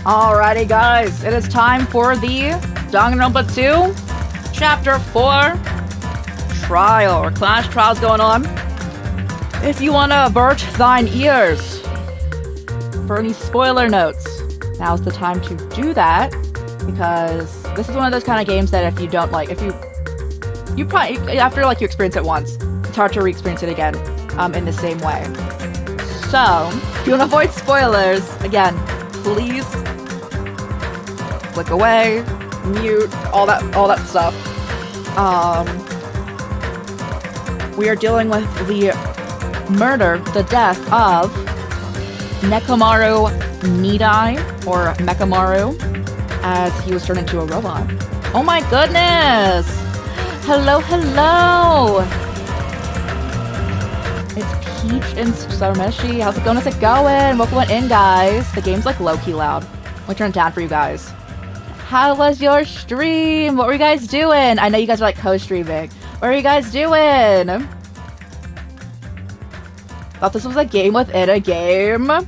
Alrighty guys, it is time for the Danganronpa 2 Chapter 4 Trial, or Clash Trials going on. If you want to avert thine ears for any spoiler notes, now's the time to do that, because this is one of those kind of games that if you don't like, you probably, after like you experience it once, it's hard to re-experience it again in the same way. So, if you want to avoid spoilers, again, please click away, mute, all that stuff. We are dealing with the murder, the death of Nekomaru Nidai, or Mekamaru, as he was turned into a robot. Oh my goodness! Hello, hello! It's Peach and Sarmeshi. How's it going? How's it going? Welcome in, guys. The game's like low-key loud. Let me turn it down for you guys. How was your stream? What were you guys doing? I know you guys are like co-streaming. What are you guys doing? Thought this was a game within a game. Oh,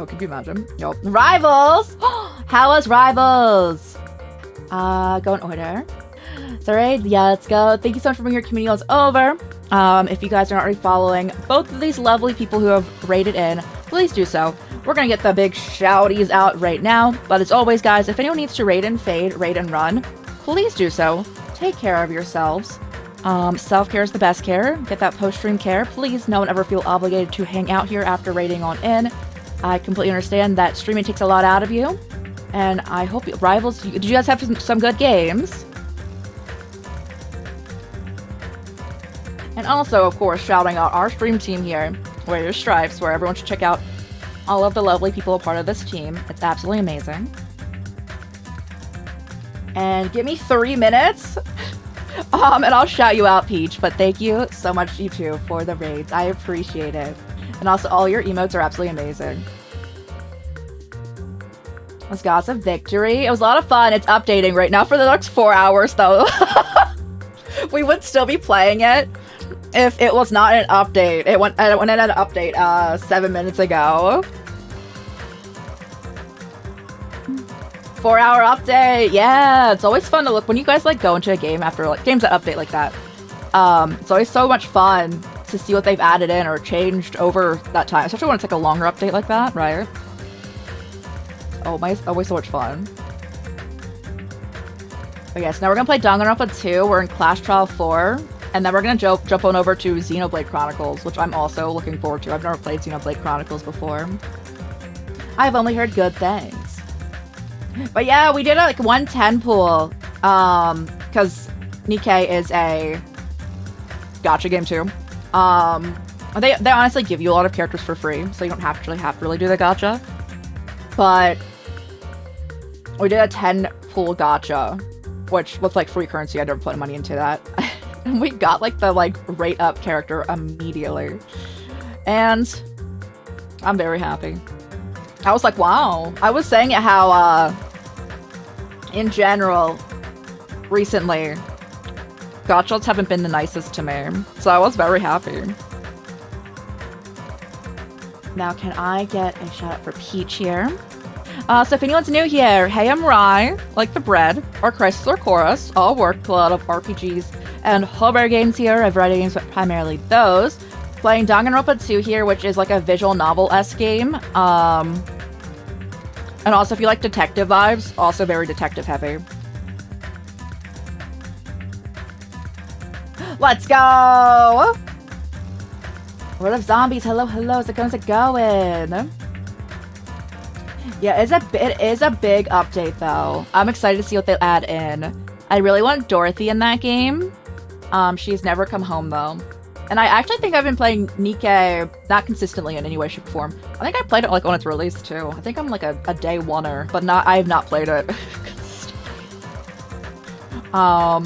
could you imagine? Nope. Rivals! How was Rivals? Go in order. Sorry, yeah, let's go. Thank you so much for bringing your community over. If you guys are not already following both of these lovely people who have raided in, please do so. We're gonna get the big shouties out right now, but as always, guys, if anyone needs to raid and fade, raid and run, please do so. Take care of yourselves. Self-care is the best care. Get that post-stream care. Please, no one ever feel obligated to hang out here after raiding on in. I completely understand that streaming takes a lot out of you, and I hope Rivals, did you guys have some good games? And also, of course, shouting out our stream team here, Wear Your Stripes, where everyone should check out all of the lovely people a part of this team. It's absolutely amazing. And give me 3 minutes, and I'll shout you out, Peach. But thank you so much, you two, for the raids. I appreciate it. And also, all your emotes are absolutely amazing. Let's go. It's a victory. It was a lot of fun. It's updating right now for the next 4 hours, though. We would still be playing it if it was not an update. It went in an update 7 minutes ago. 4-hour update. Yeah, it's always fun to look when you guys like go into a game after like games that update like that. It's always so much fun to see what they've added in or changed over that time, especially when it's like a longer update like that, right? Oh my, always so much fun. Okay, so now we're gonna play Danganronpa 2. We're in Clash Trial 4. And then we're gonna jump on over to Xenoblade Chronicles, which I'm also looking forward to. I've never played Xenoblade Chronicles before. I've only heard good things. But yeah, we did a like 110 pool. Because Nikkei is a gacha game too. They honestly give you a lot of characters for free, so you don't have to really do the gacha. But we did a 10 pool gacha, which was like free currency. I never put money into that. And we got like the rate up character immediately. And I'm very happy. I was like, wow. I was saying how in general recently gachas haven't been the nicest to me. So I was very happy. Now can I get a shout out for Peach here? So if anyone's new here, hey, I'm Rai, like the bread, or Crisis or Chorus, all worked a lot of RPGs and horror games here. I've read games, but primarily those. Playing Danganronpa 2 here, which is like a visual novel-esque game. And also, if you like detective vibes, also very detective heavy. Let's go! World of Zombies, hello, hello, how's it going? Yeah, it is a big update, though. I'm excited to see what they add in. I really want Dorothy in that game. She's never come home, though. And I actually think I've been playing Nikkei not consistently in any way, shape, or form. I think I played it like when it's released, too. I think I'm like a day oneer, but I have not played it at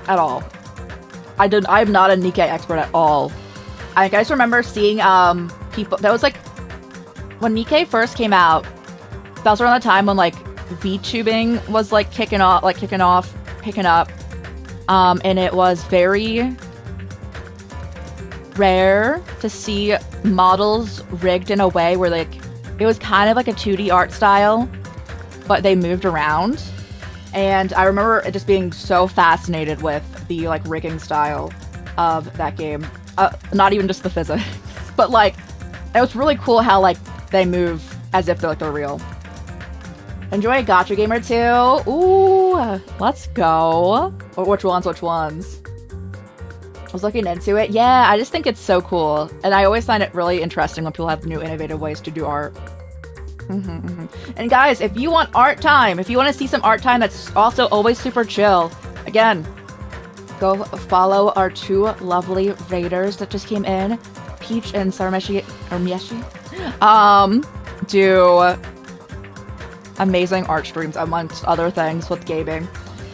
all. I'm not a Nikkei expert at all. I guys remember seeing people that was like when Nikkei first came out. That was around the time when like VTubing was like picking up, and it was very rare to see models rigged in a way where like it was kind of like a 2D art style, but they moved around. And I remember it just being so fascinated with the like rigging style of that game. Not even just the physics, but like it was really cool how like they move as if they're real. Enjoy a gacha game or two. Ooh, let's go. Which ones? I was looking into it. Yeah, I just think it's so cool. And I always find it really interesting when people have new innovative ways to do art. And guys, if you want art time, if you want to see some art time that's also always super chill, again, go follow our two lovely raiders that just came in. Peach and Sarameshi, or Mieshi, do amazing art streams amongst other things with gaming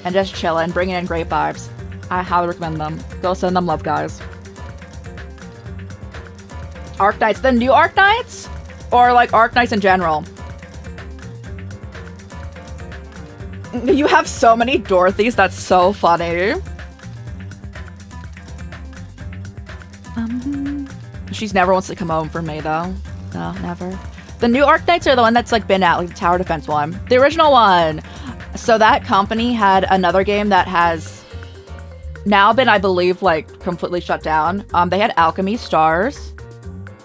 and just chilling, bringing in great vibes. I highly recommend them. Go send them love, guys. Arknights, the new Arknights? Or like Arknights in general? You have so many Dorothys, that's so funny. She's never wants to come home for me though. No, never. The new Arknights are the one that's like been out, like the tower defense one. The original one. So that company had another game that has now been, I believe, like completely shut down. They had Alchemy Stars.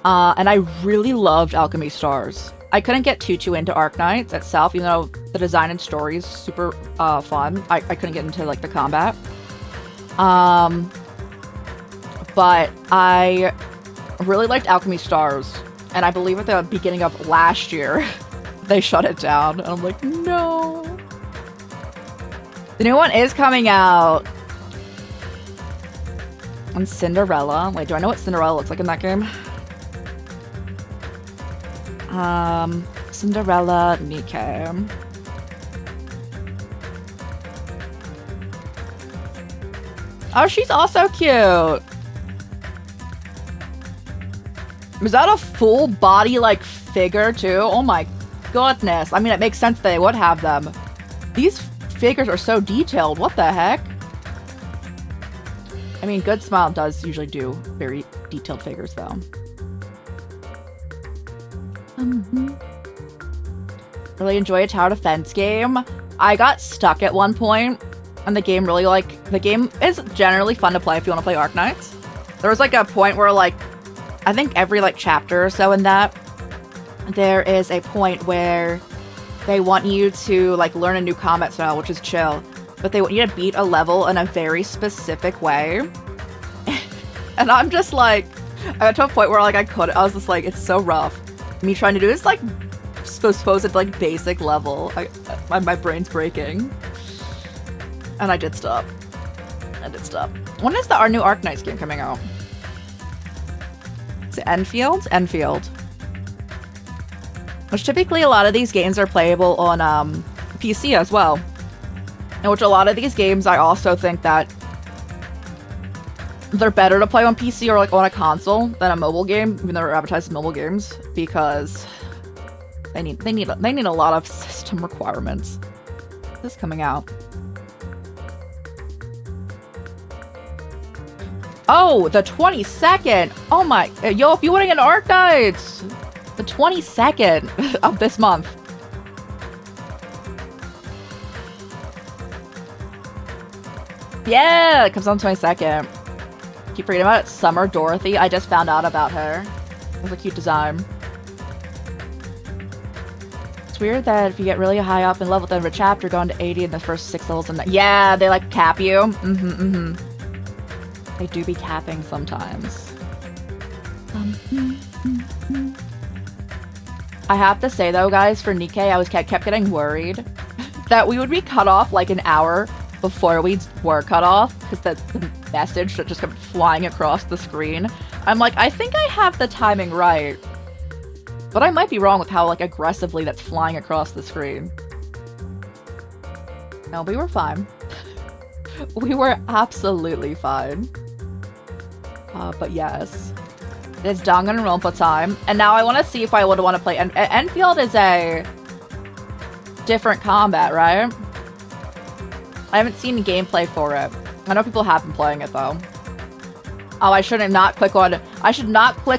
And I really loved Alchemy Stars. I couldn't get too into Arknights itself, even though the design and story is super fun. I couldn't get into like the combat. But I really liked Alchemy Stars. And I believe at the beginning of last year, they shut it down. And I'm like, no. The new one is coming out. And Cinderella. Wait, do I know what Cinderella looks like in that game? Cinderella Nikke. Oh, she's also cute. Is that a full body like figure too? Oh my goodness. I mean, it makes sense they would have them. These figures are so detailed. What the heck? I mean, Good Smile does usually do very detailed figures though. Really enjoy a tower defense game. I got stuck at one point, and the game really the game is generally fun to play if you want to play Arknights. There was like a point where like, I think every like chapter or so in that, there is a point where they want you to like learn a new combat style, which is chill, but they want you to beat a level in a very specific way. And I'm just like, I got to a point where like I was just like, it's so rough. Me trying to do this like supposed like basic level. My brain's breaking. And I did stop. When is our new Arknights game coming out? Is it Enfield? Enfield. Which typically a lot of these games are playable on PC as well. In which a lot of these games I also think that they're better to play on PC or like on a console than a mobile game, even though they're advertised as mobile games, because they need a lot of system requirements. This is coming out. Oh, the 22nd! Oh my, yo, if you want to get Arknights! The 22nd of this month. Yeah, it comes on 22nd. Keep reading about it. Summer Dorothy. I just found out about her. It was a cute design. It's weird that if you get really high up in level at the end of a chapter, going to 80 in the first 6 levels, and yeah, they like cap you. They do be capping sometimes. I have to say though, guys, for Nikke, I kept getting worried that we would be cut off like an hour before we were cut off, because the message that just kept flying across the screen. I'm like, I think I have the timing right, but I might be wrong with how like aggressively that's flying across the screen. No, we were fine. We were absolutely fine. But yes, it's Danganronpa time, and now I want to see if I would want to play. Enfield is a different combat, right? I haven't seen gameplay for it. I know people have been playing it though. Oh, I should not click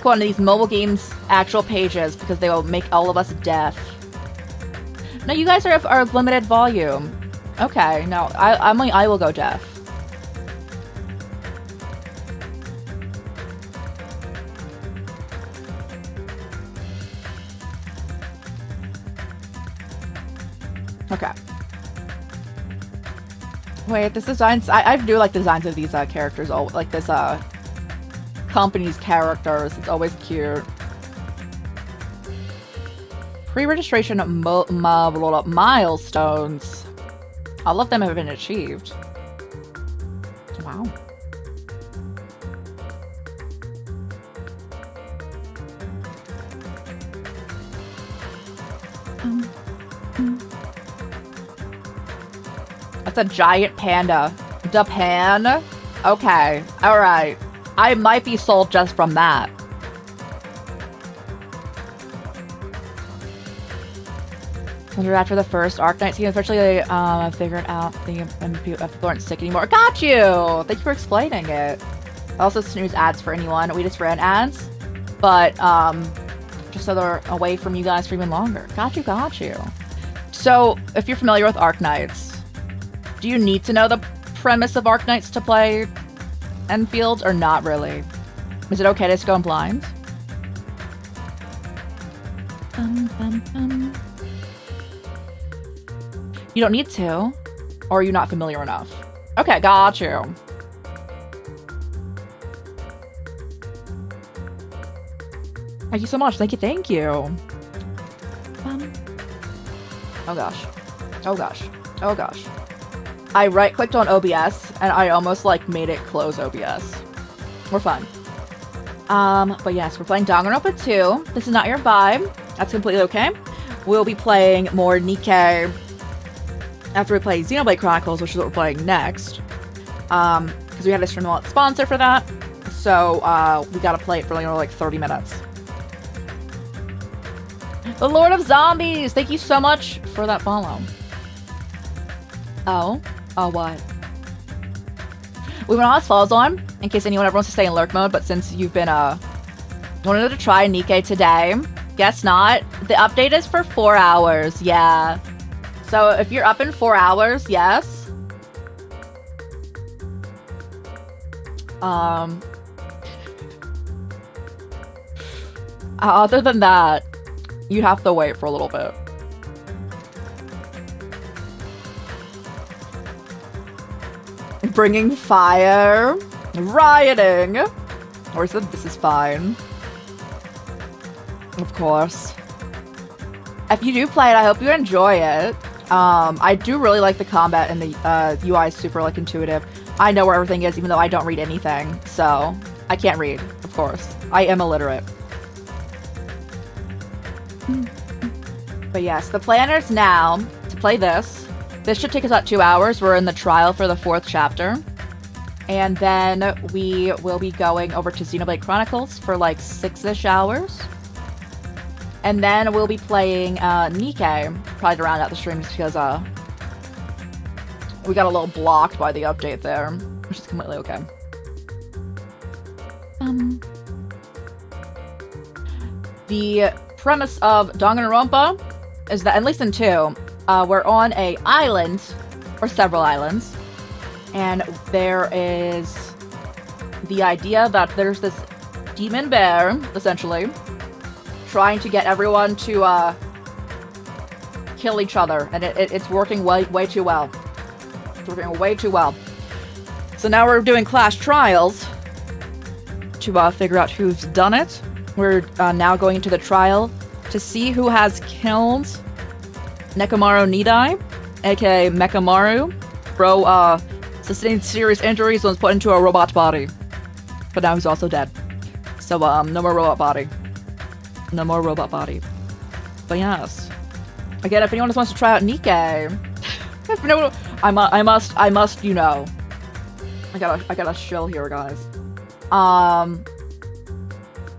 on these mobile games actual pages because they will make all of us deaf. No, you guys are limited volume. Okay, no, I will go deaf. Okay. Wait, this designs. I do like designs of these characters. Oh, like this company's characters. It's always cute. Pre-registration milestones. All of them have been achieved. Wow. That's a giant panda. Japan? Okay. Alright. I might be sold just from that. After the first Arknight scene, especially figured out the MP weren't sick anymore. Got you! Thank you for explaining it. I also snooze ads for anyone. We just ran ads. But, just so they're away from you guys for even longer. Got you. So, if you're familiar with Arknights, do you need to know the premise of Arknights to play Enfield, or not really? Is it okay to just go in blind? You don't need to, or are you not familiar enough? Okay, got you. Thank you so much. Thank you. Oh gosh. I right-clicked on OBS, and I almost, like, made it close OBS. We're fine. But yes, we're playing Danganronpa 2. This is not your vibe. That's completely okay. We'll be playing more Nikke after we play Xenoblade Chronicles, which is what we're playing next. Because we had a stream wallet sponsor for that. So, we gotta play it for like 30 minutes. The Lord of Zombies! Thank you so much for that follow. Oh? Oh, what? We went on follows on, in case anyone ever wants to stay in lurk mode, but since you've been, wanted to try Nikke today, guess not. The update is for 4 hours, yeah. So if you're up in 4 hours, yes. Other than that, you have to wait for a little bit. Bringing fire. Rioting. Or said this is fine. Of course. If you do play it, I hope you enjoy it. I do really like the combat, and the UI is super, like, intuitive. I know where everything is, even though I don't read anything. So, I can't read, of course. I am illiterate. But yes, the plan is now to play this. This should take us about 2 hours. We're in the trial for the 4th chapter. And then we will be going over to Xenoblade Chronicles for like 6-ish hours. And then we'll be playing Nikke, probably to round out the stream, just because we got a little blocked by the update there, which is completely okay. The premise of Danganronpa is that, at least in 2, we're on a island, or several islands, and there is the idea that there's this demon bear, essentially, trying to get everyone to kill each other, and it's working way too well. It's working way too well. So now we're doing clash trials to figure out who's done it. We're now going into the trial to see who has killed Nekomaru Nidai, aka Mekamaru. Bro sustained serious injuries and was put into a robot body. But now he's also dead. So no more robot body. No more robot body. But yes. Again, if anyone just wants to try out Nikke, no, I must, you know. I gotta shill here, guys.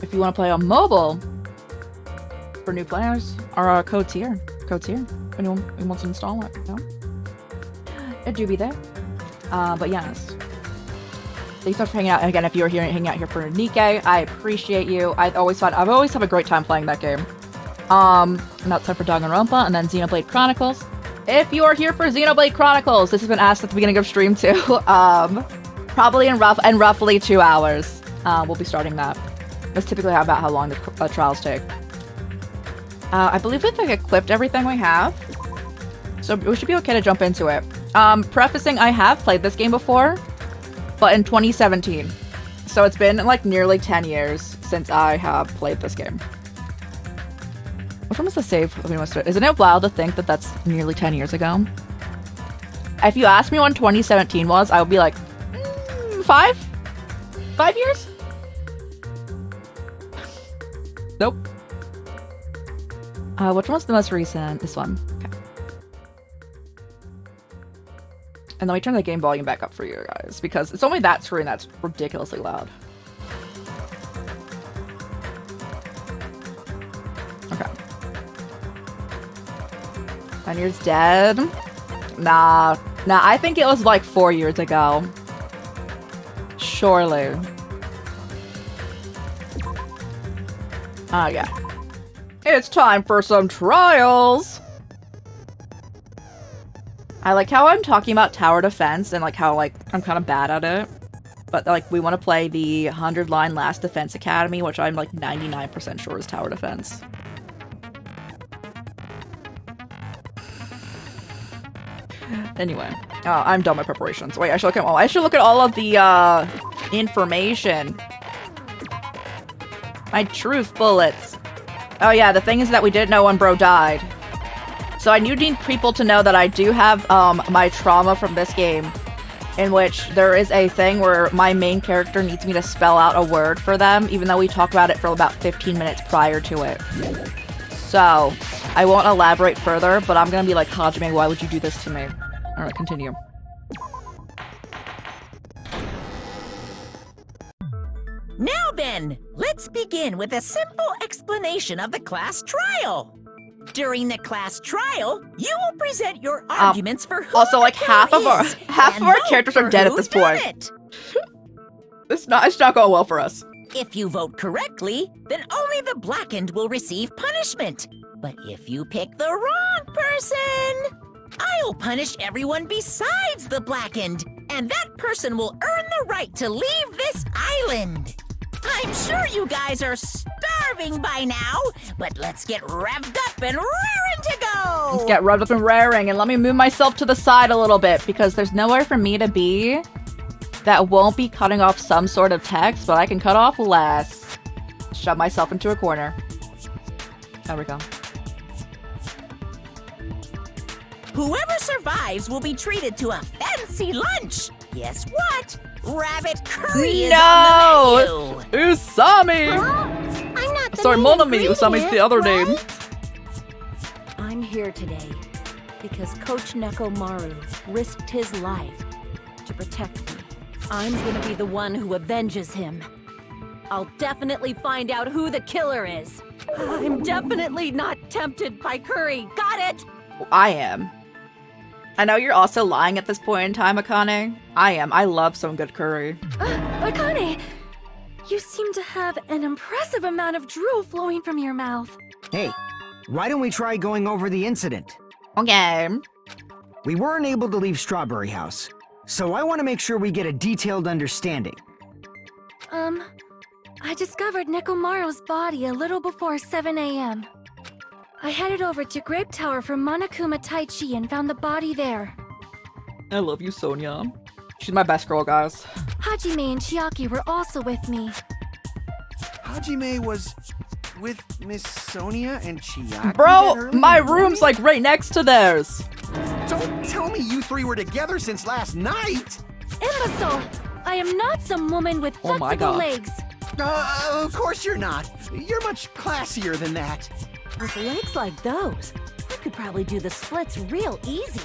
If you want to play on mobile, for new players, our code's here. Code's here. If anyone wants to install it, you know? It do be there. But yes. Thanks so much for hanging out. And again, if you're here hanging out here for Nikkei, I appreciate you. I've always have a great time playing that game. And that's time for Danganronpa, and then Xenoblade Chronicles. If you are here for Xenoblade Chronicles, this has been asked at the beginning of stream too. Probably in roughly 2 hours. We'll be starting that. That's typically about how long the trials take. I believe we've like equipped everything we have, so we should be okay to jump into it. Prefacing, I have played this game before, but in 2017. So it's been like nearly 10 years since I have played this game. Which one was the save? Isn't it wild to think that that's nearly 10 years ago? If you asked me when 2017 was, I would be like, 5? 5 years? Nope. Which one was the most recent? This one. Okay. And then we turn the game volume back up for you guys, because it's only that screen that's ridiculously loud. Okay. 10 years dead? Nah, I think it was like 4 years ago. Surely. Yeah. It's time for some trials! I like how I'm talking about tower defense and like how like I'm kind of bad at it. But like we want to play the 100-line Last Defense Academy, which I'm like 99% sure is tower defense. Anyway, I'm done with preparations. Wait, I should look at all of the information. My truth bullets. Oh yeah, the thing is that we didn't know when bro died. So I need people to know that I do have my trauma from this game, in which there is a thing where my main character needs me to spell out a word for them, even though we talk about it for about 15 minutes prior to it. So, I won't elaborate further, but I'm gonna be like, Hajime, why would you do this to me? Alright, continue. Now then, let's begin with a simple explanation of the class trial. During the class trial, you will present your arguments for who also, like, the half killer of our is, characters are dead at this point. It's not going well for us. If you vote correctly, then only the blackened will receive punishment. But if you pick the wrong person, I'll punish everyone besides the blackened, and that person will earn the right to leave this island. I'm sure you guys are starving by now, but let's get revved up and raring to go! Let's get revved up and raring, and let me move myself to the side a little bit, because there's nowhere for me to be that won't be cutting off some sort of text, but I can cut off less. Shove myself into a corner. There we go. Whoever survives will be treated to a fancy lunch. Guess what? Rabbit curry is on the menu. Usami! I'm not the Sorry, main Monami. ingredient, Usami's the other right? name. I'm here today because Coach Nekomaru risked his life to protect me. I'm gonna be the one who avenges him. I'll definitely find out who the killer is. I'm definitely not tempted by curry. Got it? I am. I know you're also lying at this point in time, Akane. I am. I love some good curry. Akane, you seem to have an impressive amount of drool flowing from your mouth. Hey, why don't we try going over the incident? Okay. We weren't able to leave Strawberry House, so I want to make sure we get a detailed understanding. I discovered Nekomaru's body a little before 7 a.m. I headed over to Grape Tower from Monokuma Taichi and found the body there. I love you, Sonia. She's my best girl, guys. Hajime and Chiaki were also with me. Hajime was with Miss Sonia and Chiaki? Bro, my room's like right next to theirs. Don't tell me you three were together since last night! Imbecile! I am not some woman with Oh my flexible God. legs. Of course you're not. You're much classier than that. With legs like those, I could probably do the splits real easy.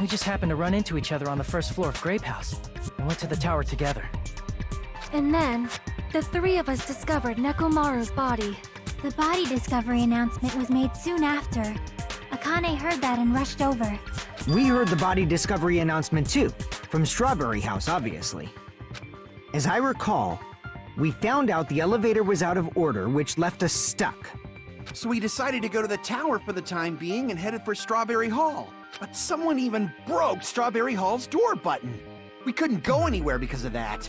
We just happened to run into each other on the first floor of Grape House. We went to the tower together. And then, the three of us discovered Nekomaru's body. The body discovery announcement was made soon after. Akane heard that and rushed over. We heard the body discovery announcement too, from Strawberry House, obviously. As I recall, we found out the elevator was out of order, which left us stuck. So we decided to go to the tower for the time being and headed for Strawberry Hall. But someone even broke Strawberry Hall's door button. We couldn't go anywhere because of that.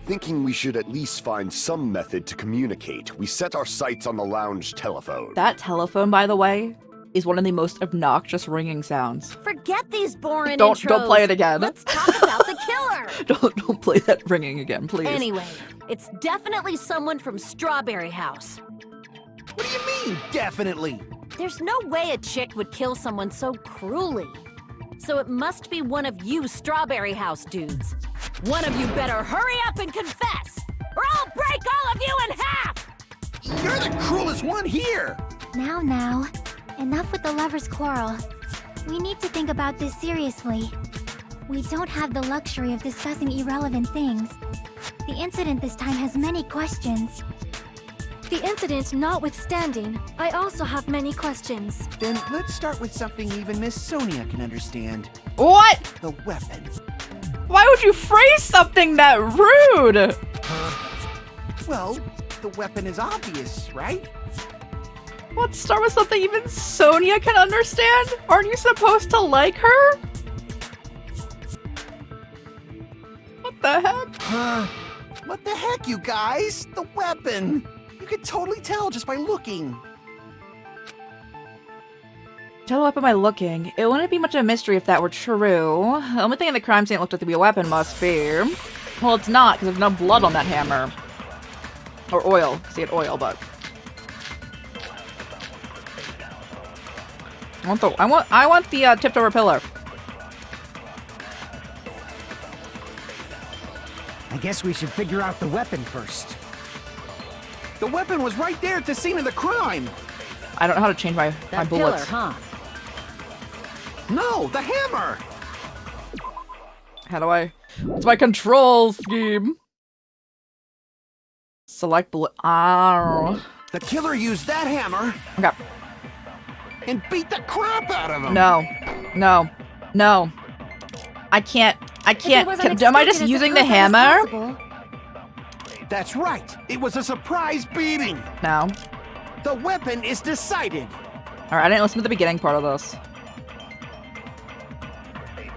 Thinking we should at least find some method to communicate, we set our sights on the lounge telephone. That telephone, by the way, is one of the most obnoxious ringing sounds. Forget these boring Don't intros. play it again. Let's talk about the killer. Don't play that ringing again, please. Anyway, it's definitely someone from Strawberry House. What do you mean, definitely? There's no way a chick would kill someone so cruelly. So it must be one of you Strawberry House dudes. One of you better hurry up and confess, or I'll break all of you in half! You're the cruelest one here! Now, enough with the lovers' quarrel. We need to think about this seriously. We don't have the luxury of discussing irrelevant things. The incident this time has many questions. The incident notwithstanding, I also have many questions. Then let's start with something even Miss Sonia can understand. What? The weapon. Why would you phrase something that rude? Well, the weapon is obvious, right? Let's start with something even Sonia can understand? Aren't you supposed to like her? What the heck? What the heck, you guys? The weapon! You could totally tell just by looking. Tell the weapon by looking. It wouldn't be much of a mystery if that were true. The only thing in the crime scene it looked like to be a weapon must be... Well, it's not, because there's no blood on that hammer. Or oil. See it oil, but... I want the tipped over pillar. I guess we should figure out the weapon first. The weapon was right there at the scene of the crime! I don't know how to change my That bullets. pillar, huh? No, the hammer! How do I... What's my control scheme? Select bullet... Oh. The killer used that hammer Okay. and beat the crap out of him! No. No. No. I can't... Am I just using the hammer? That's right! It was a surprise beating! No. The weapon is decided! Alright, I didn't listen to the beginning part of this.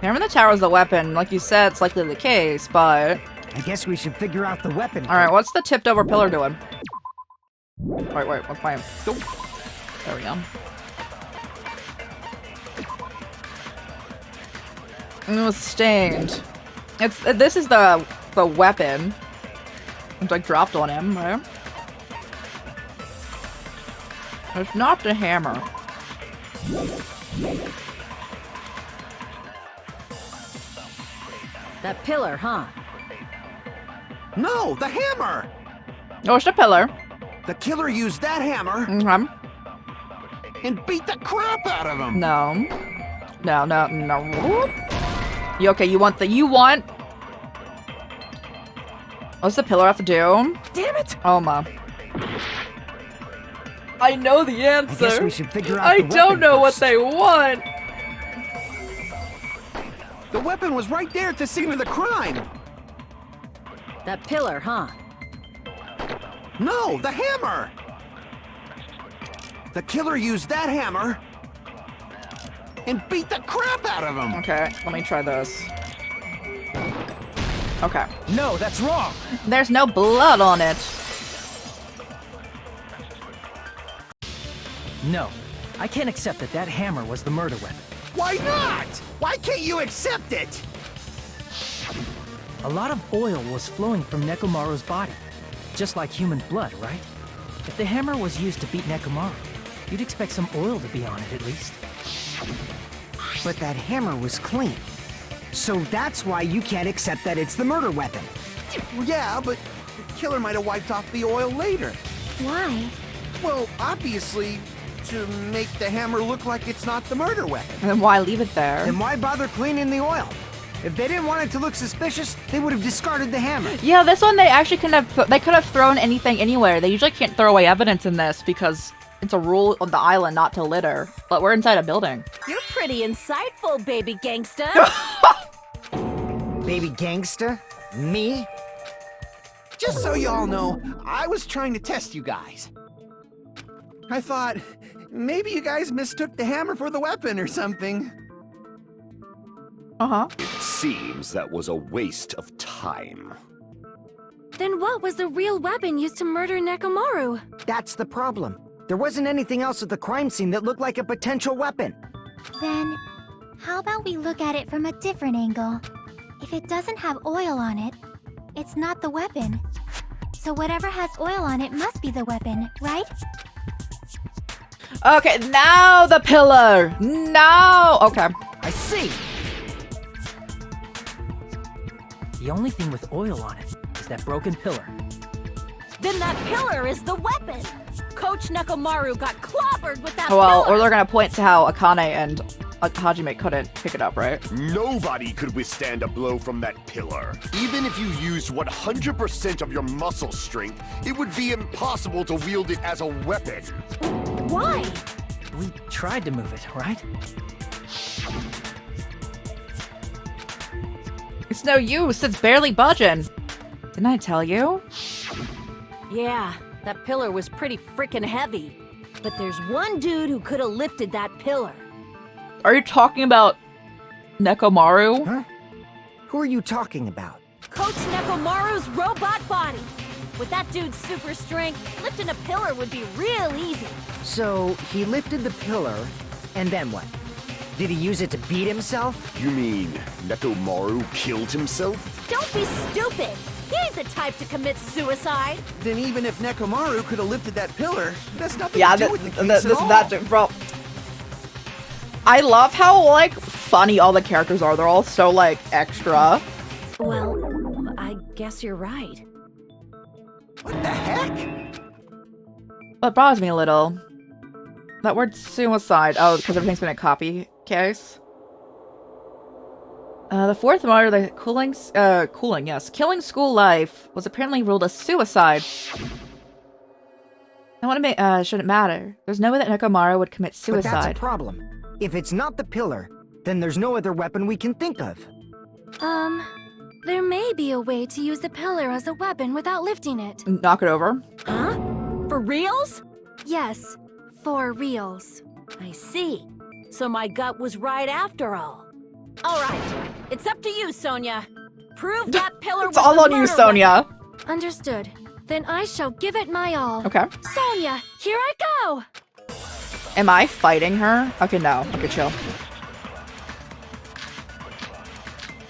Hammer in the tower is the weapon. Like you said, it's likely the case, but... I guess we should figure out the weapon. Alright, what's the tipped over pillar doing? Wait, what's my... There we go. It was stained. This is the weapon. It's like dropped on him, right? It's not the hammer. That pillar, huh? No, the hammer! Oh, it's the pillar. The killer used that hammer and beat the crap out of him! No. No. You okay, you want... What's the pillar have to do? Damn it! Oh my. I know the answer. I guess we should figure out I the don't weapon know what first. they want. The weapon was right there at the scene of the crime! That pillar, huh? No, the hammer! The killer used that hammer and beat the crap out of him! Okay, let me try this. Okay. No, that's wrong! There's no blood on it. No, I can't accept that that hammer was the murder weapon. Why not? Why can't you accept it? A lot of oil was flowing from Nekomaru's body, just like human blood, right? If the hammer was used to beat Nekomaru, you'd expect some oil to be on it at least. But that hammer was clean. So that's why you can't accept that it's the murder weapon. Well, yeah, but the killer might have wiped off the oil later. Why? Well, obviously, to make the hammer look like it's not the murder weapon. Then why leave it there? Then why bother cleaning the oil? If they didn't want it to look suspicious, they would have discarded the hammer. Yeah, this one they actually could have thrown anything anywhere. They usually can't throw away evidence in this because it's a rule on the island not to litter. But we're inside a building. You're pretty insightful, baby gangsta. Baby gangsta? Me? Just so you all know, I was trying to test you guys. I thought maybe you guys mistook the hammer for the weapon or something. Uh-huh. It seems that was a waste of time. Then what was the real weapon used to murder Nekomaru? That's the problem. There wasn't anything else at the crime scene that looked like a potential weapon. Then, how about we look at it from a different angle? If it doesn't have oil on it, it's not the weapon. So whatever has oil on it must be the weapon, right? Okay, now the pillar. Now. Okay. I see. The only thing with oil on it is that broken pillar. Then that pillar is the weapon! Coach Nekomaru got clobbered with that Well, pillar! or they're gonna point to how Akane and Hajime couldn't pick it up, right? Nobody could withstand a blow from that pillar. Even if you used 100% of your muscle strength, it would be impossible to wield it as a weapon. Why? We tried to move it, right? It's no use. It's barely budging. Didn't I tell you? Yeah, that pillar was pretty freaking heavy. But there's one dude who could have lifted that pillar. Are you talking about Nekomaru? Huh? Who are you talking about? Coach Nekomaru's robot body! With that dude's super strength, lifting a pillar would be real easy. So, he lifted the pillar, and then what? Did he use it to beat himself? You mean Nekomaru killed himself? Don't be stupid! He ain't the type to commit suicide! Then even if Nekomaru could have lifted that pillar, that's nothing Yeah, to do with the case at all. that, bro. I love how, like, funny all the characters are. They're all so, like, extra. Well, I guess you're right. What the heck? What bothers me a little. That word suicide. Oh, because everything's been a copy case. The fourth murder, the killing school life, was apparently ruled a suicide. I want to make, shouldn't matter. There's no way that Nekomaru would commit But that's a suicide. problem. If it's not the pillar, then there's no other weapon we can think of. There may be a way to use the pillar as a weapon without lifting it. Knock it over. Huh? For reals? Yes, for reals. I see. So my gut was right after all. Alright, it's up to you, Sonia. Prove that pillar It's was all the on you, murder Sonia. Understood. Then I shall give it my all. Okay. Sonia, here I go! Am I fighting her? Okay, no. Okay, chill.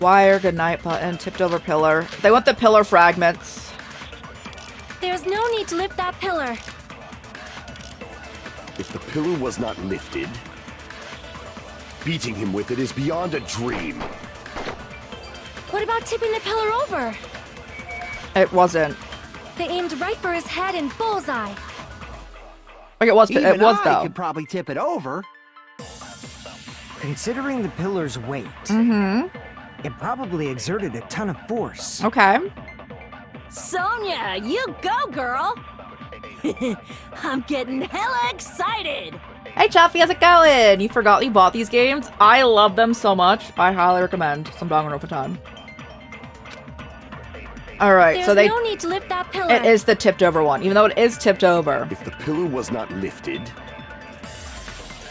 Wire, goodnight button, tipped over pillar. They want the pillar fragments. There's no need to lift that pillar. If the pillar was not lifted, beating him with it is beyond a dream. What about tipping the pillar over? It wasn't. They aimed right for his head and bullseye. Like it was. Even It was I though. could probably tip it over. Considering the pillar's weight, Mm-hmm. it probably exerted a ton of force. Okay. Sonia, you go, girl! I'm getting hella excited! Hey, Chaffee, how's it going? You forgot you bought these games? I love them so much. I highly recommend some Danganronpa time. All right, There's so they. no need to lift that pillar. It is the tipped over one, even though it is tipped over. If the pillar was not lifted,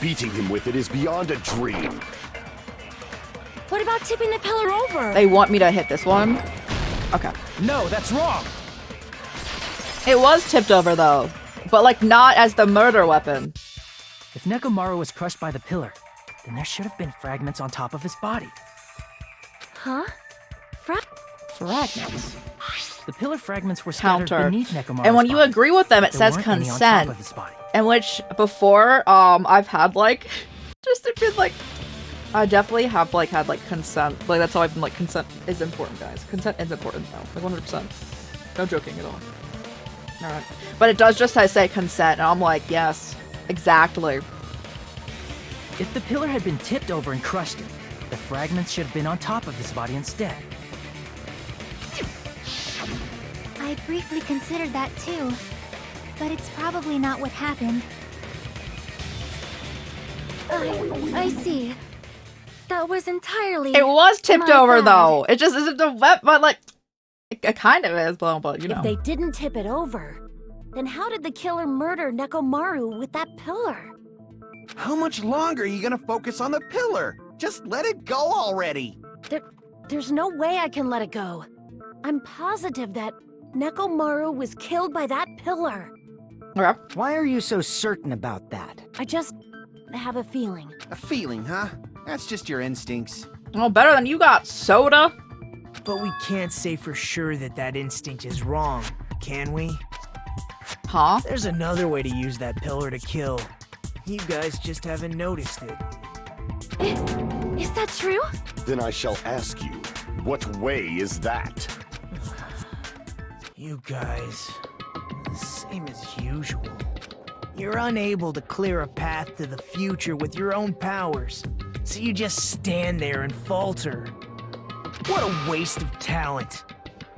beating him with it is beyond a dream. What about tipping the pillar over? They want me to hit this one. Okay. No, that's wrong! It was tipped over though, but like not as the murder weapon. If Nekomaru was crushed by the pillar, then there should have been fragments on top of his body. Huh? Fragments. The pillar fragments were scattered Counter. beneath Nekomaru's And when you body. agree with them, it There says weren't any on top consent. of his body. And which before, I've had like, just a bit like, I definitely have like had like consent. Like that's how I've been like, consent is important, guys. Consent is important though, like 100%. No joking at all. Alright. But it does just say consent, and I'm like, yes, exactly. If the pillar had been tipped over and crushed it, the fragments should have been on top of his body instead. I briefly considered that too, but it's probably not what happened. I see. That was entirely. It was tipped my over bad. though. It just isn't the web, but like, It kind of is, but you know. If they didn't tip it over, then how did the killer murder Nekomaru with that pillar? How much longer are you gonna focus on the pillar? Just let it go already. There's no way I can let it go. I'm positive that Nekomaru was killed by that pillar. Okay. Why are you so certain about that? I just have a feeling. A feeling, huh? That's just your instincts. Well, better than you got, soda. But we can't say for sure that that instinct is wrong, can we? Huh? There's another way to use that pillar to kill. You guys just haven't noticed it. Is that true? Then I shall ask you, what way is that? You guys, the same as usual. You're unable to clear a path to the future with your own powers, so you just stand there and falter. What a waste of talent.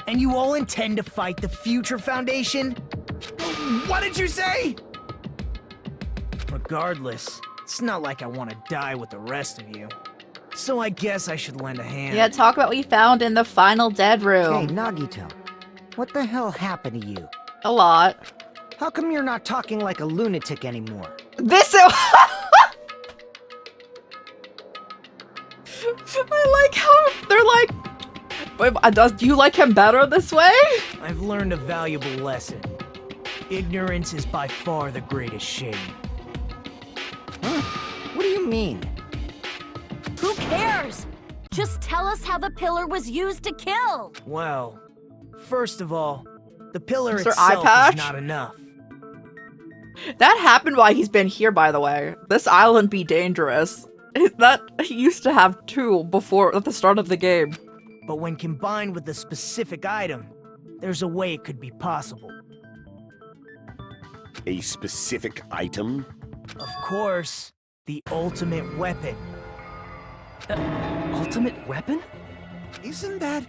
And you all intend to fight the Future Foundation? What did you say? Regardless, it's not like I want to die with the rest of you. So I guess I should lend a hand. Yeah, talk about what we found in the final dead Hey, room. Nagito, what the hell happened to you? A lot. How come you're not talking like a lunatic anymore? This is... I like how they're like, do you like him better this way? I've learned a valuable lesson. Ignorance is by far the greatest shame. Huh? What do you mean? Who cares? Just tell us how the pillar was used to kill. Well, first of all, the pillar Mr. itself Eyepatch? is not enough. That happened while he's been here, by the way. This island be dangerous. That he used to have two before at the start of the game. But when combined with the specific item, there's a way it could be possible. A specific item? Of course, the ultimate weapon. Ultimate weapon? Isn't that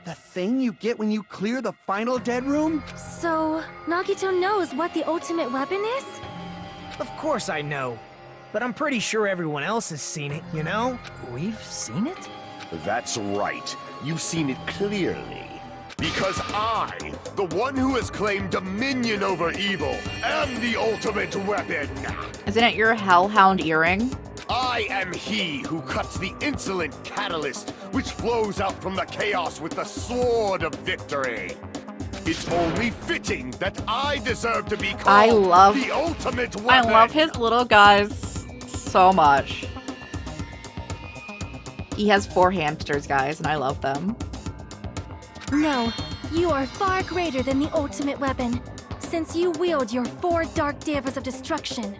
the thing you get when you clear the final dead room? So, Nagito knows what the ultimate weapon is? Of course I know. But I'm pretty sure everyone else has seen it, you know? We've seen it? That's right. You've seen it clearly. Because I, the one who has claimed dominion over evil, am the ultimate weapon. Isn't it your hellhound earring? I am he who cuts the insolent catalyst which flows out from the chaos with the sword of victory. It's only fitting that I deserve to be called the ultimate weapon. I love his little guys so much. He has 4 hamsters, guys, and I love them. No, you are far greater than the ultimate weapon, since you wield your 4 dark devas of destruction.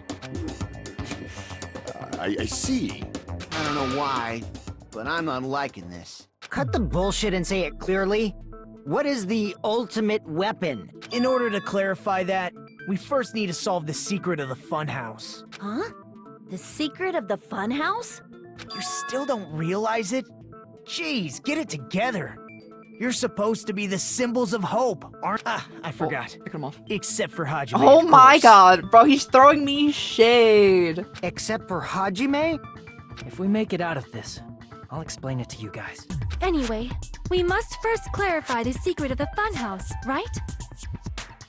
I see. I don't know why, but I'm not liking this. Cut the bullshit and say it clearly. What is the ultimate weapon? In order to clarify that, we first need to solve the secret of the funhouse. Huh? The secret of the funhouse? You still don't realize it? Jeez, get it together. You're supposed to be the symbols of hope, aren't? I forgot. Pick him off. Except for Hajime. Oh of my course. god, bro, he's throwing me shade. Except for Hajime? If we make it out of this, I'll explain it to you guys. Anyway, we must first clarify the secret of the funhouse, right?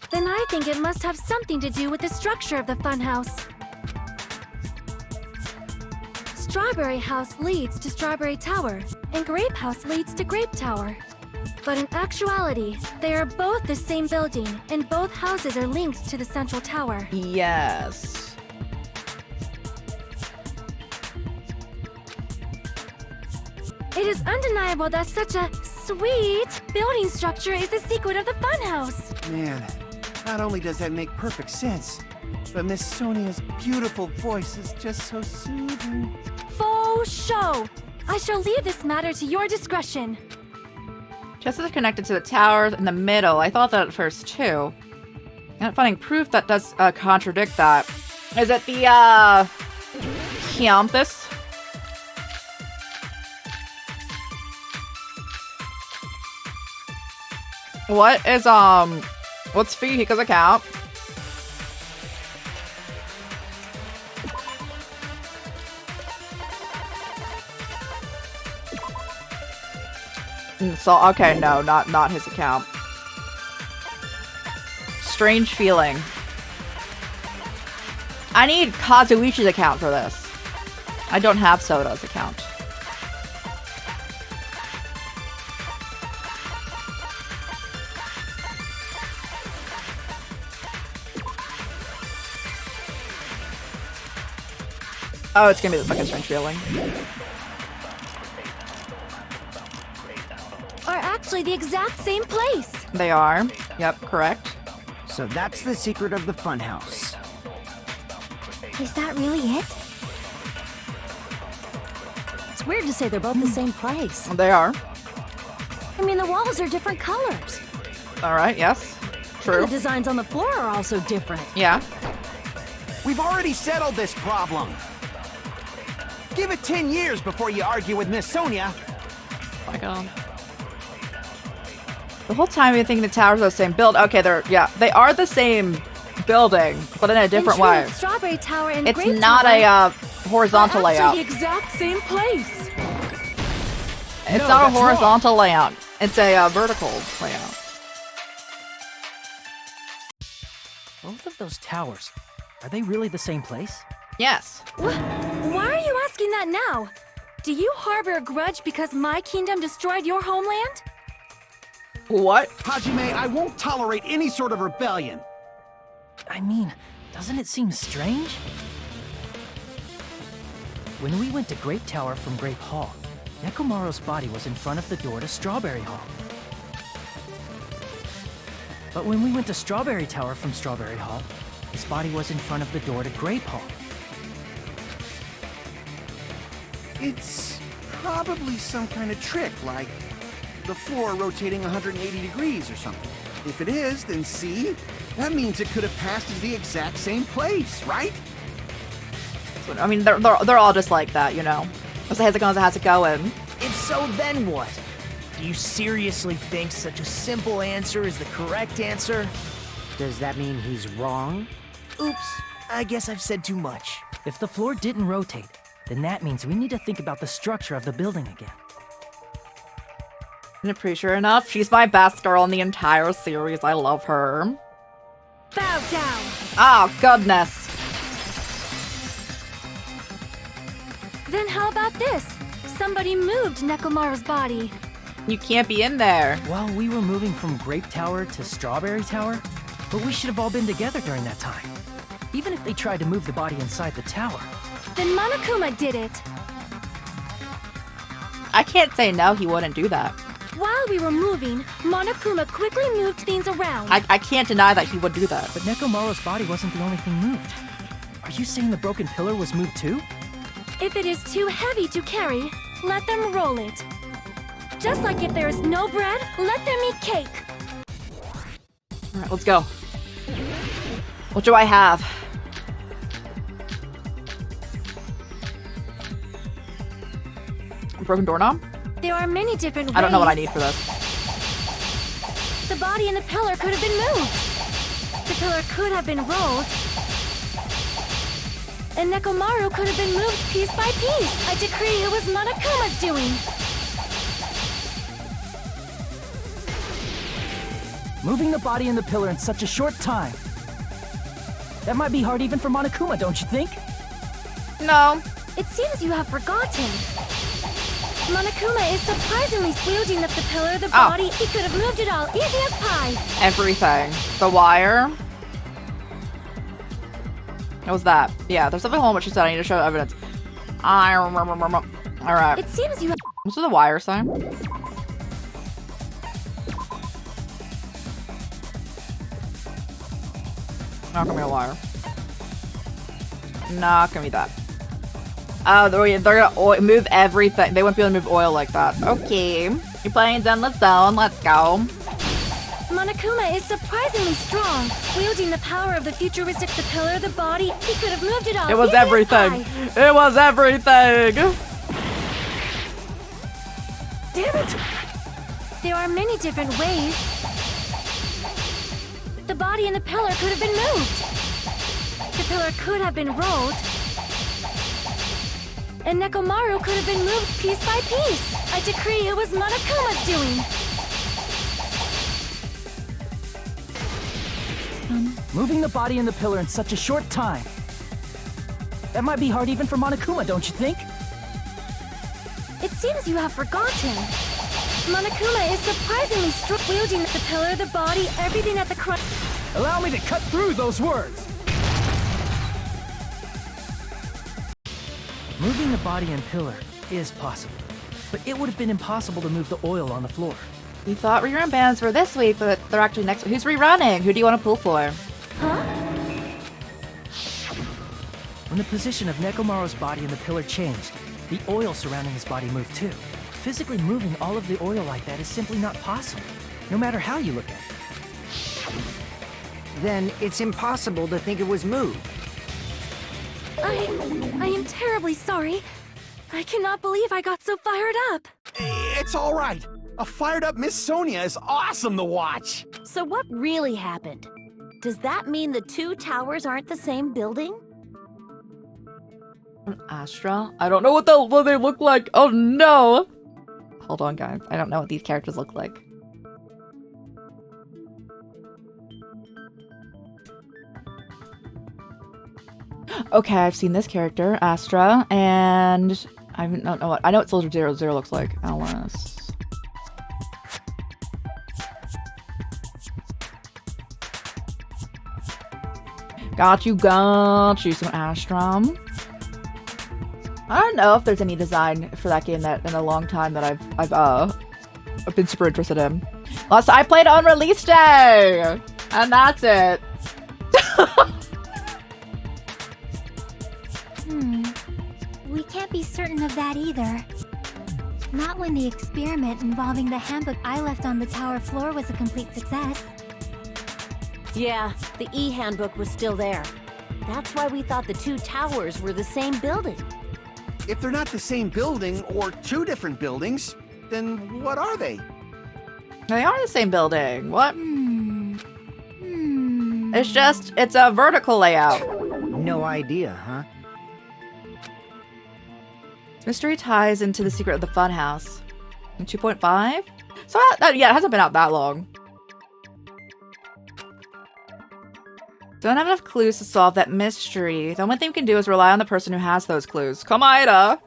Then I think it must have something to do with the structure of the funhouse. Strawberry House leads to Strawberry Tower, and Grape House leads to Grape Tower. But in actuality, they are both the same building, and both houses are linked to the central tower. Yes. It is undeniable that such a sweet building structure is the secret of the funhouse. Man, not only does that make perfect sense, but Miss Sonia's beautiful voice is just so soothing. Faux show! I shall leave this matter to your discretion. Just as connected to the tower in the middle. I thought that at first too. And finding proof that does contradict that. Is it the campus? What is what's Fihika's account? So okay, no, not his account. Strange feeling. I need Kazuichi's account for this. I don't have Soda's account. Oh, it's gonna be the fucking strange feeling. Are actually the exact same place. They are. Yep, correct. So that's the secret of the funhouse. Is that really it? It's weird to say they're both the same place. They are. I mean, the walls are different colors. Alright, yes. True. And the designs on the floor are also different. Yeah. We've already settled this problem. Give it 10 years before you argue with Miss Sonia. Oh my god. The whole time you're thinking the towers are the same build. Okay, they are the same building, but in a different In way. truth, Strawberry Tower and It's Grape not Tower a horizontal are layout. actually the exact same place. It's No, not a that's wrong. horizontal layout. It's a vertical layout. Both of those towers, are they really the same place? Yes. Why are you asking that now? Do you harbor a grudge because my kingdom destroyed your homeland? What? Hajime, I won't tolerate any sort of rebellion. I mean, doesn't it seem strange? When we went to Grape Tower from Grape Hall, Nekomaru's body was in front of the door to Strawberry Hall. But when we went to Strawberry Tower from Strawberry Hall, his body was in front of the door to Grape Hall. It's probably some kind of trick, like the floor rotating 180 degrees or something. If it is, then see? That means it could have passed as the exact same place, right? I mean, they're all just like that, you know. As it has it going. If so, then what? Do you seriously think such a simple answer is the correct answer? Does that mean he's wrong? Oops, I guess I've said too much. If the floor didn't rotate, then that means we need to think about the structure of the building again. Isn't it pretty sure enough? She's my best girl in the entire series. I love her. Bow down. Oh, goodness. Then how about this? Somebody moved Nekomaru's body. You can't be in there. Well, we were moving from Grape Tower to Strawberry Tower, but we should have all been together during that time. Even if they tried to move the body inside the tower. Then Monokuma did it. I can't say no, he wouldn't do that. While we were moving, Monokuma quickly moved things around. I can't deny that he would do that. But Nekomaru's body wasn't the only thing moved. Are you saying the broken pillar was moved too? If it is too heavy to carry, let them roll it. Just like if there is no bread, let them eat cake. Alright, let's go. What do I have? A broken doorknob? There are many different ways. I don't know what I need for this. The body and the pillar could have been moved. The pillar could have been rolled. And Nekomaru could have been moved piece by piece. I decree it was Monokuma's doing. Moving the body and the pillar in such a short time. That might be hard even for Monokuma, don't you think? No. It seems you have forgotten. Monokuma is surprisingly wielding up the pillar, the body. He could have moved it all, easy as pie. Everything. The wire. What was that? Yeah, there's something wrong with what she said. I need to show evidence. I remember. Alright. It seems you have... What's the wire sign? Not gonna be a wire. Not gonna be that. Oh, they're gonna move everything. They won't be able to move oil like that. Okay. You're playing down the zone. Let's go. Monokuma is surprisingly strong. Wielding the power of the futuristic, the pillar, the body. He could have moved it all. It was easy as everything. pie. It was everything. Damn it! There are many different ways. The body and the pillar could have been moved. The pillar could have been rolled. and Nekomaru could have been moved piece by piece. I decree it was Monokuma's doing. Moving the body and the pillar in such a short time. That might be hard even for Monokuma, don't you think? It seems you have forgotten. Monokuma is surprisingly strong, wielding the pillar, the body, everything at the crunch. Allow me to cut through those words! Moving the body and pillar is possible, but it would have been impossible to move the oil on the floor. We thought rerun bands were this week, but they're actually next week. Who's rerunning? Who do you want to pull for? Huh? When the position of Nekomaru's body and the pillar changed, the oil surrounding his body moved too. Physically moving all of the oil like that is simply not possible, no matter how you look at it. Then it's impossible to think it was moved. I am terribly sorry. I cannot believe I got so fired up. It's all right. A fired up Miss Sonia is awesome to watch. So what really happened? Does that mean the two towers aren't the same building? Astra? I don't know what they look like. Oh no! Hold on, guys. I don't know what these characters look like. Okay, I've seen this character, Astra, and I don't know what. I know what Soldier 00 looks like. Alice. Got you, some Astra. I don't know if there's any design for that game that in a long time that I've been super interested in. Plus, I played on release day, and that's it. We can't be certain of that either. Not when the experiment involving the handbook I left on the tower floor was a complete success. Yeah, the e-handbook was still there. That's why we thought the two towers were the same building. If they're not the same building or two different buildings, then what are they? They are the same building. What? It's a vertical layout. No idea, huh? Mystery ties into the secret of the funhouse. 2.5? So yeah, it hasn't been out that long. Don't have enough clues to solve that mystery. The only thing we can do is rely on the person who has those clues. Come Ida!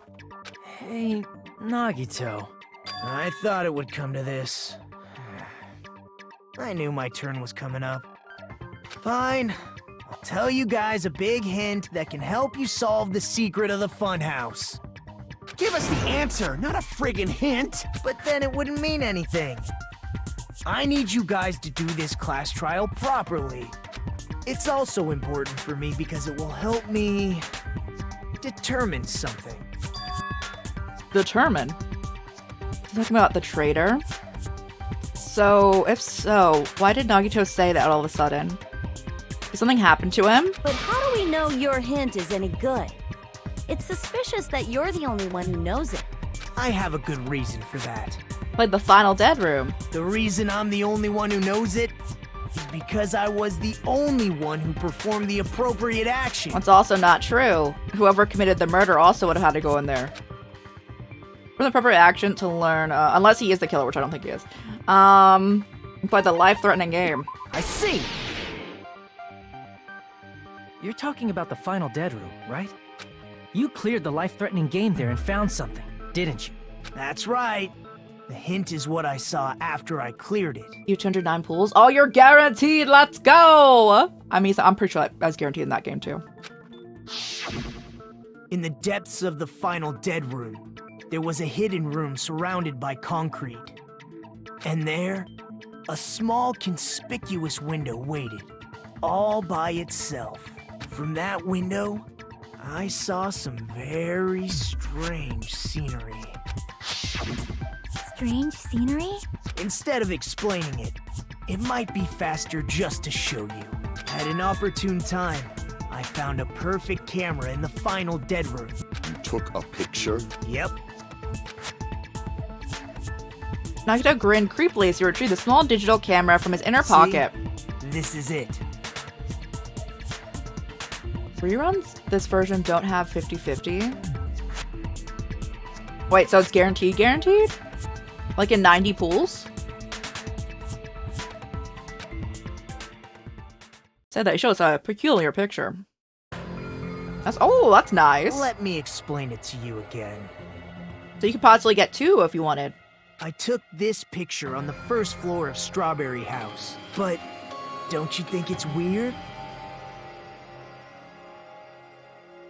Hey, Nagito. I thought it would come to this. I knew my turn was coming up. Fine. I'll tell you guys a big hint that can help you solve the secret of the funhouse. Give us the answer, not a friggin' hint. But then it wouldn't mean anything. I need you guys to do this class trial properly. It's also important for me because it will help me determine something. Determine? Talking about the traitor? So, if so, why did Nagito say that all of a sudden? Did something happen to him? But how do we know your hint is any good? It's suspicious that you're the only one who knows it. I have a good reason for that. Like the final dead room. The reason I'm the only one who knows it is because I was the only one who performed the appropriate action. That's also not true. Whoever committed the murder also would have had to go in there. For the appropriate action to learn, unless he is the killer, which I don't think he is. Play the life-threatening game. I see! You're talking about the final dead room, right? You cleared the life-threatening game there and found something, didn't you? That's right. The hint is what I saw after I cleared it. You 209 pools? Oh, you're guaranteed! Let's go! I mean, I'm pretty sure I was guaranteed in that game, too. In the depths of the final dead room, there was a hidden room surrounded by concrete. And there, a small conspicuous window waited, all by itself. From that window, I saw some very strange scenery. Strange scenery? Instead of explaining it, it might be faster just to show you. At an opportune time, I found a perfect camera in the final dead room. You took a picture? Yep. Nagito grinned creepily as he retrieved a small digital camera from his inner pocket. This is it. Reruns this version don't have 50-50. Wait, so it's guaranteed? Like in 90 pools? Said that it shows a peculiar picture. That's nice. Let me explain it to you again. So you could possibly get 2 if you wanted. I took this picture on the first floor of Strawberry House, but don't you think it's weird?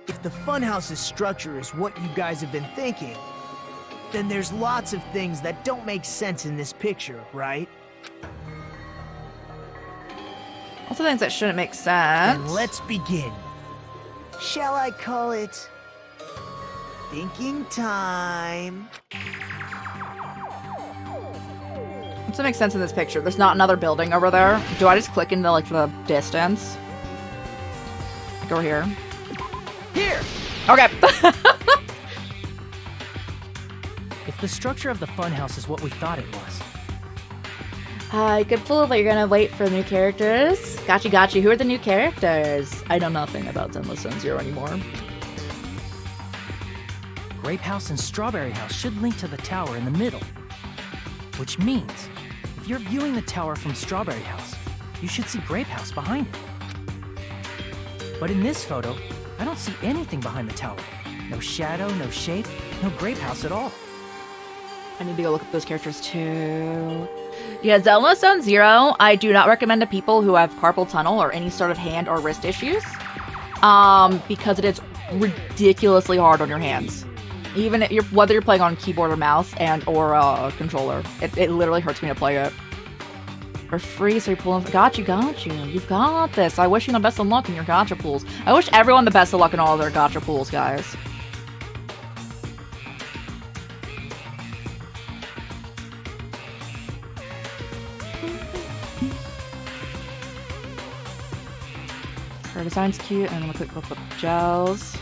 If the funhouse's structure is what you guys have been thinking, then there's lots of things that don't make sense in this picture, right? Lots of things that shouldn't make sense. And let's begin. Shall I call it thinking time? What's that make sense in this picture? There's not another building over there. Do I just click into like the distance? Like over here. Here! Okay. If the structure of the funhouse is what we thought it was, I could fool, but you're gonna wait for new characters. Gotcha. Who are the new characters? I know nothing about Zenless Zone Zero anymore. Grape House and Strawberry House should link to the tower in the middle. Which means, if you're viewing the tower from Strawberry House, you should see Grape House behind it. But in this photo, I don't see anything behind the tower. No shadow, no shape, no Grape House at all. I need to go look at those characters too. Yeah, Zenless Zone Zero, I do not recommend to people who have carpal tunnel or any sort of hand or wrist issues. Because it is ridiculously hard on your hands. Even if whether you're playing on keyboard or mouse or a controller. It literally hurts me to play it. For free, so you're pulling. Got you. You've got this. I wish you the best of luck in your gacha pools. I wish everyone the best of luck in all their gacha pools, guys. Her design's cute, and I'm gonna click the gels.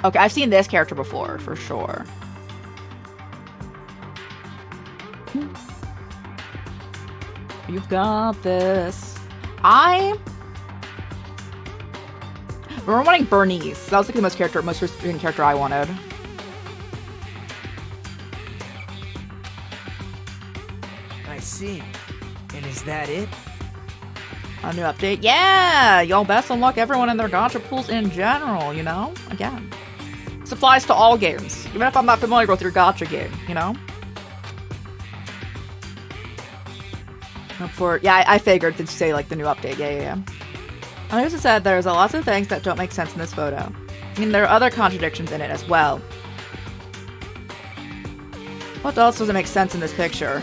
Okay, I've seen this character before, for sure. You've got this. I remember wanting Bernice. That was like the most recent character I wanted. I see. And is that it? A new update? Yeah! Y'all best of luck everyone in their gacha pools in general, you know? Again. This applies to all games. Even if I'm not familiar with your gacha game, you know? Yeah, I figured to say like the new update. Yeah. I also said there's lots of things that don't make sense in this photo. I mean, there are other contradictions in it as well. What else doesn't make sense in this picture?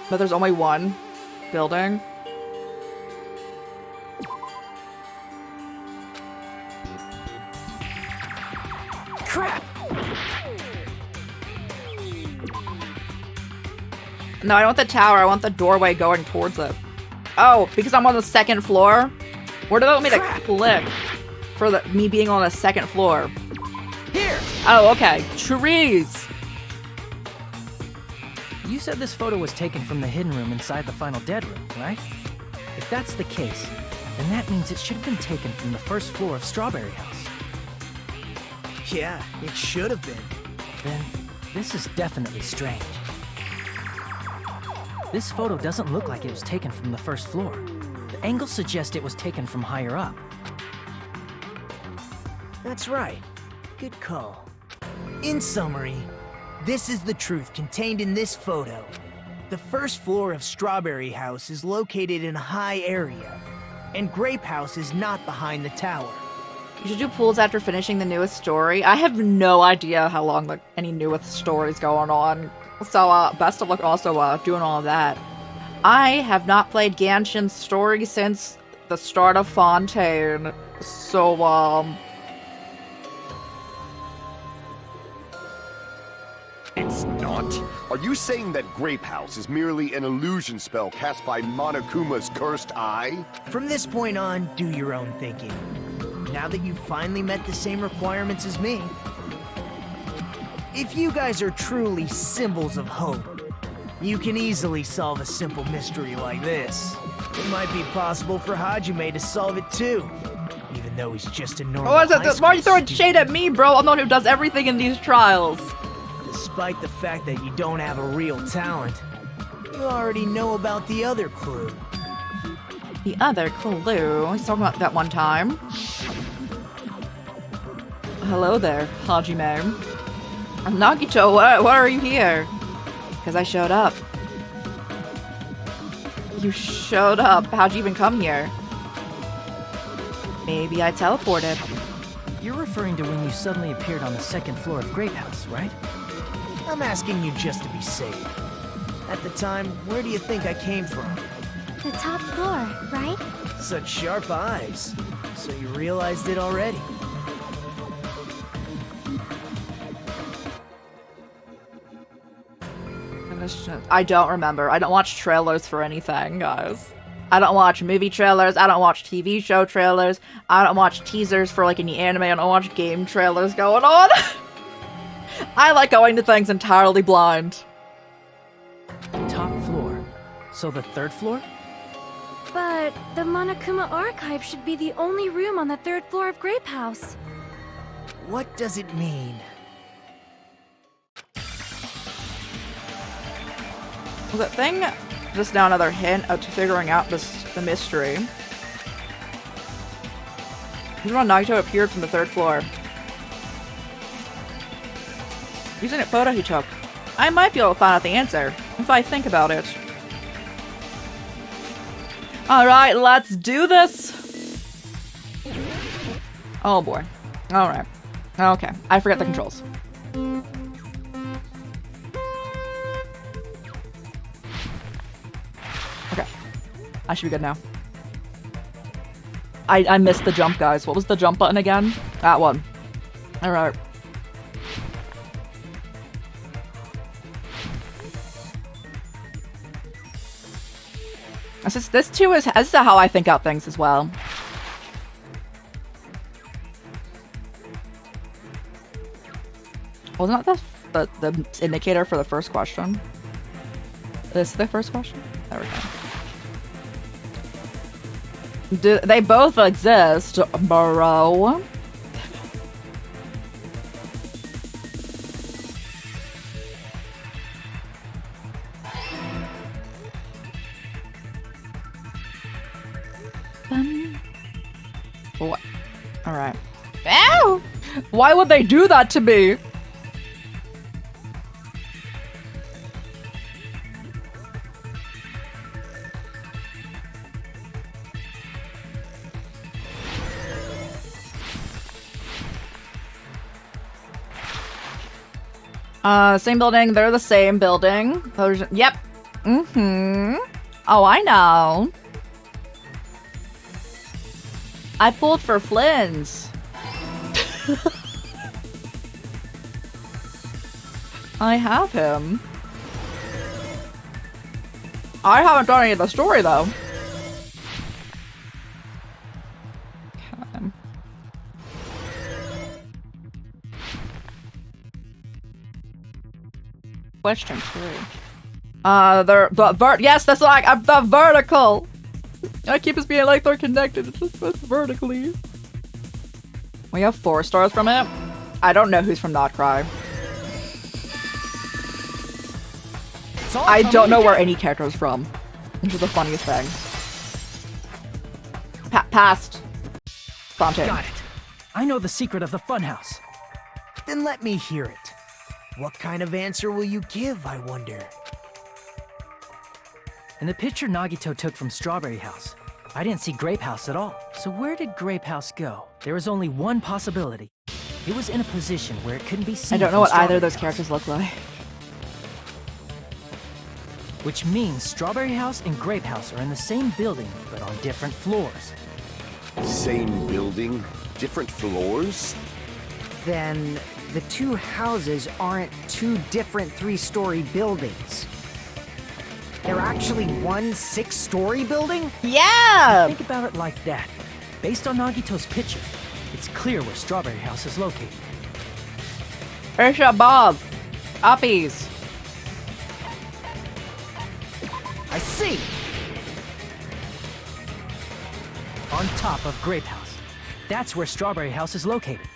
But there's only one building. Crap! No, I don't want the tower. I want the doorway going towards it. Oh, because I'm on the second floor? Where did it want me to click for me being on the second floor? Here! Oh, okay. Trees! You said this photo was taken from the hidden room inside the final dead room, right? If that's the case, then that means it should have been taken from the first floor of Strawberry House. Yeah, it should have been. Then, this is definitely strange. This photo doesn't look like it was taken from the first floor. The angles suggest it was taken from higher up. That's right. Good call. In summary, this is the truth contained in this photo. The first floor of Strawberry House is located in a high area, and Grape House is not behind the tower. You should do pools after finishing the newest story. I have no idea how long any newest story's going on. So, best of luck also doing all of that. I have not played Ganshin's story since the start of Fontaine. So, It's not? Are you saying that Grape House is merely an illusion spell cast by Monokuma's cursed eye? From this point on, do your own thinking. Now that you've finally met the same requirements as me, if you guys are truly symbols of hope, you can easily solve a simple mystery like this. It might be possible for Hajime to solve it too, even even though he's just a normal What is high it? Why are you school throwing shade at me, bro? I'm the one who does everything in these trials. Despite the fact that you don't have a real talent, you already know about the other clue. The other clue. He's talking about that one time. Hello there, Hajime. Nagito, what are you here? Because I showed up. You showed up. How'd you even come here? Maybe I teleported. You're referring to when you suddenly appeared on the second floor of Grape House, right? I'm asking you just to be safe. At the time, where do you think I came from? The top floor, right? Such sharp eyes. So you realized it already. I don't remember. I don't watch trailers for anything, guys. I don't watch movie trailers. I don't watch TV show trailers. I don't watch teasers for like any anime. I don't watch game trailers going on. I like going to things entirely blind. Top floor. So the third floor? But the Monokuma Archive should be the only room on the third floor of Grape House. What does it mean? Was that thing just now another hint to figuring out the mystery? Hiro Nagito appeared from the third floor. Using a photo he took. I might be able to find out the answer, if I think about it. Alright, let's do this! Oh boy. Alright. Okay, I forget the controls. Okay. I should be good now. I missed the jump, guys. What was the jump button again? That one. Alright. This too is how I think out things as well. Wasn't that the indicator for the first question? This is the first question? There we go. They both exist, bro. What? Alright. Ow! Why would they do that to me? Same building. They're the same building. Yep. Mm-hmm. Oh, I know. I pulled for Flynn's. I have him. I haven't done any of the story, though. Okay. Question 3. Yes, that's like the vertical. I keep us being like they're connected. It's just vertically. We have 4 stars from it. I don't know who's from Not Cry. I don't know where any character is from, which is the funniest thing. Past. Fontaine. Got it. I know the secret of the funhouse. Then let me hear it. What kind of answer will you give, I wonder? In the picture Nagito took from Strawberry House, I didn't see Grape House at all. So where did Grape House go? There was only one possibility. It was in a position where it couldn't be seen. I don't know what either of those characters look like. Which means Strawberry House and Grape House are in the same building, but on different floors. Same building, different floors? Then the 2 houses aren't 2 different 3-story buildings. They're actually one 6-story building? Yeah! Think about it like that. Based on Nagito's picture, it's clear where Strawberry House is located. Ursha Bob. Uppies. I see! On top of Grape House. That's where Strawberry House is located.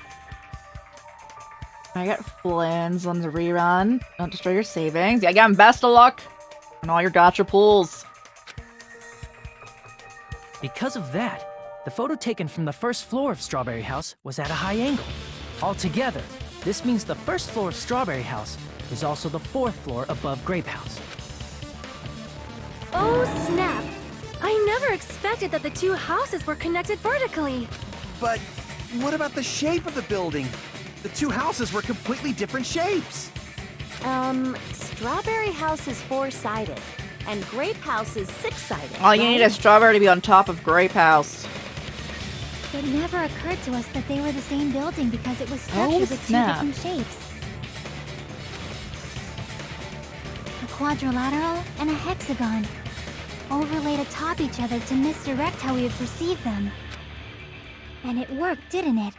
I get Flynn's on the rerun. Don't destroy your savings. Yeah, again, best of luck on all your gotcha pulls. Because of that, the photo taken from the first floor of Strawberry House was at a high angle. Altogether, this means the first floor of Strawberry House is also the 4th floor above Grape House. Oh, snap! I never expected that the two houses were connected vertically. But what about the shape of the building? The two houses were completely different shapes. Strawberry House is 4-sided, and Grape House is 6-sided. All you need is Strawberry to be on top of Grape House. It never occurred to us that they were the same building because it was structured with two snap. different shapes. A quadrilateral and a hexagon, overlaid atop each other to misdirect how we would perceive them. And it worked, didn't it?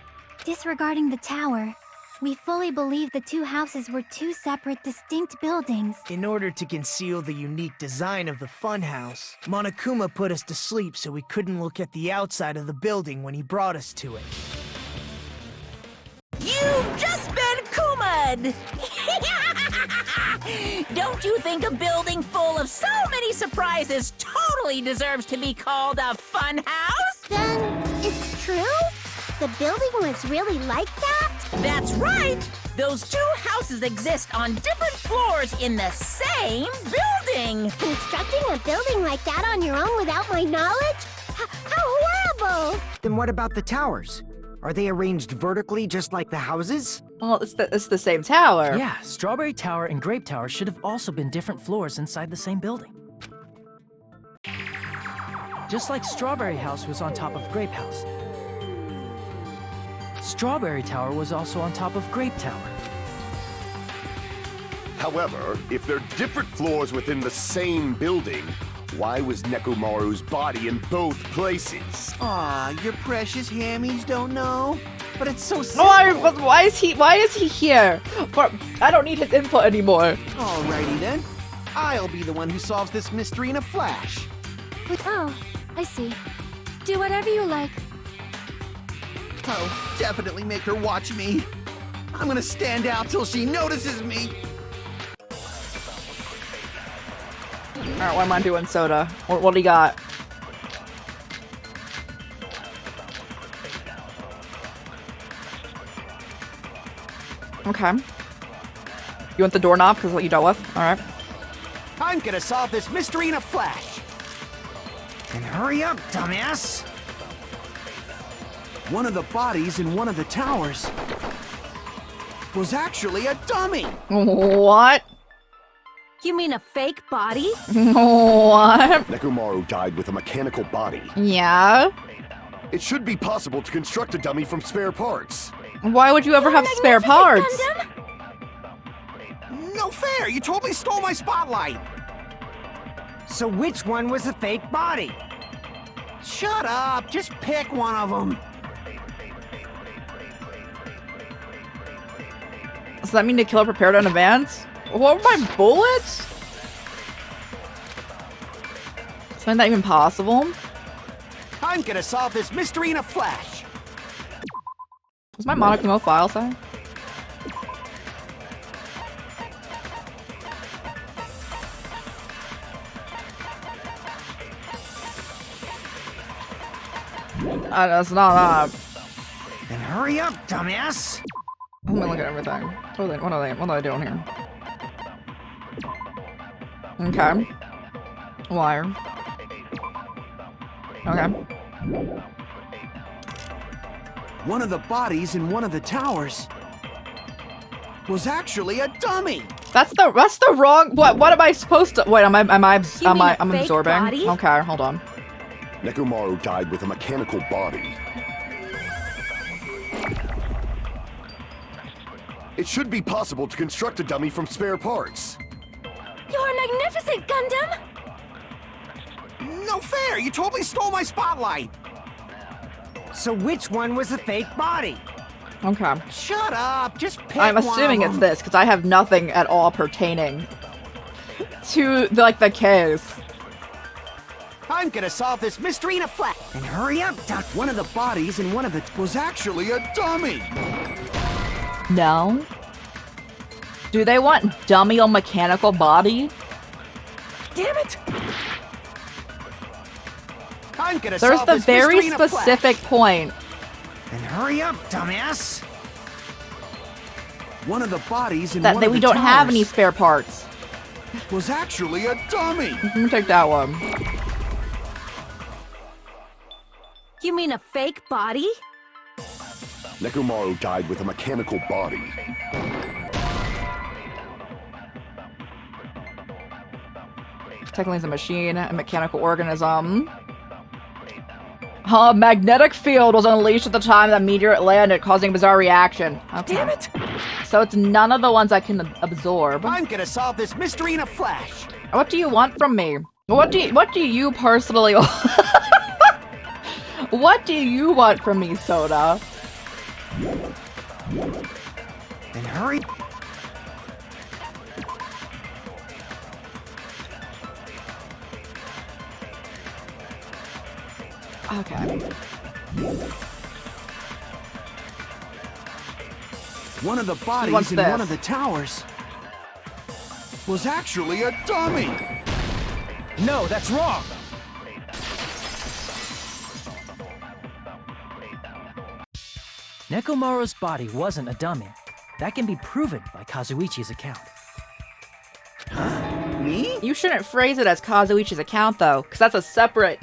Disregarding the tower, we fully believed the two houses were two separate, distinct buildings. In order to conceal the unique design of the funhouse, Monokuma put us to sleep so we couldn't look at the outside of the building when he brought us to it. You've just been Kuma'd! Don't you think a building full of so many surprises totally deserves to be called a fun house? Then, it's true? The building was really like that? That's right! Those two houses exist on different floors in the same building! Constructing a building like that on your own without my knowledge? How horrible! Then what about the towers? Are they arranged vertically just like the houses? Well, it's the same tower. Yeah, Strawberry Tower and Grape Tower should have also been different floors inside the same building. Just like Strawberry House was on top of Grape House, Strawberry Tower was also on top of Grape Tower. However, if they're different floors within the same building, why was Nekomaru's body in both places? Aw, your precious hammies don't know? But it's so simple. Why is he here? I don't need his input anymore. Alrighty then. I'll be the one who solves this mystery in a flash. Oh, I see. Do whatever you like. Oh, definitely make her watch me. I'm gonna stand out till she notices me. Alright, what am I doing, Soda? What do you got? Okay. You want the doorknob because what you dealt with? Alright. I'm gonna solve this mystery in a flash. And hurry up, dumbass! One of the bodies in one of the towers was actually a dummy. What? You mean a fake body? What? Nekomaru died with a mechanical body. Yeah? It should be possible to construct a dummy from spare parts. Why would you ever have spare parts? No fair! You totally stole my spotlight! So which one was the fake body? Shut up! Just pick one of them. Does that mean the killer prepared in advance? What were my bullets? Is that even possible? I'm gonna solve this mystery in a flash. What's my Monokuma file say? That's not Then hurry up, dumbass! Let me look at everything. What are they doing here? Okay. Wire. Okay. One of the bodies in one of the towers was actually a dummy. That's the wrong. What am I supposed to? Wait, I'm absorbing. Body? Okay, hold on. Nekomaru died with a mechanical body. It should be possible to construct a dummy from spare parts. You're magnificent, Gundam! No fair! You totally stole my spotlight! So which one was the fake body? Okay. Shut up! Just pick I'm one assuming of it's them. this because I have nothing at all pertaining to the case. I'm gonna solve this mystery in a flash. And hurry up, Doc. One of the bodies in one of the was actually a dummy. No. Do they want dummy on mechanical body? Damn it! I'm gonna There's solve the this very mystery in a specific flash. point. And hurry up, dumbass. One of the bodies in That one of we the don't have towers any spare parts. was actually a dummy. Let me take that one. You mean a fake body? Nekomaru died with a mechanical body. Technically, it's a machine, a mechanical organism. A magnetic field was unleashed at the time that meteor landed, causing a bizarre reaction. Okay. Damn it! So it's none of the ones I can absorb. I'm gonna solve this mystery in a flash. What do you want from me? What do you personally What do you want from me, Soda? And hurry. Okay. One of the bodies wants in this? one of the towers was actually a dummy. No, that's wrong! Nekomaru's body wasn't a dummy. That can be proven by Kazuichi's account. Me? You shouldn't phrase it as Kazuichi's account, though, because that's a separate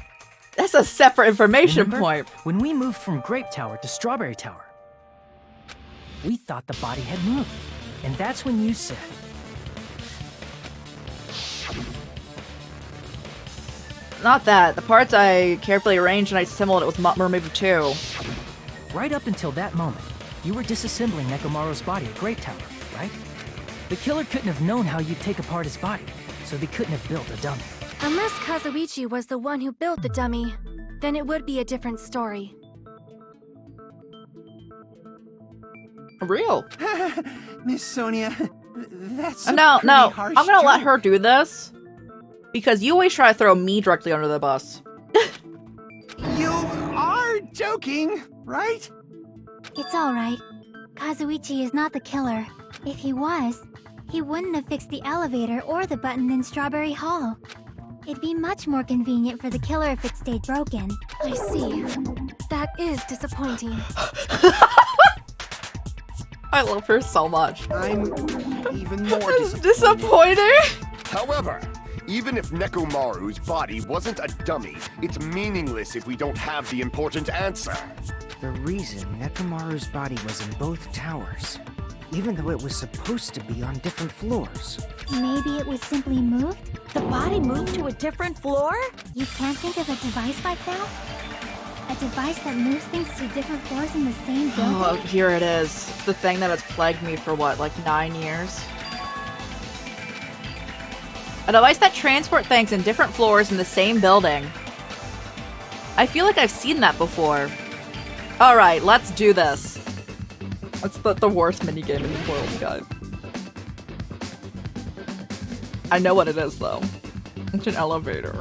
information Remember, point. when we moved from Grape Tower to Strawberry Tower, we thought the body had moved. And that's when you said, Not that. The parts I carefully arranged and I assembled it with removed too. right up until that moment, you were disassembling Nekomaru's body at Grape Tower, right? The killer couldn't have known how you'd take apart his body, so they couldn't have built a dummy. Unless Kazuichi was the one who built the dummy, then it would be a different story. Real. Miss Sonia, that's No, a no. pretty harsh I'm gonna let joke. her do this. Because you always try to throw me directly under the bus. You are joking, right? It's alright. Kazuichi is not the killer. If he was, he wouldn't have fixed the elevator or the button in Strawberry Hall. It'd be much more convenient for the killer if it stayed broken. I see. That is disappointing. I love her so much. I'm even more It's disappointed. disappointing. However, even if Nekomaru's body wasn't a dummy, it's meaningless if we don't have the important answer. The reason Nekomaru's body was in both towers, even though it was supposed to be on different floors. Maybe it was simply moved? The body moved to a different floor? You can't think of a device like that? A device that moves things to different floors in the same building? Oh, here it is. The thing that has plagued me for what, like 9 years? A device that transports things in different floors in the same building. I feel like I've seen that before. Alright, let's do this. That's the worst minigame in the world, guys. I know what it is, though. It's an elevator.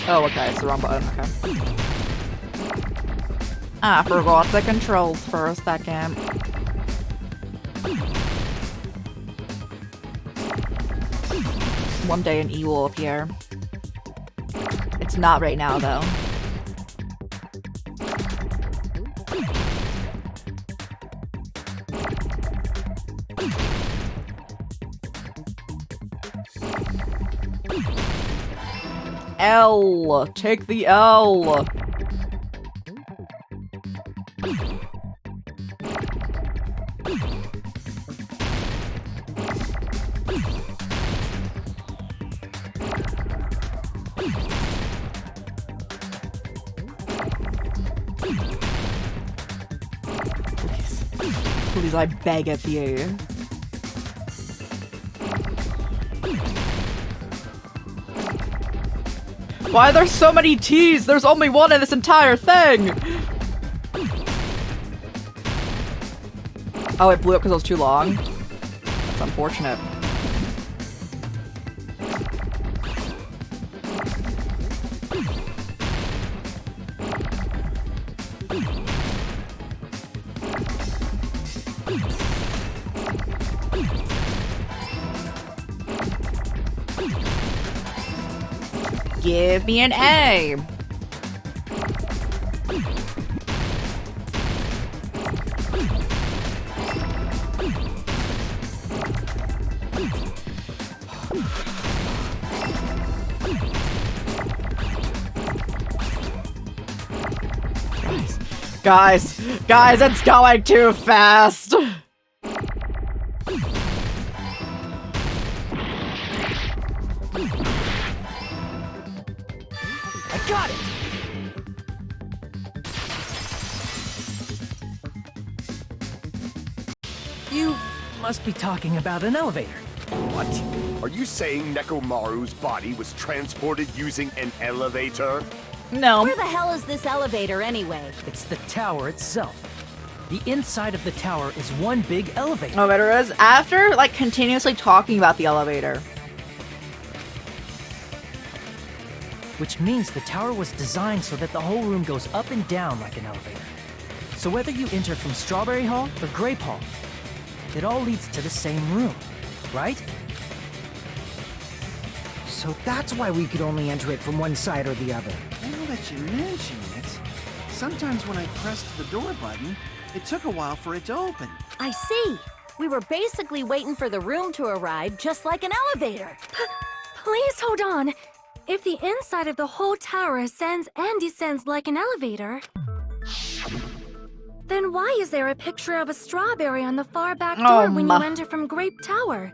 Oh, okay, it's the wrong button, okay. I forgot the controls for a second. One day an E will appear. It's not right now, though. L. Take the L. Please, I beg of you. Why are there so many T's? There's only one in this entire thing! Oh, it blew up because it was too long? That's unfortunate. Give me an A. Guys, it's going too fast. I got it! You must be talking about an elevator. What? Are you saying Nekomaru's body was transported using an elevator? No. Where the hell is this elevator anyway? It's the tower itself. The inside of the tower is one big elevator. Elevator is after like continuously talking about the elevator. Which means the tower was designed so that the whole room goes up and down like an elevator. So whether you enter from Strawberry Hall or Grape Hall, it all leads to the same room, right? So that's why we could only enter it from one side or the other. Now that you mention it, sometimes when I pressed the door button, it took a while for it to open. I see. We were basically waiting for the room to arrive, just like an elevator. Please hold on. If the inside of the whole tower ascends and descends like an elevator, then why is there a picture of a strawberry on the far back door when you enter from Grape Tower?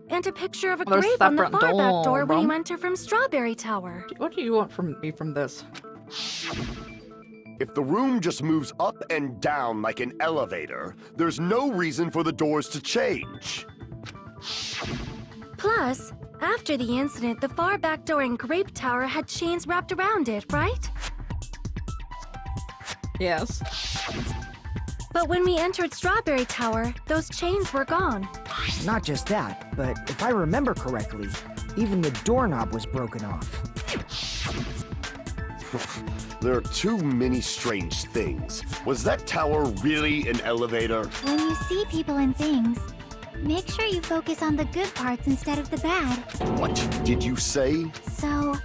And a picture of a There's grape on the separate far back door when door. you enter from Strawberry Tower. What do you want from me from this? If the room just moves up and down like an elevator, there's no reason for the doors to change. Plus, after the incident, the far back door in Grape Tower had chains wrapped around it, right? Yes. But when we entered Strawberry Tower, those chains were gone. Not just that, but if I remember correctly, even the doorknob was broken off. There are too many strange things. Was that tower really an elevator? When you see people and things, make sure you focus on the good parts instead of the bad. What did you say? So,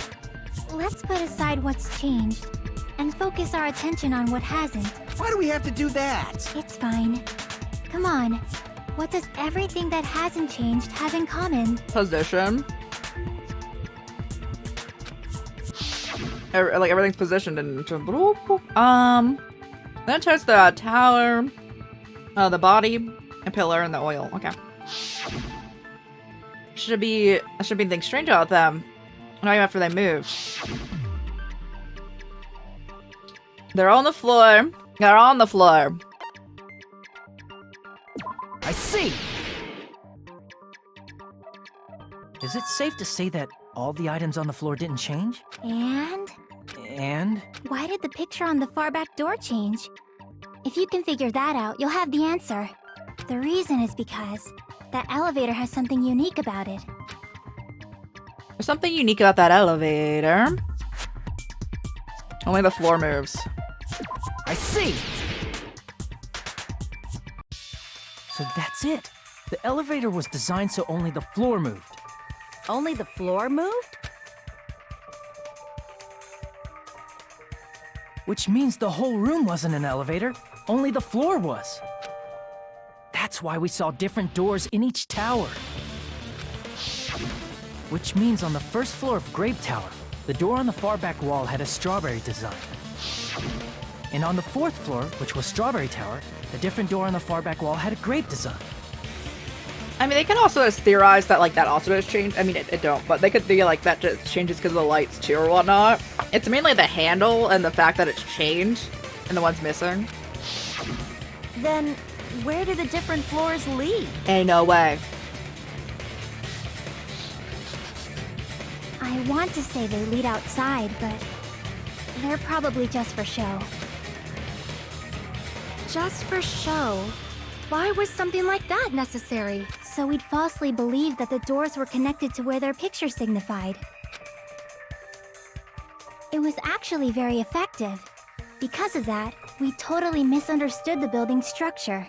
let's put aside what's changed and focus our attention on what hasn't. Why do we have to do that? It's fine. Come on. What does everything that hasn't changed have in common? Position. Like everything's positioned into then touch the tower, the body, a pillar, and the oil. Okay. Should be anything strange about them. Not even after they move. They're on the floor. They're on the floor. I see! Is it safe to say that all the items on the floor didn't change? And? And? Why did the picture on the far back door change? If you can figure that out, you'll have the answer. The reason is because that elevator has something unique about it. There's something unique about that elevator. Only the floor moves. I see! So that's it. The elevator was designed so only the floor moved. Only the floor moved? Which means the whole room wasn't an elevator, only the floor was. That's why we saw different doors in each tower. Which means on the first floor of Grape Tower, the door on the far back wall had a strawberry design. And on the fourth floor, which was Strawberry Tower, a different door on the far back wall had a grape design. I mean, they can also just theorize that, like, that also does change. I mean, it don't, but they could be like, that just changes because of the lights, too, or whatnot. It's mainly the handle and the fact that it's changed, and the one's missing. Then, where do the different floors lead? Ain't no way. I want to say they lead outside, but they're probably just for show. Just for show. Why was something like that necessary? So we'd falsely believe that the doors were connected to where their picture signified. It was actually very effective. Because of that, we totally misunderstood the building's structure.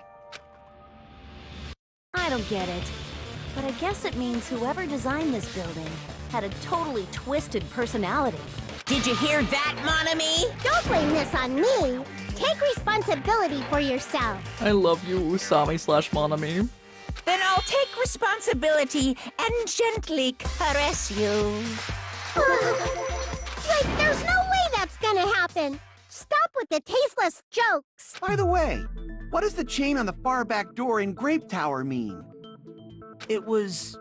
I don't get it. But I guess it means whoever designed this building had a totally twisted personality. Did you hear that, mon ami? Don't blame this on me. Take responsibility for yourself. I love you, Usami/Monami. Then I'll take responsibility and gently caress you. Like, there's no way that's gonna happen. Stop with the tasteless jokes. By the way, what does the chain on the far back door in Grape Tower mean? It was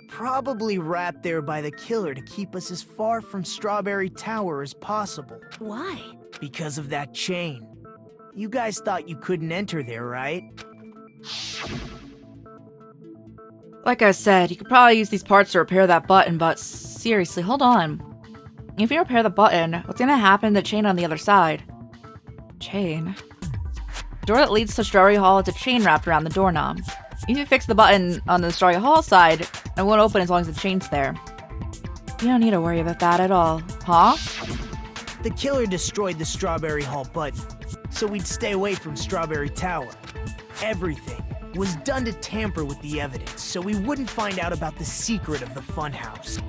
probably wrapped there by the killer to keep us as far from Strawberry Tower as possible. Why? Because of that chain. You guys thought you couldn't enter there, right? Like I said, you could probably use these parts to repair that button, but seriously, hold on. If you repair the button, what's gonna happen to the chain on the other side? Chain? The door that leads to Strawberry Hall has a chain wrapped around the doorknob. If you fix the button on the Strawberry Hall side, it won't open as long as the chain's there. You don't need to worry about that at all, huh? The killer destroyed the Strawberry Hall button, so we'd stay away from Strawberry Tower. Everything was done to tamper with the evidence, so we wouldn't find out about the secret of the funhouse.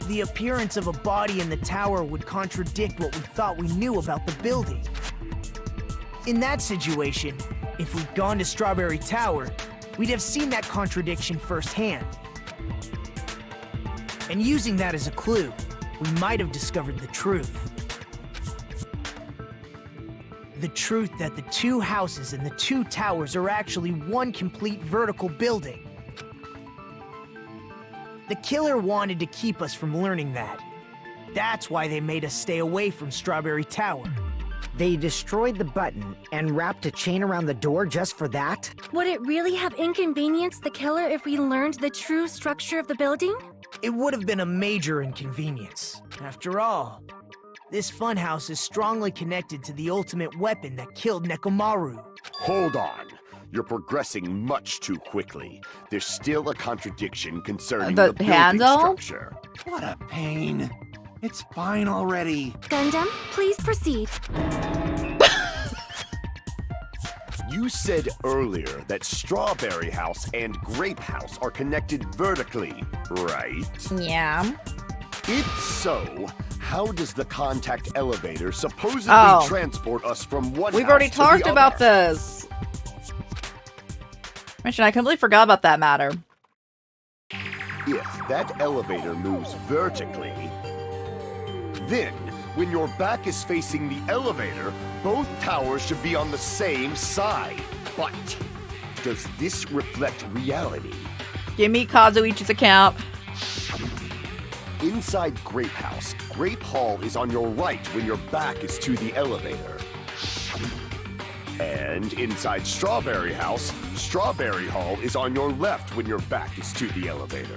The appearance of a body in the tower would contradict what we thought we knew about the building. In that situation, if we'd gone to Strawberry Tower, we'd have seen that contradiction firsthand. And using that as a clue, we might have discovered the truth. The truth that the two houses and the two towers are actually one complete vertical building. The killer wanted to keep us from learning that. That's why they made us stay away from Strawberry Tower. They destroyed the button and wrapped a chain around the door just for that? Would it really have inconvenienced the killer if we learned the true structure of the building? It would have been a major inconvenience. After all, this funhouse is strongly connected to the ultimate weapon that killed Nekomaru. Hold on. You're progressing much too quickly. There's still a contradiction concerning The the building handle? structure. What a pain. It's fine already. Gundam, please proceed. You said earlier that Strawberry House and Grape House are connected vertically, right? Yeah. If so, how does the contact elevator supposedly transport us from one We've house already to talked the about other? this. Mention, I completely forgot about that matter. If that elevator moves vertically, then when your back is facing the elevator, both towers should be on the same side. But does this reflect reality? Give me Kazuichi's account. Inside Grape House, Grape Hall is on your right when your back is to the elevator. And inside Strawberry House, Strawberry Hall is on your left when your back is to the elevator.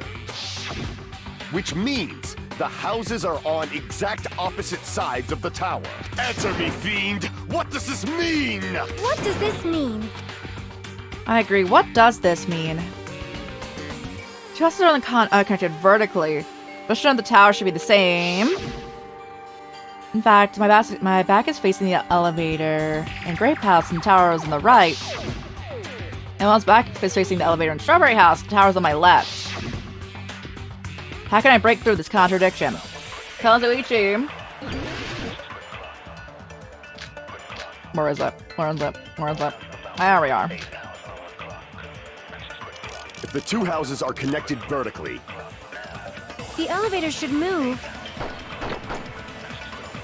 Which means the houses are on exact opposite sides of the tower. Answer me, fiend! What does this mean? What does this mean? I agree. What does this mean? Two houses are connected vertically. Position of the tower should be the same. In fact, my back is facing the elevator in Grape House and the tower is on the right. And one's back is facing the elevator in Strawberry House, the tower's on my left. How can I break through this contradiction? Kazuichi. Where is it? Where is it? Where is it? There we are. If the two houses are connected vertically, The elevator should move.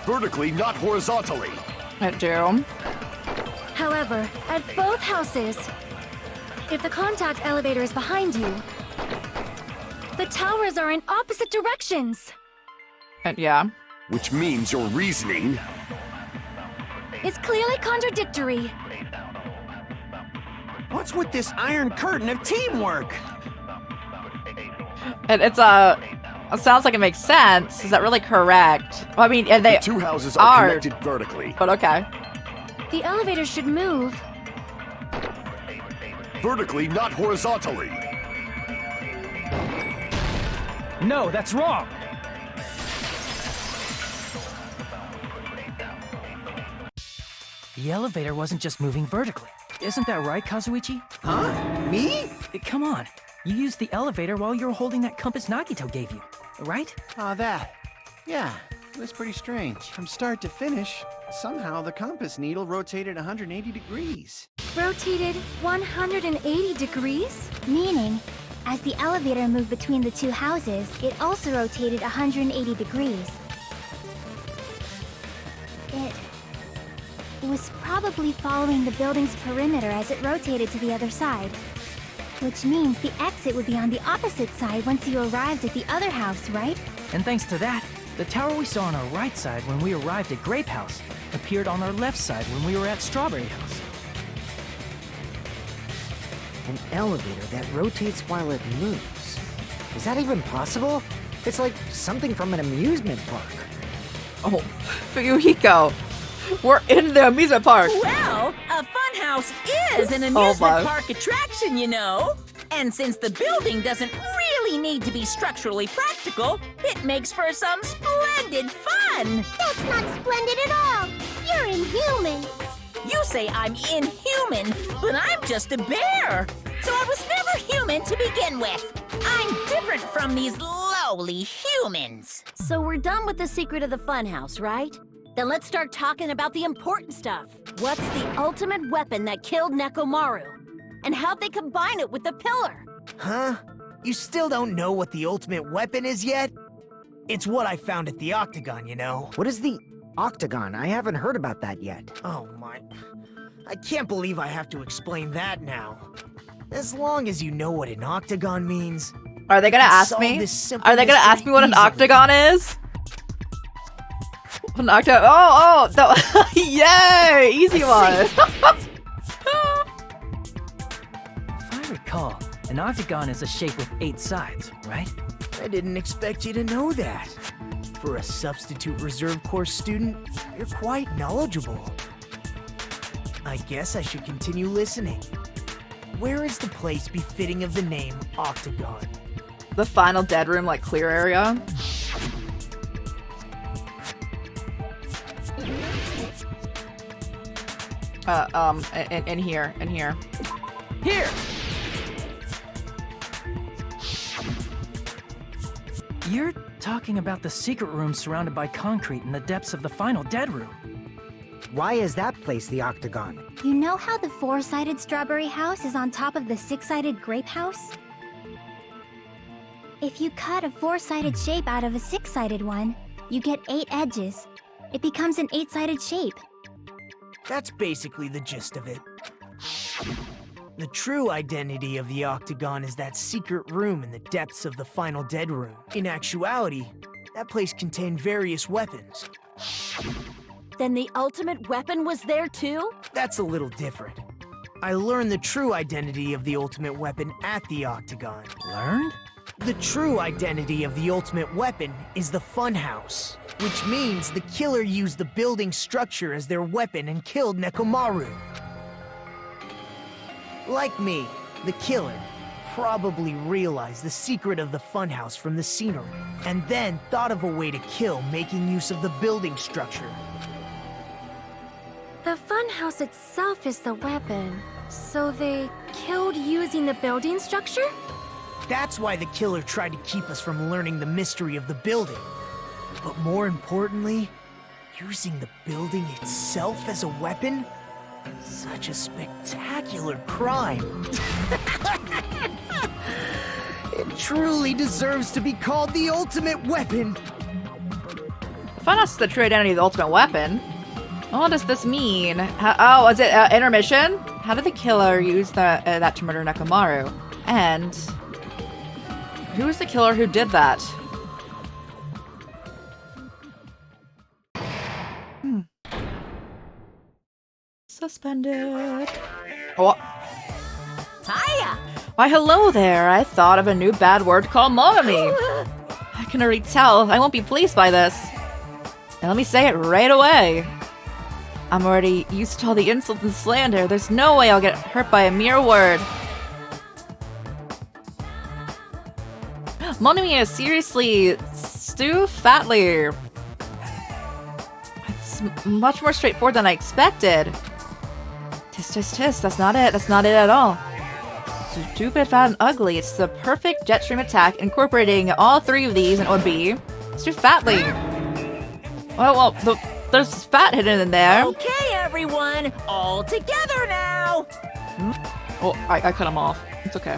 vertically, not horizontally. I do. However, at both houses, if the contact elevator is behind you, the towers are in opposite directions. Yeah. Which means your reasoning It's clearly contradictory. What's with this iron curtain of teamwork? And it sounds like it makes sense. Is that really correct? Well, I mean, and they the two houses are connected vertically. but okay. The elevator should move. vertically, not horizontally. No, that's wrong! The elevator wasn't just moving vertically. Isn't that right, Kazuichi? Huh? Me? Come on. You used the elevator while you were holding that compass Nagito gave you, right? Ah, that. Yeah, it was pretty strange. From start to finish, somehow the compass needle rotated 180 degrees. Rotated 180 degrees? Meaning, as the elevator moved between the two houses, it also rotated 180 degrees. It was probably following the building's perimeter as it rotated to the other side. Which means the exit would be on the opposite side once you arrived at the other house, right? And thanks to that, the tower we saw on our right side when we arrived at Grape House appeared on our left side when we were at Strawberry House. An elevator that rotates while it moves. Is that even possible? It's like something from an amusement park. Oh, Fuyuhiko, we're in the amusement park. Well, a funhouse is an amusement park attraction, you know. And since the building doesn't really need to be structurally practical, it makes for some splendid fun. That's not splendid at all. You're inhuman. You say I'm inhuman, but I'm just a bear. So I was never human to begin with. I'm different from these lowly humans. So we're done with the secret of the funhouse, right? Then let's start talking about the important stuff. What's the ultimate weapon that killed Nekomaru? And how'd they combine it with the pillar? Huh? You still don't know what the ultimate weapon is yet? It's what I found at the Octagon, you know. What is the Octagon? I haven't heard about that yet. Oh my... I can't believe I have to explain that now. As long as you know what an Octagon means... Are they gonna ask me? Are they gonna ask me what an Octagon is? An octagon. Oh, yay! Easy one. If I recall, an octagon is a shape with 8 sides, right? I didn't expect you to know that. For a substitute reserve course student, you're quite knowledgeable. I guess I should continue listening. Where is the place befitting of the name Octagon? The final dead room, like clear area. In here. Here! You're talking about the secret room surrounded by concrete in the depths of the final dead room. Why is that place the Octagon? You know how the 4-sided strawberry house is on top of the 6-sided grape house? If you cut a 4-sided shape out of a 6-sided one, you get 8 edges. It becomes an 8-sided shape. That's basically the gist of it. The true identity of the Octagon is that secret room in the depths of the final dead room. In actuality, that place contained various weapons. Then the ultimate weapon was there too? That's a little different. I learned the true identity of the ultimate weapon at the Octagon. Learned? The true identity of the ultimate weapon is the funhouse, which means the killer used the building structure as their weapon and killed Nekomaru. Like me, the killer probably realized the secret of the funhouse from the scenery, and then thought of a way to kill making use of the building structure. The funhouse itself is the weapon. So they killed using the building structure? That's why the killer tried to keep us from learning the mystery of the building. But more importantly, using the building itself as a weapon? Such a spectacular crime. It truly deserves to be called the ultimate weapon. Find us the true identity of the ultimate weapon. What does this mean? Oh, is it intermission? How did the killer use that to murder Nekomaru? And who was the killer who did that? Suspended. Oh. Hiya! Why, hello there. I thought of a new bad word called Mogami. I can already tell I won't be pleased by this. And let me say it right away. I'm already used to all the insults and slander. There's no way I'll get hurt by a mere word. Mon ami, seriously, Stu Fatly. It's much more straightforward than I expected. Tisk, tisk, tisk. That's not it. That's not it at all. Stupid, fat, and ugly. It's the perfect jet stream attack, incorporating all three of these, and it would be Stu Fatly. Well, there's fat hidden in there. Okay, everyone, all together now. Oh, I cut him off. It's okay.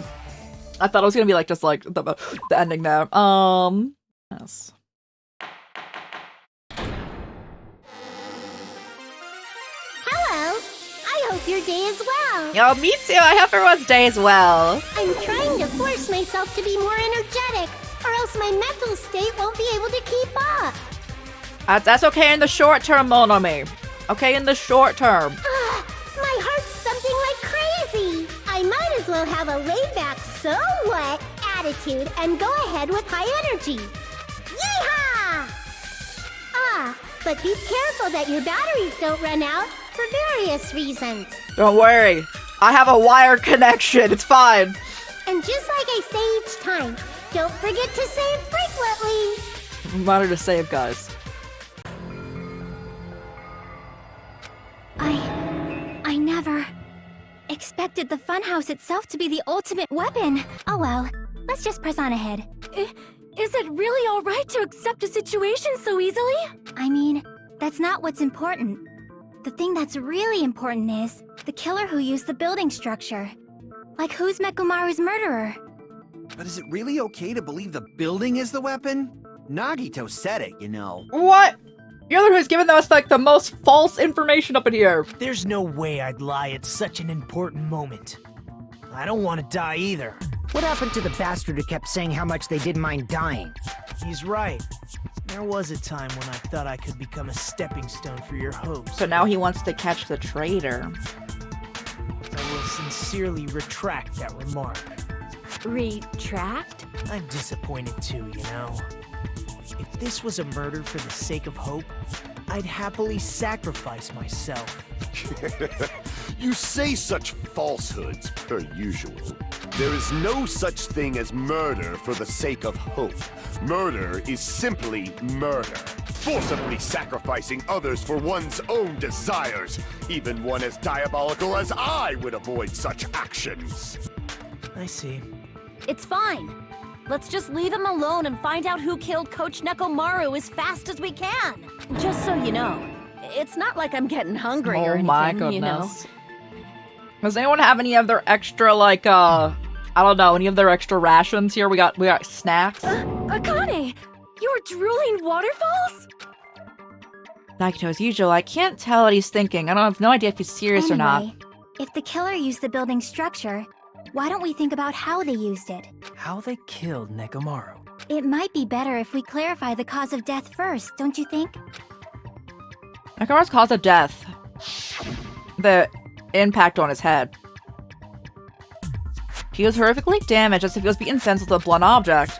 I thought it was gonna be like just like the ending there. Yes. Hello. I hope your day is well. Oh, me too. I hope everyone's day is well. I'm trying to force myself to be more energetic, or else my mental state won't be able to keep up. That's okay in the short term, Monomi. Okay, in the short term. My heart's thumping like crazy. I might as well have a laid-back, so what attitude and go ahead with high energy. Yeehaw! But be careful that your batteries don't run out for various reasons. Don't worry. I have a wire connection. It's fine. And just like I say each time, don't forget to save frequently. Reminder to save, guys. I never expected the funhouse itself to be the ultimate weapon. Oh well, let's just press on ahead. Is it really alright to accept a situation so easily? I mean, that's not what's important. The thing that's really important is the killer who used the building structure. Like, who's Mekumaru's murderer? But is it really okay to believe the building is the weapon? Nagito said it, you know. What? You're the one who's giving us like the most false information up in here. There's no way I'd lie at such an important moment. I don't want to die either. What happened to the bastard who kept saying how much they didn't mind dying? He's right. There was a time when I thought I could become a stepping stone for your hopes. So now he wants to catch the traitor. I will sincerely retract that remark. Retract? I'm disappointed too, you know. If this was a murder for the sake of hope, I'd happily sacrifice myself. You say such falsehoods, per usual. There is no such thing as murder for the sake of hope. Murder is simply murder. Forcibly sacrificing others for one's own desires. Even one as diabolical as I would avoid such actions. I see. It's fine. Let's just leave him alone and find out who killed Coach Nekomaru as fast as we can. Just so you know, it's not like I'm getting hungry or anything, my you know. goodness. Does anyone have any of their extra, like, I don't know, any of their extra rations here? We got snacks. Akane, you were drooling waterfalls? Nagito, as usual, I can't tell what he's thinking. I have no idea if he's serious or not. If the killer used the building structure, why don't we think about how they used it? How they killed Nekomaru. It might be better if we clarify the cause of death first, don't you think? Nekomaru's cause of death. The impact on his head. He was horrifically damaged as if he was beaten senseless with a blunt object.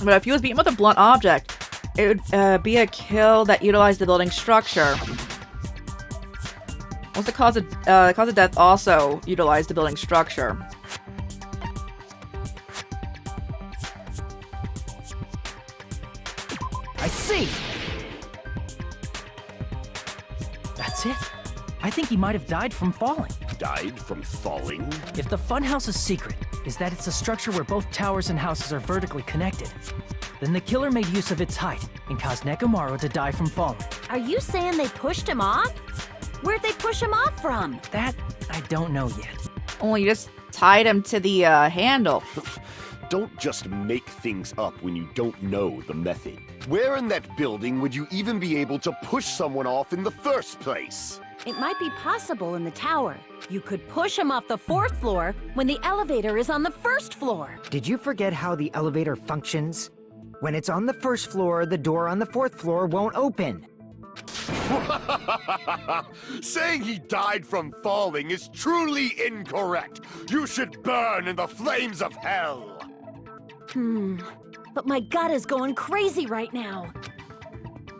But if he was beaten with a blunt object, it would be a kill that utilized the building structure. What's the cause of death also utilized the building structure? I see! That's it. I think he might have died from falling. Died from falling? If the funhouse's secret is that it's a structure where both towers and houses are vertically connected, then the killer made use of its height and caused Nekomaru to die from falling. Are you saying they pushed him off? Where'd they push him off from? That I don't know yet. Oh, you just tied him to the handle. Don't just make things up when you don't know the method. Where in that building would you even be able to push someone off in the first place? It might be possible in the tower. You could push him off the 4th floor when the elevator is on the 1st floor. Did you forget how the elevator functions? When it's on the 1st floor, the door on the 4th floor won't open. Saying he died from falling is truly incorrect. You should burn in the flames of hell. But my gut is going crazy right now.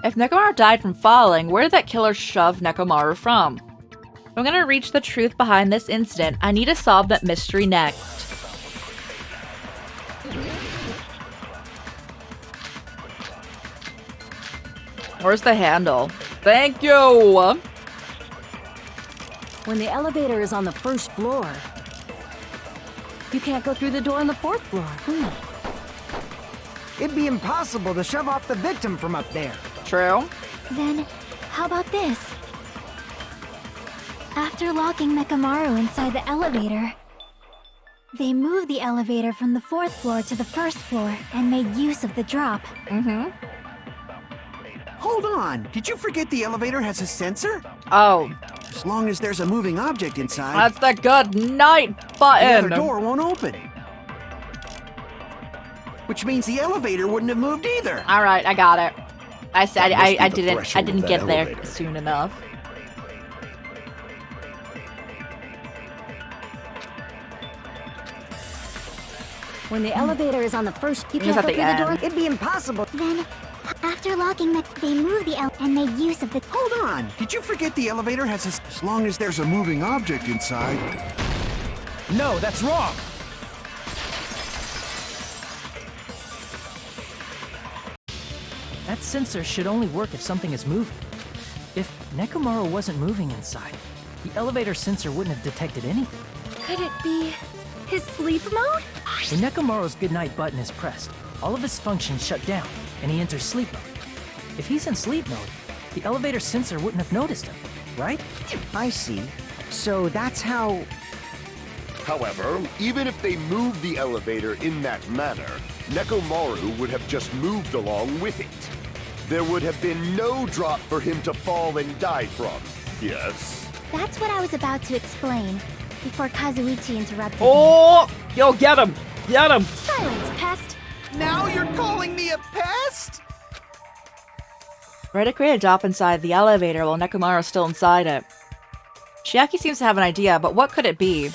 If Nekomaru died from falling, where did that killer shove Nekomaru from? If I'm gonna reach the truth behind this incident, I need to solve that mystery next. Where's the handle? Thank you! When the elevator is on the first floor, you can't go through the door on the fourth floor. It'd be impossible to shove off the victim from up there. True. Then, how about this? After locking Mekamaru inside the elevator, they moved the elevator from the fourth floor to the first floor and made use of the drop. Mm-hmm. Hold on. Did you forget the elevator has a sensor? Oh. As long as there's a moving object inside, That's the good night the button. other door won't open. Which means the elevator wouldn't have moved either. Alright, I got it. I said That must I be the didn't threshold of that get there elevator. soon enough. When the elevator is on the first, you It was can't at go the through the door. end. It'd be impossible. Then, after locking they moved the and made use of the. Hold on. Did you forget the elevator has a... As long as there's a moving object inside. No, that's wrong! That sensor should only work if something is moving. If Nekomaru wasn't moving inside, the elevator sensor wouldn't have detected anything. Could it be his sleep mode? When Nekomaru's goodnight button is pressed, all of his functions shut down, and he enters sleep mode. If he's in sleep mode, the elevator sensor wouldn't have noticed him, right? I see. So that's how... However, even if they moved the elevator in that manner, Nekomaru would have just moved along with it. There would have been no drop for him to fall and die from. Yes? That's what I was about to explain before Kazuichi interrupted me. Oh! Yo, get him! Get him! Silence, pest! Now you're calling me a pest? Try to create a drop inside the elevator while Nekomaru's still inside it. Chiaki seems to have an idea, but what could it be?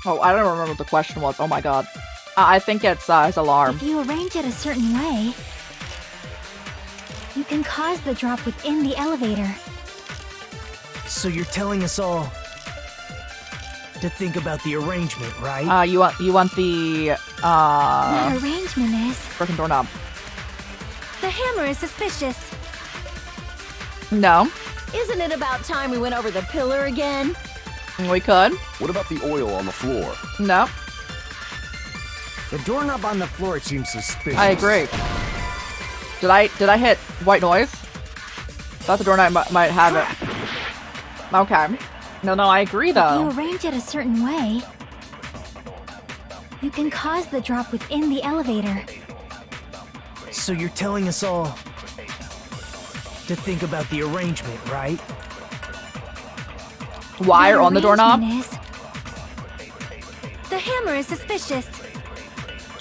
Oh, I don't remember what the question was. Oh my god. I think it's his alarm. If you arrange it a certain way, you can cause the drop within the elevator. So you're telling us all to think about the arrangement, right? You want the The arrangement is freaking doorknob. The hammer is suspicious. No. Isn't it about time we went over the pillar again? We could. What about the oil on the floor? No. The doorknob on the floor seems suspicious. I agree. Did I hit white noise? Thought the doorknob might have it. Okay. No, I agree if you though. arrange it a certain way, you can cause the drop within the elevator. So you're telling us all to think about the arrangement, right? Wire on the doorknob? arrangement is The hammer is suspicious.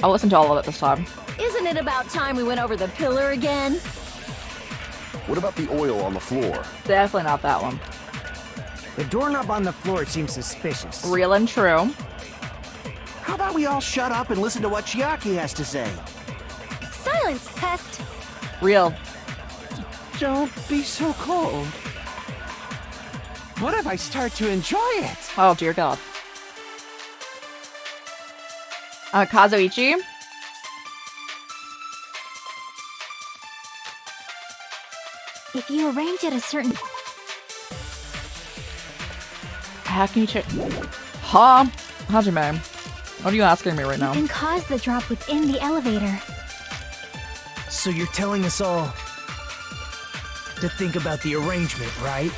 I'll listen to all of it this time. Isn't it about time we went over the pillar again? What about the oil on the floor? Definitely not that one. The doorknob on the floor seems suspicious. Real and true. How about we all shut up and listen to what Chiaki has to say? Silence, pest! Real. Don't be so cold. What if I start to enjoy it? Oh dear god. Kazuichi? if you arrange it a certain. How can you check? Huh? Hajime. What are you asking me right You now? can cause the drop within the elevator. So you're telling us all to think about the arrangement, right?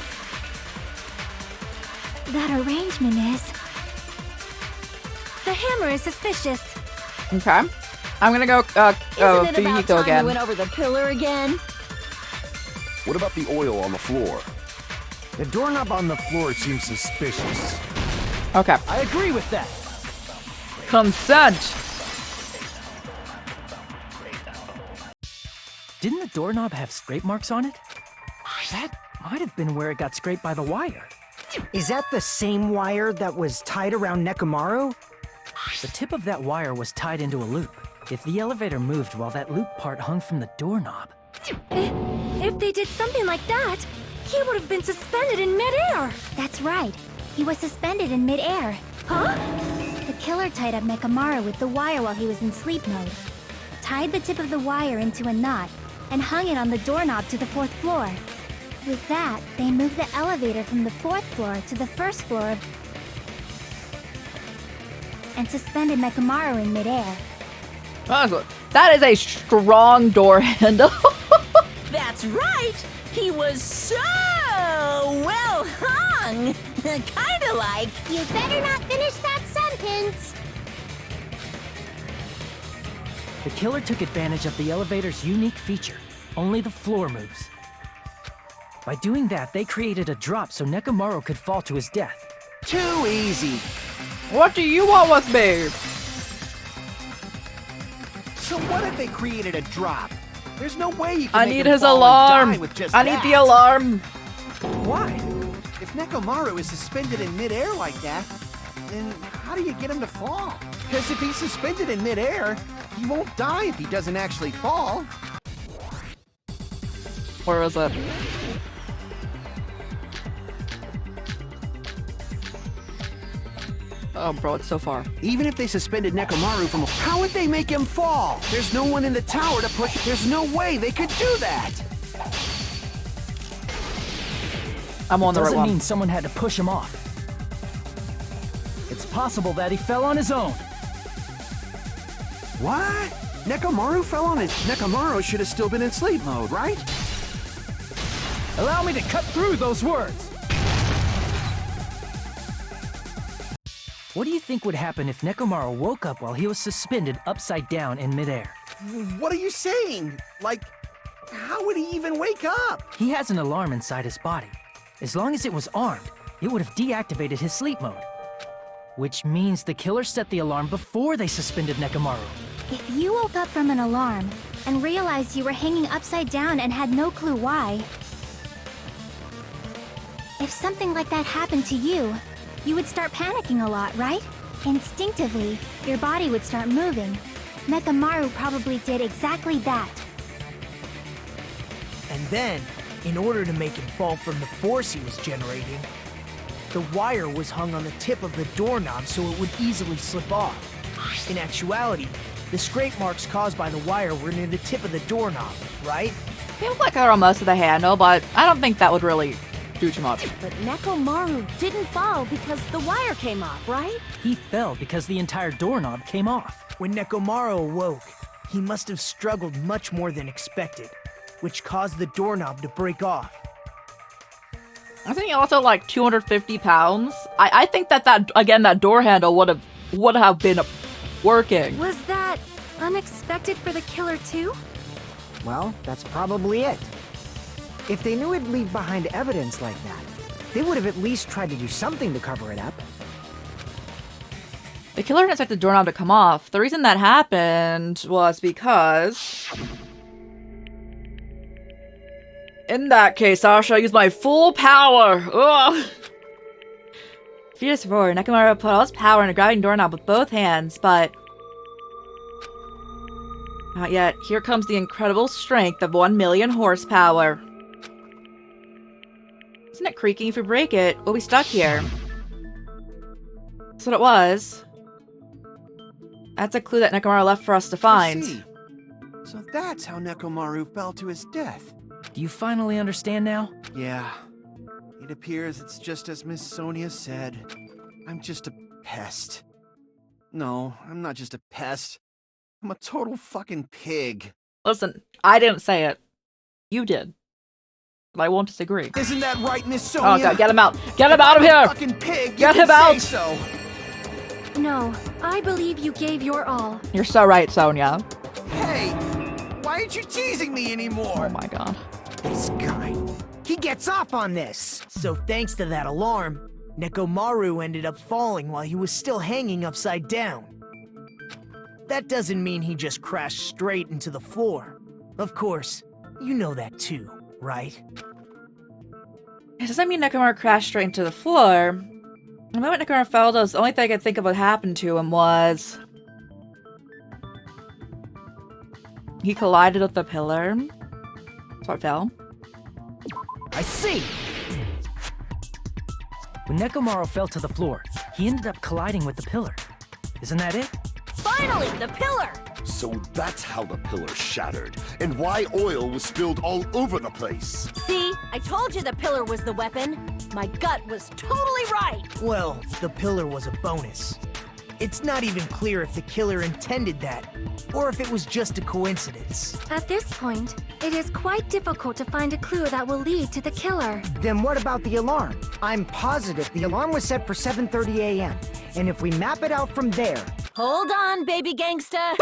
That arrangement is The hammer is suspicious. Okay. I'm gonna go, Isn't it about Fuyuhiko time again. we went over the pillar again? What about the oil on the floor? The doorknob on the floor seems suspicious. Okay. I agree with that. Consent! Didn't the doorknob have scrape marks on it? That might have been where it got scraped by the wire. Is that the same wire that was tied around Nekomaru? The tip of that wire was tied into a loop. If the elevator moved while that loop part hung from the doorknob, If they did something like that, he would have been suspended in midair. That's right. He was suspended in midair. Huh? killer tied up Nekomaru with the wire while he was in sleep mode, tied the tip of the wire into a knot, and hung it on the doorknob to the 4th floor. With that, they moved the elevator from the 4th floor to the 1st floor and suspended Nekomaru in midair. That is a strong door handle. That's right! He was so well hung! Kinda like... You better not finish that sentence. The killer took advantage of the elevator's unique feature. Only the floor moves. By doing that, they created a drop so Nekomaru could fall to his death. Too easy. What do you want with me? So what if they created a drop? There's no way you can I make need him his fall and alarm. die with just I need that. the alarm. Why? If Nekomaru is suspended in midair like that, then how do you get him to fall? Because if he's suspended in midair, he won't die if he doesn't actually fall. Where is it? Oh, bro, it's so far. Even if they suspended Nekomaru from... How would they make him fall? There's no one in the tower to push... There's no way they could do that! I'm on the right Doesn't one. mean someone had to push him off. It's possible that he fell on his own. What? Nekomaru fell on his... Nekomaru should have still been in sleep mode, right? Allow me to cut through those words. What do you think would happen if Nekomaru woke up while he was suspended upside down in midair? What are you saying? Like, how would he even wake up? He has an alarm inside his body. As long as it was armed, it would have deactivated his sleep mode. Which means the killer set the alarm before they suspended Nekomaru. If you woke up from an alarm and realized you were hanging upside down and had no clue why, if something like that happened to you, you would start panicking a lot, right? Instinctively, your body would start moving. Nekomaru probably did exactly that. And then, in order to make him fall from the force he was generating, the wire was hung on the tip of the doorknob so it would easily slip off. In actuality, the scrape marks caused by the wire were near the tip of the doorknob, right? Feels like they're on most of the handle, but I don't think that would really do too much. But Nekomaru didn't fall because the wire came off, right? He fell because the entire doorknob came off. When Nekomaru awoke, he must have struggled much more than expected, which caused the doorknob to break off. Isn't he also like 250 pounds? I think that again, that door handle would have been working. Was that unexpected for the killer too? Well, that's probably it. If they knew it'd leave behind evidence like that, they would have at least tried to do something to cover it up. The killer didn't expect the doorknob to come off. The reason that happened was because... In that case, I shall use my full power. Ugh. Furious roar, Nekomaru put all his power into grabbing doorknob with both hands, but... Not yet. Here comes the incredible strength of 1 million horsepower. Isn't it creaking? If we break it, we'll be stuck here. That's what it was. That's a clue that Nekomaru left for us to I find. see. So that's how Nekomaru fell to his death. Do you finally understand now? Yeah. It appears it's just as Miss Sonia said. I'm just a pest. No, I'm not just a pest. I'm a total fucking pig. Listen, I didn't say it. You did. But I won't disagree. Isn't that right, Miss Sonia? Oh god, get him out! Get him out of here! Fucking pig! Get you him can out! say so. No, I believe you gave your all. You're so right, Sonia. Hey! Why aren't you teasing me anymore? Oh my god. This guy, he gets off on this! So thanks to that alarm, Nekomaru ended up falling while he was still hanging upside down. That doesn't mean he just crashed straight into the floor. Of course, you know that too, right? It doesn't mean Nekomaru crashed straight into the floor. The moment Nekomaru fell, the only thing I could think of what happened to him was... he collided with the pillar. So it fell. I see! When Nekomaru fell to the floor, he ended up colliding with the pillar. Isn't that it? Finally, the pillar! So that's how the pillar shattered, and why oil was spilled all over the place. See, I told you the pillar was the weapon. My gut was totally right. Well, the pillar was a bonus. It's not even clear if the killer intended that, or if it was just a coincidence. At this point, it is quite difficult to find a clue that will lead to the killer. Then what about the alarm? I'm positive the alarm was set for 7:30 a.m. And if we map it out from there... Hold on, baby gangsta.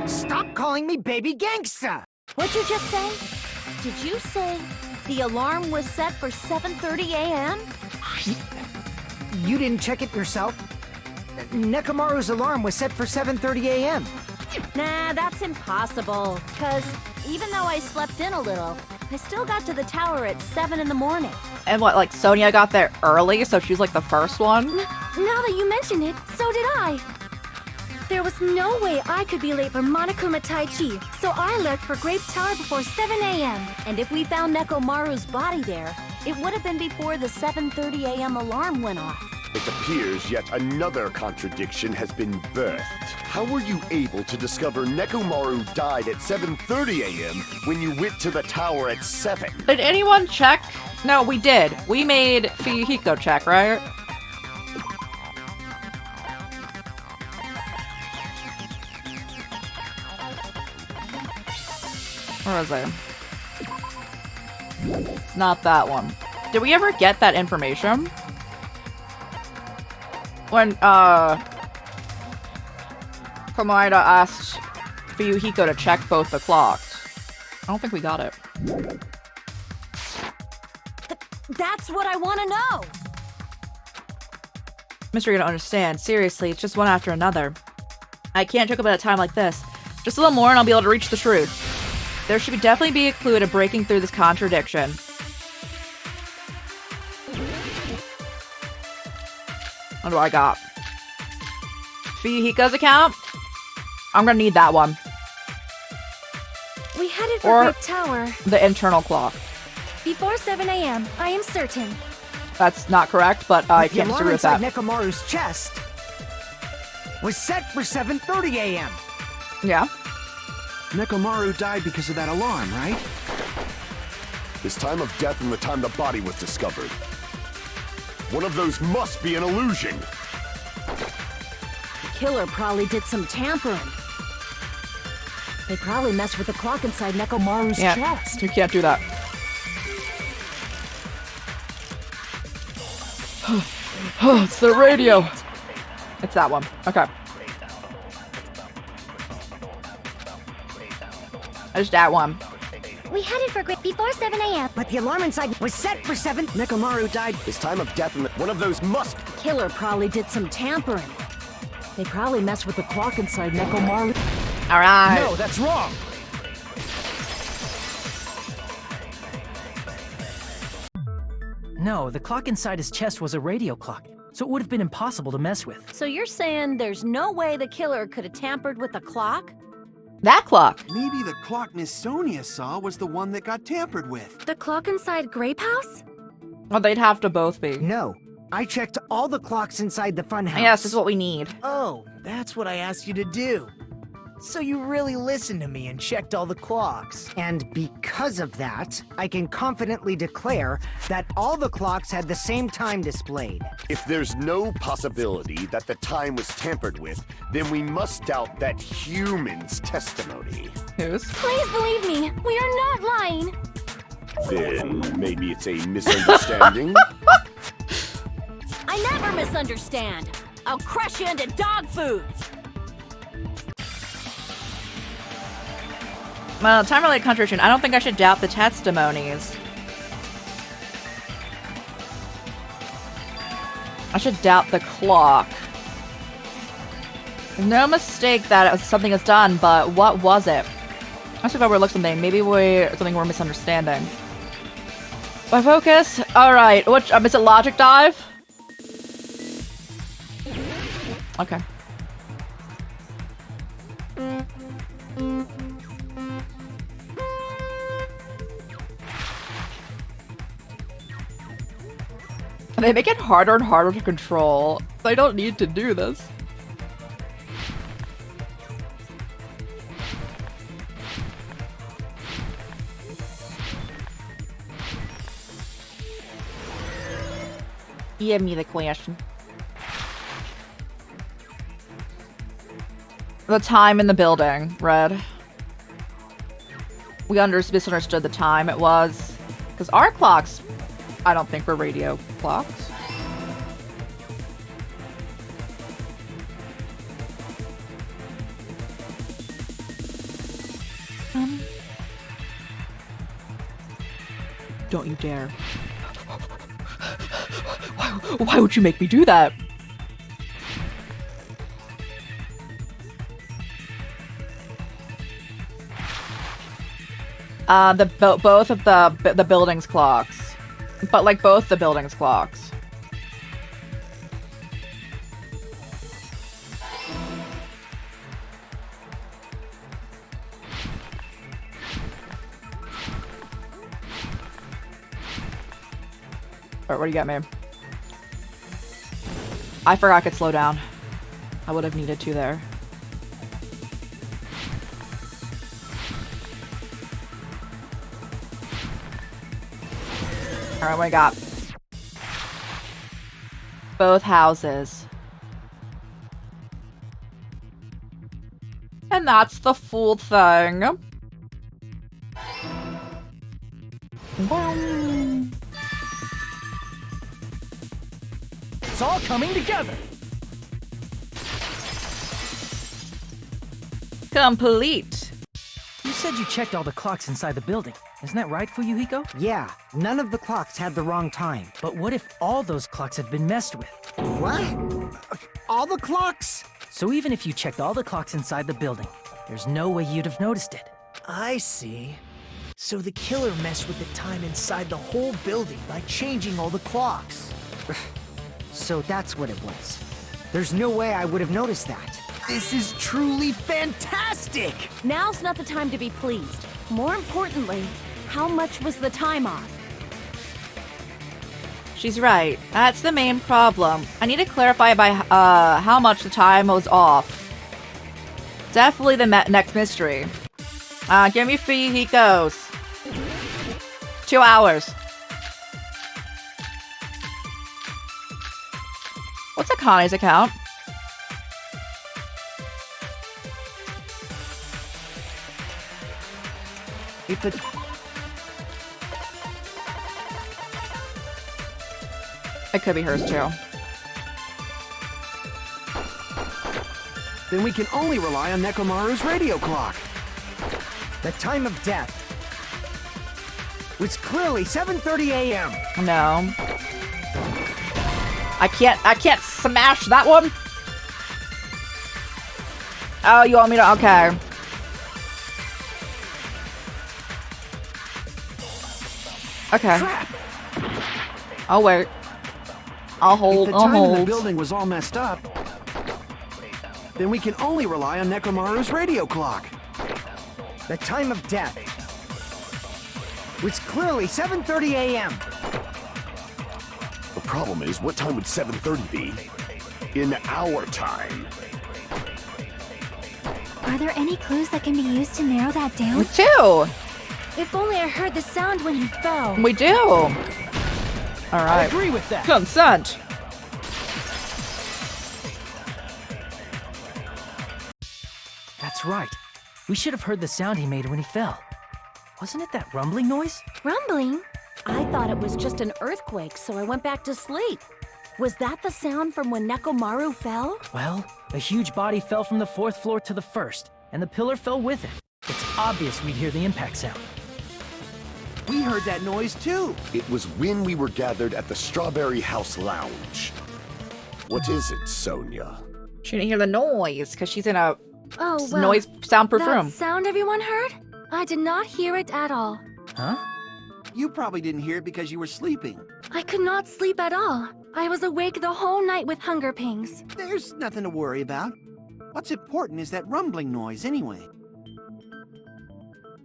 Stop calling me baby gangsta! What'd you just say? Did you say the alarm was set for 7:30 a.m.? You didn't check it yourself? Nekomaru's alarm was set for 7:30 a.m. Nah, that's impossible. Cause even though I slept in a little, I still got to the tower at 7 in the morning. And what, like Sonia got there early, so she's like the first one? Now that you mention it, so did I. There was no way I could be late for Monokuma Tai Chi, so I left for Grape Tower before 7 a.m. And if we found Nekomaru's body there, it would have been before the 7:30 a.m. alarm went off. It appears yet another contradiction has been birthed. How were you able to discover Nekomaru died at 7:30 a.m. when you went to the tower at 7? Did anyone check? No, we did. We made Fuyuhiko check, right? Where is it? It's not that one. Did we ever get that information? When, Komaeda asked Fuyuhiko to check both the clocks. I don't think we got it. That's what I want to know! Mister, you don't understand. Seriously, it's just one after another. I can't joke about a time like this. Just a little more and I'll be able to reach the truth. There should definitely be a clue to breaking through this contradiction. What do I got? Fuyuhiko's account? I'm gonna need that one. We headed for Grape Tower. The internal clock. Before 7 a.m., I am certain. That's not correct, but I can't disagree with that. The alarm inside Nekomaru's chest was set for 7:30 a.m. Yeah. Nekomaru died because of that alarm, right? His time of death and the time the body was discovered. One of those must be an illusion. The killer probably did some tampering. They probably messed with the clock inside Nekomaru's chest. You can't do that. It's the radio. It's that one. Okay. There's that one. We headed for Grape before 7 a.m. But the alarm inside was set for 7. Nekomaru died. His time of death and one of those must. The killer probably did some tampering. They probably messed with the clock inside Nekomaru. All right. No, that's wrong. No, the clock inside his chest was a radio clock, so it would have been impossible to mess with. So you're saying there's no way the killer could have tampered with the clock? That clock. Maybe the clock Miss Sonia saw was the one that got tampered with. The clock inside Grape House? Well, they'd have to both be. No. I checked all the clocks inside the funhouse. Yes, this is what we need. Oh, that's what I asked you to do. So you really listened to me and checked all the clocks. And because of that, I can confidently declare that all the clocks had the same time displayed. If there's no possibility that the time was tampered with, then we must doubt that human's testimony. Whose? Please believe me, we are not lying. Then maybe it's a misunderstanding? I never misunderstand. I'll crush you into dog food. Well, time-related contradiction. I don't think I should doubt the testimonies. I should doubt the clock. No mistake that something is done, but what was it? I should overlook something. Maybe something we're misunderstanding. My focus? Alright, what is it logic dive? Okay. They make it harder and harder to control. They don't need to do this. Give me the question. The time in the building, Red. We misunderstood the time it was. Because our clocks, I don't think were radio clocks. Don't you dare. Why would you make me do that? Both of the building's clocks. But like both the building's clocks. Alright, what do you got, man? I forgot I could slow down. I would have needed to there. Alright, what I got? Both houses. And that's the full thing. It's all coming together. Complete. You said you checked all the clocks inside the building. Isn't that right, Fuyuhiko? Yeah, none of the clocks had the wrong time. But what if all those clocks have been messed with? What? All the clocks? So even if you checked all the clocks inside the building, there's no way you'd have noticed it. I see. So the killer messed with the time inside the whole building by changing all the clocks. So that's what it was. There's no way I would have noticed that. This is truly fantastic! Now's not the time to be pleased. More importantly, how much was the time off? She's right. That's the main problem. I need to clarify by how much the time was off. Definitely the next mystery. Give me Fuyuhiko's. 2 hours. What's Akane's account? If the... It could be hers too. Then we can only rely on Nekomaru's radio clock. The time of death was clearly 7:30 a.m. No. I can't smash that one. Oh, you want me to? Okay. Okay. Crap! I'll wait. I'll hold. If the I'll time in the hold. building was all messed up, then we can only rely on Nekomaru's radio clock. The time of death was clearly 7:30 a.m. The problem is, what time would 7:30 be? In our time. Are there any clues that can be used to narrow that down? We do. If only I heard the sound when he fell. We do. All I right. agree with that. Consent. That's right. We should have heard the sound he made when he fell. Wasn't it that rumbling noise? Rumbling? I thought it was just an earthquake, so I went back to sleep. Was that the sound from when Nekomaru fell? Well, a huge body fell from the 4th floor to the 1st, and the pillar fell with it. It's obvious we'd hear the impact sound. We heard that noise too. It was when we were gathered at the Strawberry House Lounge. What is it, Sonia? She didn't hear the noise because she's in a Oh, well. noise soundproof That room. sound everyone heard? I did not hear it at all. Huh? You probably didn't hear it because you were sleeping. I could not sleep at all. I was awake the whole night with hunger pangs. There's nothing to worry about. What's important is that rumbling noise anyway.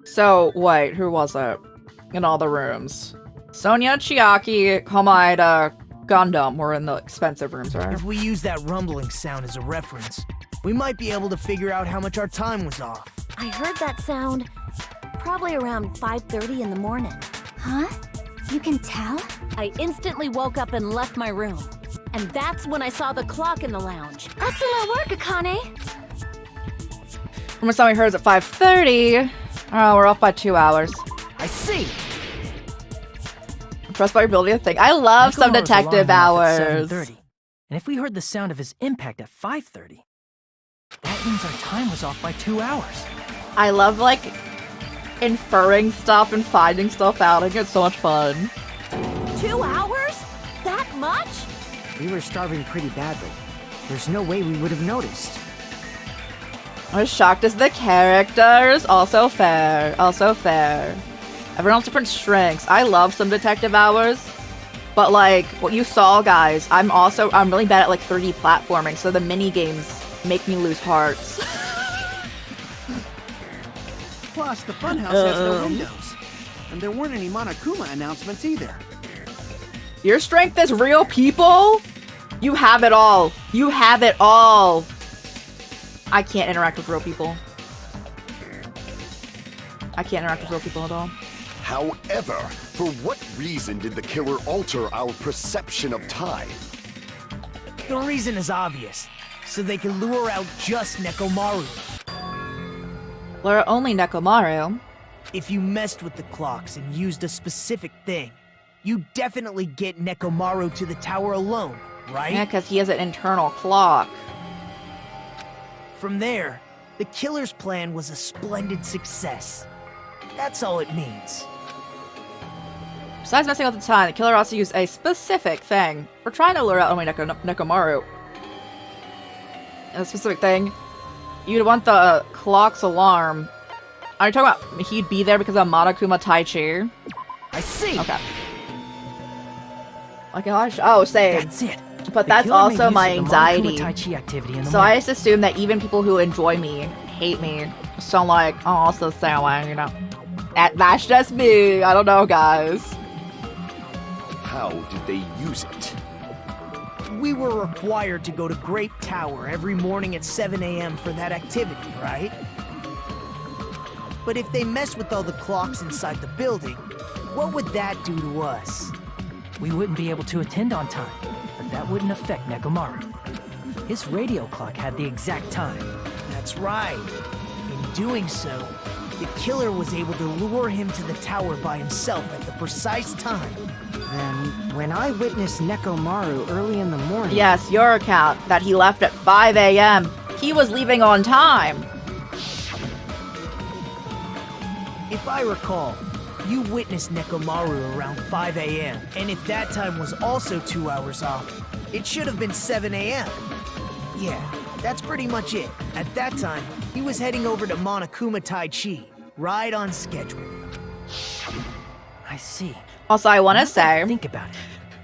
So, wait, who was it? In all the rooms. Sonia, Chiaki, Homaida, Gundam were in the expensive rooms, right? If we use that rumbling sound as a reference, we might be able to figure out how much our time was off. I heard that sound probably around 5:30 in the morning. Huh? You can tell? I instantly woke up and left my room. And that's when I saw the clock in the lounge. Excellent work, Akane. From time we heard is at 5:30. Oh, we're off by 2 hours. I see. Impressed by your ability to think. I love some Nekomaru's detective alarm went off at hours. 7:30. And if we heard the sound of his impact at 5:30, that means our time was off by 2 hours. I love, like, inferring stuff and finding stuff out. I think it's so much fun. 2 hours? That much? We were starving pretty badly. There's no way we would have noticed. I'm as shocked as the characters. Also fair. Also fair. Everyone has different strengths. I love some detective hours. But, like, what you saw, guys, I'm really bad at, like, 3D platforming, so the mini-games make me lose hearts. Plus, the funhouse has no windows. And there weren't any Monokuma announcements either. Your strength is real people? You have it all. You have it all. I can't interact with real people. I can't interact with real people at all. However, for what reason did the killer alter our perception of time? The reason is obvious. So they can lure out just Nekomaru. Lure only Nekomaru. If you messed with the clocks and used a specific thing, you definitely get Nekomaru to the tower alone, right? Yeah, because he has an internal clock. From there, the killer's plan was a splendid success. That's all it means. Besides messing with the time, the killer also used a specific thing. We're trying to lure out only Nekomaru. And a specific thing. You'd want the clock's alarm. Are you talking about he'd be there because of Monokuma Tai Chi? I see. Okay. Like, oh, same. That's it. But The that's killer made also use my of the anxiety. Monokuma Tai Chi activity in the So I morning. just assume that even people who enjoy me hate me. So I'm like, oh, I'll still stay away, you know. That's just me. I don't know, guys. How did they use it? We were required to go to Grape Tower every morning at 7 a.m. for that activity, right? But if they messed with all the clocks inside the building, what would that do to us? We wouldn't be able to attend on time, but that wouldn't affect Nekomaru. His radio clock had the exact time. That's right. In doing so, the killer was able to lure him to the tower by himself at the precise time. Then, when I witnessed Nekomaru early in the morning... Yes, your account that he left at 5 a.m. He was leaving on time. If I recall, you witnessed Nekomaru around 5 a.m., and if that time was also 2 hours off, it should have been 7 a.m. Yeah, that's pretty much it. At that time, he was heading over to Monokuma Tai Chi, right on schedule. I see. Also, I want to say, Think about it.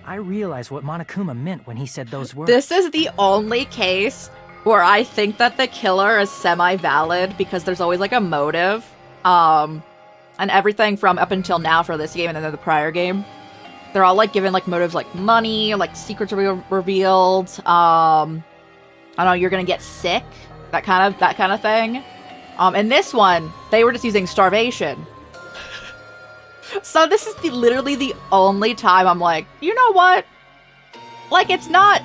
I realize what Monokuma meant when he said those words. this is the only case where I think that the killer is semi-valid because there's always like a motive. And everything from up until now for this game and then the prior game, they're all like given like motives like money, like secrets are revealed. I don't know, you're gonna get sick, that kind of thing. In this one, they were just using starvation. So this is literally the only time I'm like, you know what? Like it's not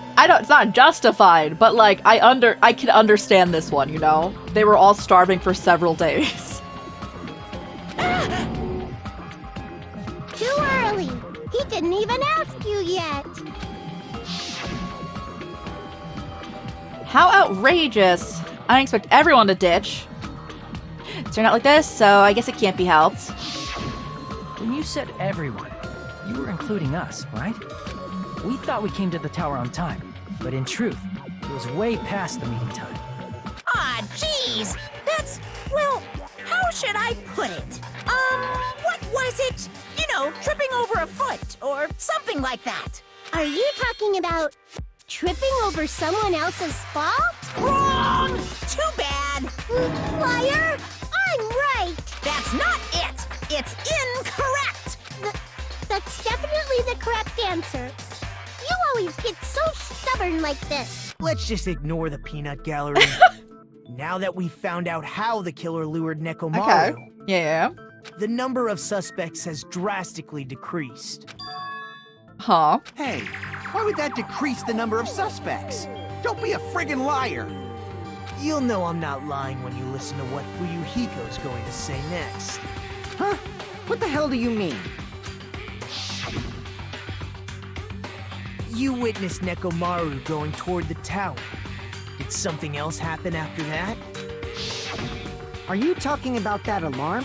justified, but like I can understand this one, you know? They were all starving for several days. Too early. He didn't even ask you yet. How outrageous. I didn't expect everyone to ditch. It turned out like this, so I guess it can't be helped. When you said everyone, you were including us, right? We thought we came to the tower on time, but in truth, it was way past the meeting time. Ah, jeez. That's, well, how should I put it? What was it? You know, tripping over a foot or something like that. Are you talking about tripping over someone else's fault? Wrong! Too bad. Liar! I'm right! That's not it. It's incorrect. That's definitely the correct answer. You always get so stubborn like this. Let's just ignore the peanut gallery. Now that we've found out how the killer lured Nekomaru, Okay. Yeah. The number of suspects has drastically decreased. Huh? Hey, why would that decrease the number of suspects? Don't be a friggin' liar. You'll know I'm not lying when you listen to what Fuyuhiko's going to say next. Huh? What the hell do you mean? You witnessed Nekomaru going toward the tower. Did something else happen after that? Are you talking about that alarm?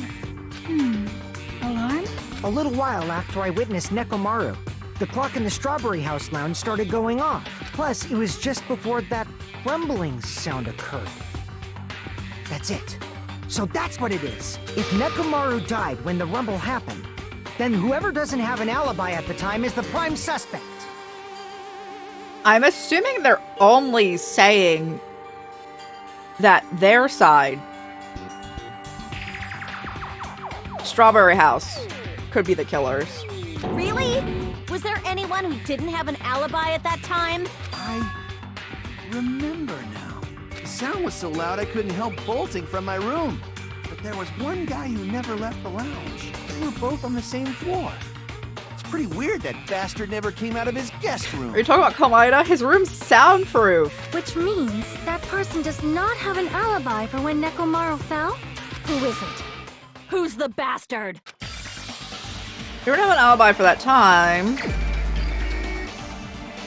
Alarm? A little while after I witnessed Nekomaru, the clock in the Strawberry House lounge started going off. Plus, it was just before that rumbling sound occurred. That's it. So that's what it is. If Nekomaru died when the rumble happened, then whoever doesn't have an alibi at the time is the prime suspect. I'm assuming they're only saying that their side, Strawberry House, could be the killers. Really? Was there anyone who didn't have an alibi at that time? I remember now. The sound was so loud I couldn't help bolting from my room. But there was one guy who never left the lounge. We were both on the same floor. It's pretty weird that bastard never came out of his guest room. Are you talking about Komaeda? His room's soundproof. Which means that person does not have an alibi for when Nekomaru fell? Who isn't? Who's the bastard? You don't have an alibi for that time.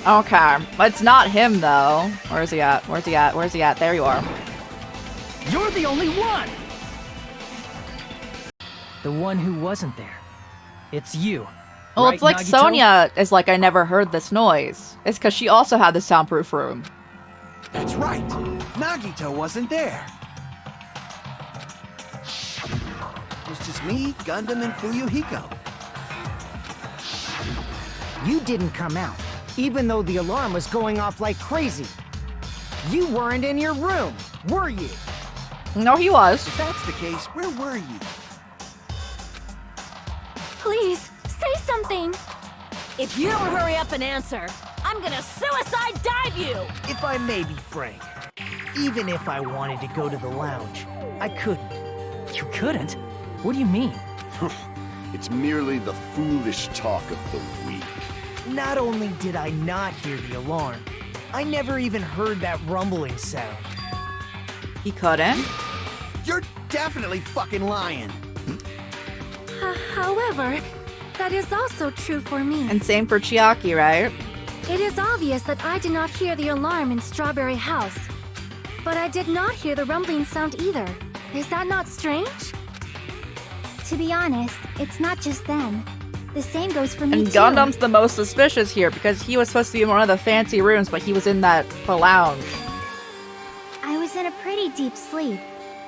Okay. It's not him, though. Where is he at? Where's he at? Where's he at? There you are. You're the only one! The one who wasn't there. It's you. Well, right, it's like Nagito? Sonia is like, I never heard this noise. It's because she also had the soundproof room. That's right. Nagito wasn't there. It was just me, Gundam, and Fuyuhiko. You didn't come out, even though the alarm was going off like crazy. You weren't in your room, were you? No, he was. If that's the case, where were you? Please, say something! If you don't hurry up and answer, I'm gonna suicide dive you! If I may be frank, even if I wanted to go to the lounge, I couldn't. You couldn't? What do you mean? It's merely the foolish talk of the weak. Not only did I not hear the alarm, I never even heard that rumbling sound. He couldn't. You're definitely fucking lying. However, that is also true for me. And same for Chiaki, right? It is obvious that I did not hear the alarm in Strawberry House. But I did not hear the rumbling sound either. Is that not strange? To be honest, it's not just them. The same goes for me And too. Gundam's the most suspicious here because he was supposed to be in one of the fancy rooms, but he was in the lounge. I was in a pretty deep sleep,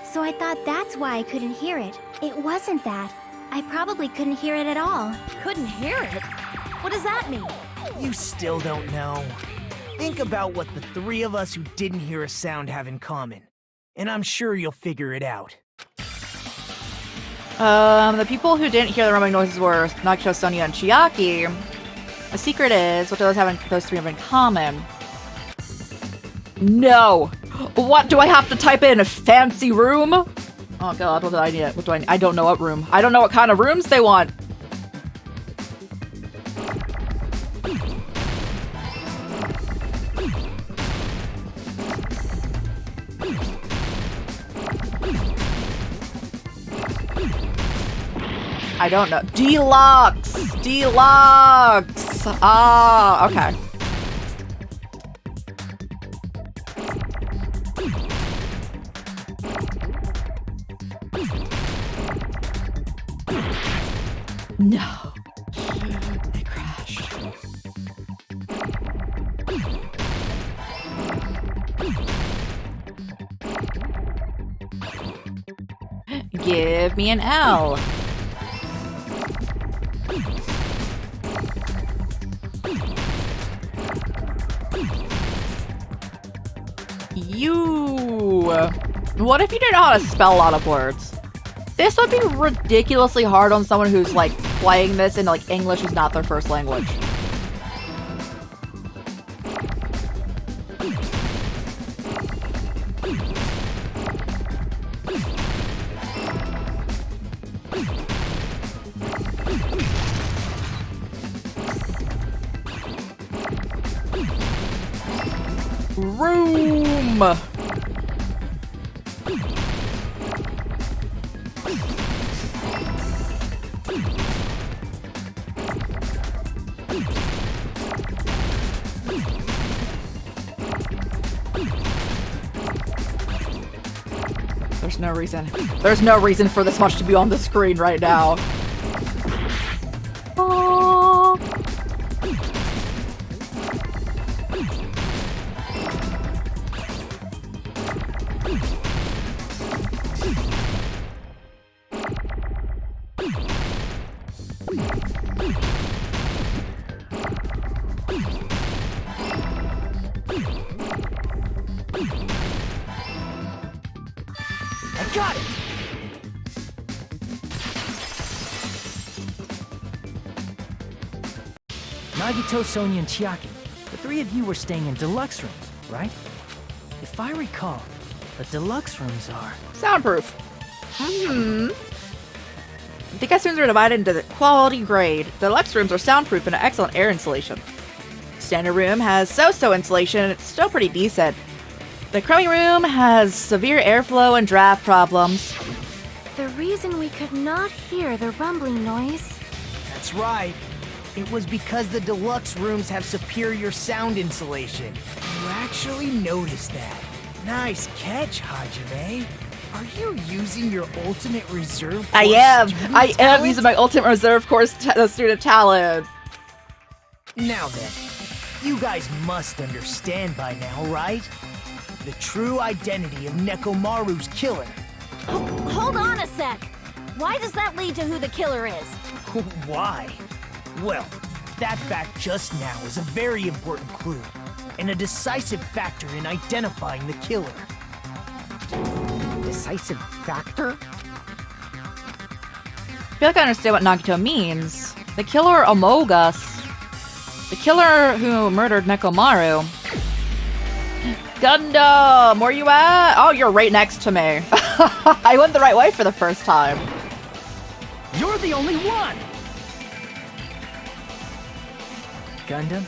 so I thought that's why I couldn't hear it. It wasn't that. I probably couldn't hear it at all. Couldn't hear it? What does that mean? You still don't know. Think about what the three of us who didn't hear a sound have in common, and I'm sure you'll figure it out. The people who didn't hear the rumbling noises were Nagito, Sonia, and Chiaki. The secret is, what do those three have in common? No! What do I have to type in? A fancy room? Oh god, what do I need? What do I need? I don't know what room. I don't know what kind of rooms they want. I don't know. Deluxe! Deluxe! Ah, okay. No. I crashed. Give me an L. What if you didn't know how to spell a lot of words? This would be ridiculously hard on someone who's like playing this and like English is not their first language. room. There's no reason. There's no reason for this much to be on the screen right now. Oh. I got it! Nagito, Sonia, and Chiaki, the three of you were staying in deluxe rooms, right? If I recall, the deluxe rooms are... Soundproof. The guest rooms are divided into the quality grade. The deluxe rooms are soundproof and excellent air insulation. Standard room has so-so insulation and it's still pretty decent. The crummy room has severe airflow and draft problems. The reason we could not hear the rumbling noise. That's right. It was because the deluxe rooms have superior sound insulation. You actually noticed that. Nice catch, Hajime. Are you using your ultimate reserve I course am student talent? using my ultimate reserve course student talent. Now then, you guys must understand by now, right? The true identity of Nekomaru's killer. Hold on a sec. Why does that lead to who the killer is? Why? Well, that fact just now is a very important clue, and a decisive factor in identifying the killer. Decisive factor? I feel like I understand what Nagito means. The killer among us. The killer who murdered Nekomaru. Gundam, where you at? Oh, you're right next to me. I went the right way for the first time. You're the only one! Gundam,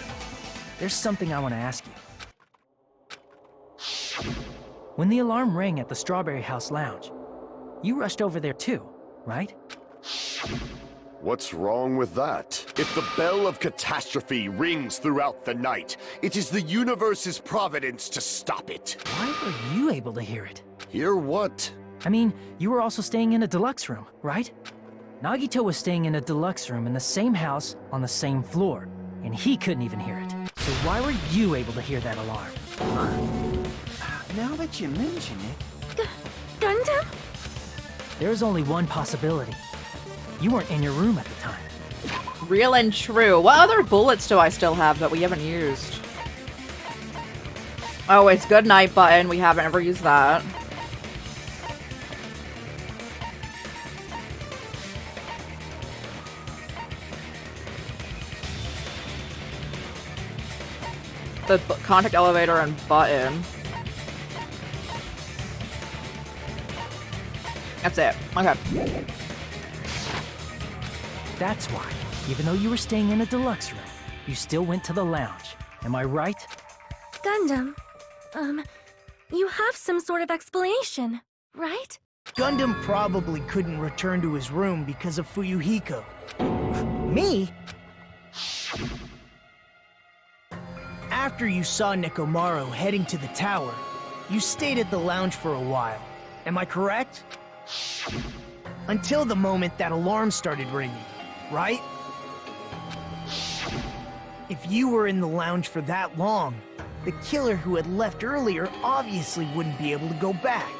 there's something I want to ask you. When the alarm rang at the Strawberry House Lounge, you rushed over there too, right? What's wrong with that? If the bell of catastrophe rings throughout the night, it is the universe's providence to stop it. Why were you able to hear it? Hear what? I mean, you were also staying in a deluxe room, right? Nagito was staying in a deluxe room in the same house on the same floor, and he couldn't even hear it. So why were you able to hear that alarm? Now that you mention it... Gundam? There's only one possibility. You weren't in your room at the time. Real and true. What other bullets do I still have that we haven't used? Oh, it's good night button. We haven't ever used that. The contact elevator and button. That's it. Okay. That's why, even though you were staying in a deluxe room, you still went to the lounge. Am I right? Gundam, you have some sort of explanation, right? Gundam probably couldn't return to his room because of Fuyuhiko. Me? After you saw Nekomaru heading to the tower, you stayed at the lounge for a while. Am I correct? Until the moment that alarm started ringing, right? If you were in the lounge for that long, the killer who had left earlier obviously wouldn't be able to go back.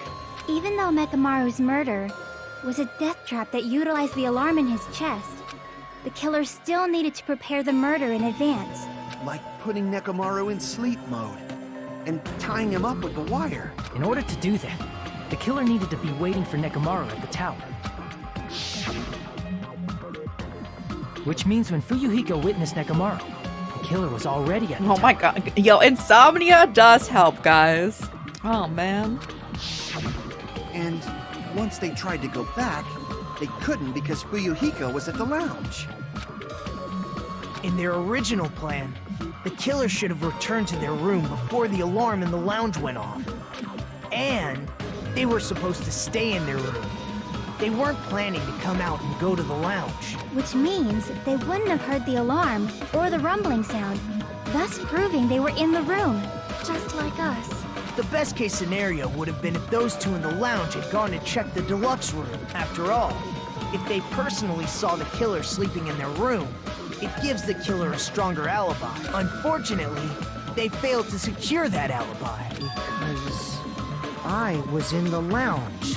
Even though Mekamaru's murder was a death trap that utilized the alarm in his chest, the killer still needed to prepare the murder in advance. Like putting Nekomaru in sleep mode and tying him up with the wire. In order to do that, the killer needed to be waiting for Nekomaru at the tower. Which means when Fuyuhiko witnessed Nekomaru, the killer was already at the tower. Oh my god. Yo, insomnia does help, guys. Oh, man. And once they tried to go back, they couldn't because Fuyuhiko was at the lounge. In their original plan, the killer should have returned to their room before the alarm in the lounge went off. And they were supposed to stay in their room. They weren't planning to come out and go to the lounge. Which means they wouldn't have heard the alarm or the rumbling sound, thus proving they were in the room. Just like us. The best case scenario would have been if those two in the lounge had gone to check the deluxe room. After all, if they personally saw the killer sleeping in their room, it gives the killer a stronger alibi. Unfortunately, they failed to secure that alibi. Because I was in the lounge.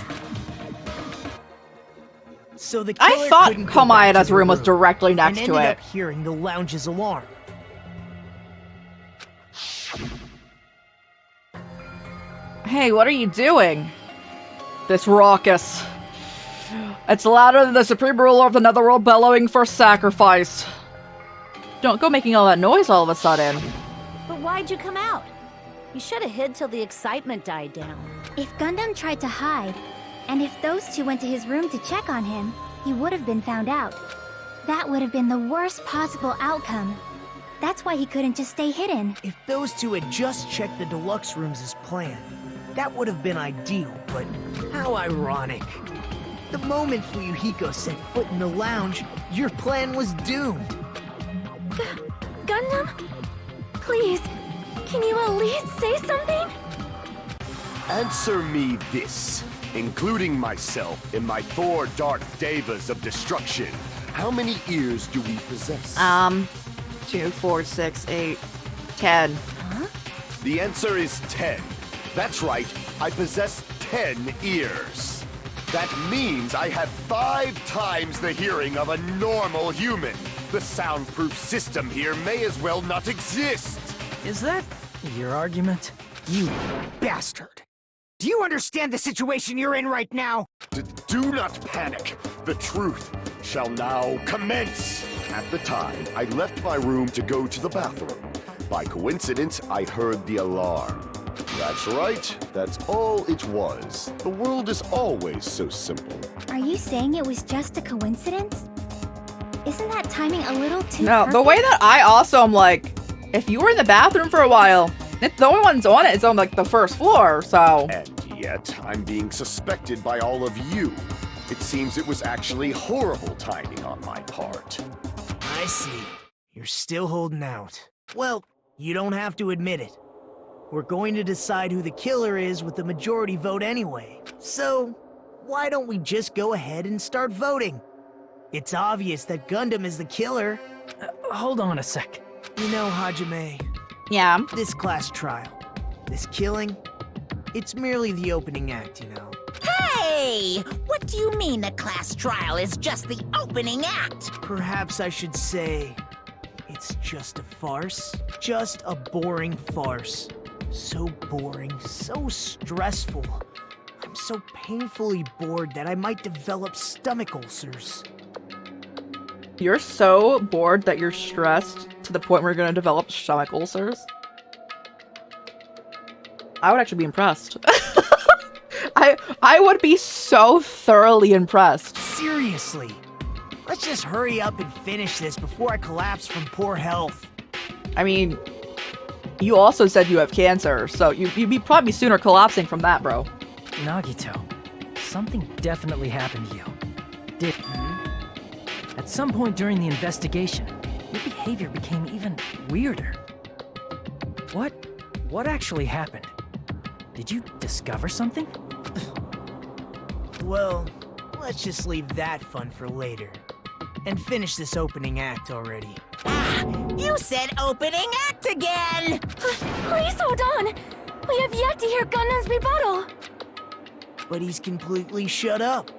So the killer I thought couldn't go back to Komaeda's their room was directly next and to ended it. up hearing the lounge's alarm. Hey, what are you doing? This raucous. It's louder than the supreme ruler of the netherworld bellowing for sacrifice. Don't go making all that noise all of a sudden. But why'd you come out? You should have hid till the excitement died down. If Gundam tried to hide, and if those two went to his room to check on him, he would have been found out. That would have been the worst possible outcome. That's why he couldn't just stay hidden. If those two had just checked the deluxe rooms as planned, that would have been ideal, but how ironic. The moment Fuyuhiko set foot in the lounge, your plan was doomed. Gundam? Please, can you at least say something? Answer me this. Including myself in my four dark devas of destruction, how many ears do we possess? 2, 4, 6, 8, 10. The answer is 10. That's right, I possess 10 ears. That means I have 5 times the hearing of a normal human. The soundproof system here may as well not exist. Is that your argument? You bastard! Do you understand the situation you're in right now? Do not panic. The truth shall now commence. At the time, I left my room to go to the bathroom. By coincidence, I heard the alarm. That's right. That's all it was. The world is always so simple. Are you saying it was just a coincidence? Isn't that timing a little too No, perfect? the way that I also am like, if you were in the bathroom for a while, the only one's on it is on like the first floor, so. And yet, I'm being suspected by all of you. It seems it was actually horrible timing on my part. I see. You're still holding out. Well, you don't have to admit it. We're going to decide who the killer is with the majority vote anyway. So, why don't we just go ahead and start voting? It's obvious that Gundam is the killer. Hold on a sec. You know, Hajime, Yeah. this class trial, this killing, it's merely the opening act, you know. Hey! What do you mean the class trial is just the opening act? Perhaps I should say, it's just a farce. Just a boring farce. So boring, so stressful. I'm so painfully bored that I might develop stomach ulcers. You're so bored that you're stressed to the point where you're gonna develop stomach ulcers? I would actually be impressed. I would be so thoroughly impressed. Seriously. Let's just hurry up and finish this before I collapse from poor health. I mean, you also said you have cancer, so you'd be probably sooner collapsing from that, bro. Nagito, something definitely happened to you. Did At some point during the investigation, your behavior became even weirder. What actually happened? Did you discover something? Well, let's just leave that fun for later. And finish this opening act already. You said opening act again! Please hold on! We have yet to hear Gundam's rebuttal! But he's completely shut up.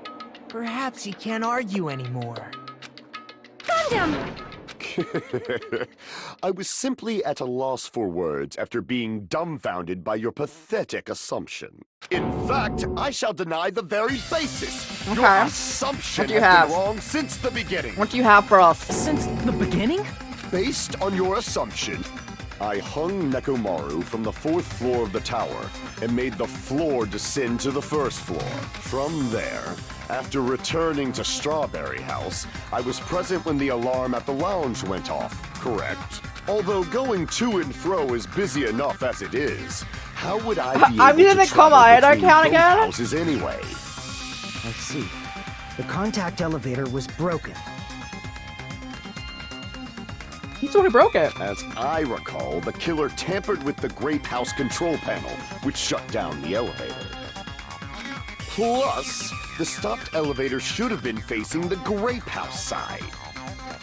Perhaps he can't argue anymore. Gundam! I was simply at a loss for words after being dumbfounded by your pathetic assumption. In fact, I shall deny the very basis. Your Okay. assumption What do you has have? been wrong since the beginning. What do you have for us? Since the beginning? Based on your assumption, I hung Nekomaru from the 4th floor of the tower and made the floor descend to the 1st floor. From there, after returning to Strawberry House, I was present when the alarm at the lounge went off, correct. Although going to and fro is busy enough as it is, how would I be I'm able using to the comma travel header between count both again? houses anyway? Let's see. The contact elevator was broken. He sort of broke it. As I recall, the killer tampered with the Grape House control panel, which shut down the elevator. Plus, the stopped elevator should have been facing the Grape House side.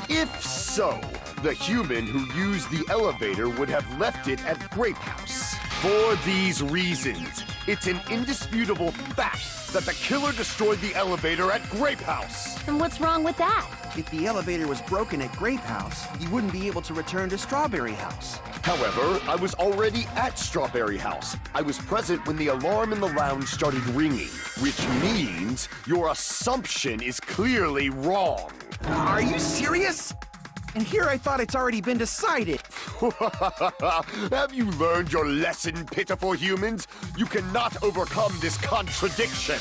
If so, the human who used the elevator would have left it at Grape House. For these reasons, it's an indisputable fact that the killer destroyed the elevator at Grape House. And what's wrong with that? If the elevator was broken at Grape House, he wouldn't be able to return to Strawberry House. However, I was already at Strawberry House. I was present when the alarm in the lounge started ringing, which means your assumption is clearly wrong. Are you serious? And here I thought it's already been decided. Have you learned your lesson, pitiful humans? You cannot overcome this contradiction.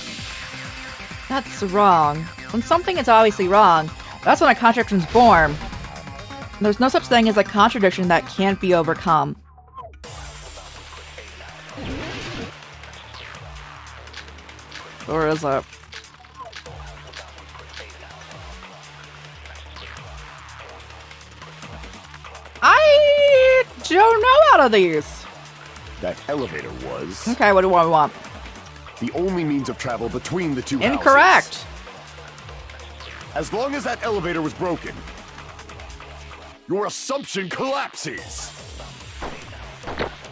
That's wrong. When something is obviously wrong, that's when a contradiction's born. There's no such thing as a contradiction that can't be overcome. Or is it? I don't know out of these. That elevator was Okay, what do I want? the only means of travel between the two houses. Incorrect. As long as that elevator was broken, your assumption collapses.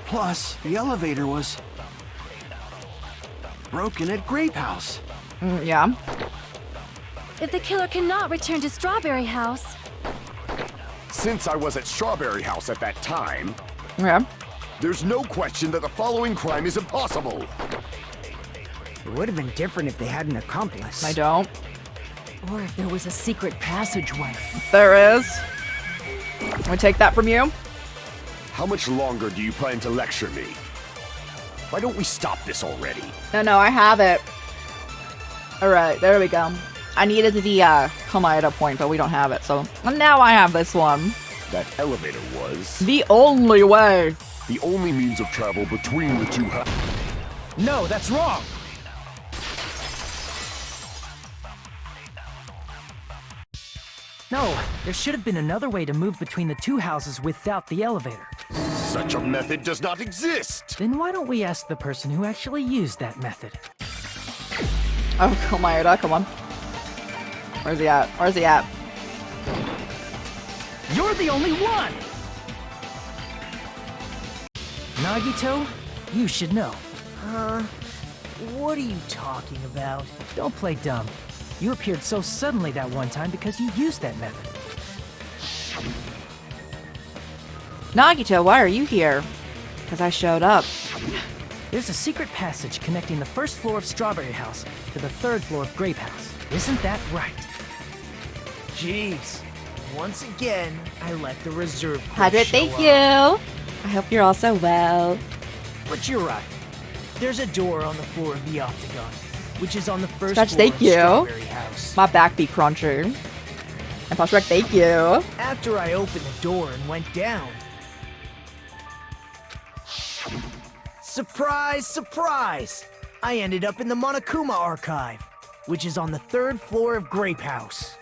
Plus, the elevator was broken at Grape House. Yeah. If the killer cannot return to Strawberry House, Since I was at Strawberry House at that time, Yeah. there's no question that the following crime is impossible. It would have been different if they had an accomplice. I don't. Or if there was a secret passageway. There is. I take that from you. How much longer do you plan to lecture me? Why don't we stop this already? No, I have it. Alright, there we go. I needed the comma point, but we don't have it, so now I have this one. That elevator was The only way. the only means of travel between the two houses. No, that's wrong! No, there should have been another way to move between the two houses without the elevator. Such a method does not exist. Then why don't we ask the person who actually used that method? Oh, come on. Where's he at? Where's he at? You're the only one! Nagito, you should know. What are you talking about? Don't play dumb. You appeared so suddenly that one time because you used that method. Nagito, why are you here? Because I showed up. There's a secret passage connecting the first floor of Strawberry House to the third floor of Grape House. Isn't that right? Jeez. Once again, I let the reserve crew Hydrate, show thank up. you. I hope you're also well. But you're right. There's a door on the floor of the Octagon, which is on the first Stretch, floor thank of you. Strawberry House. My back be crunchy. And Poshwreck, thank you. After I opened the door and went down. Surprise, surprise! I ended up in the Monokuma Archive, which is on the third floor of Grape House.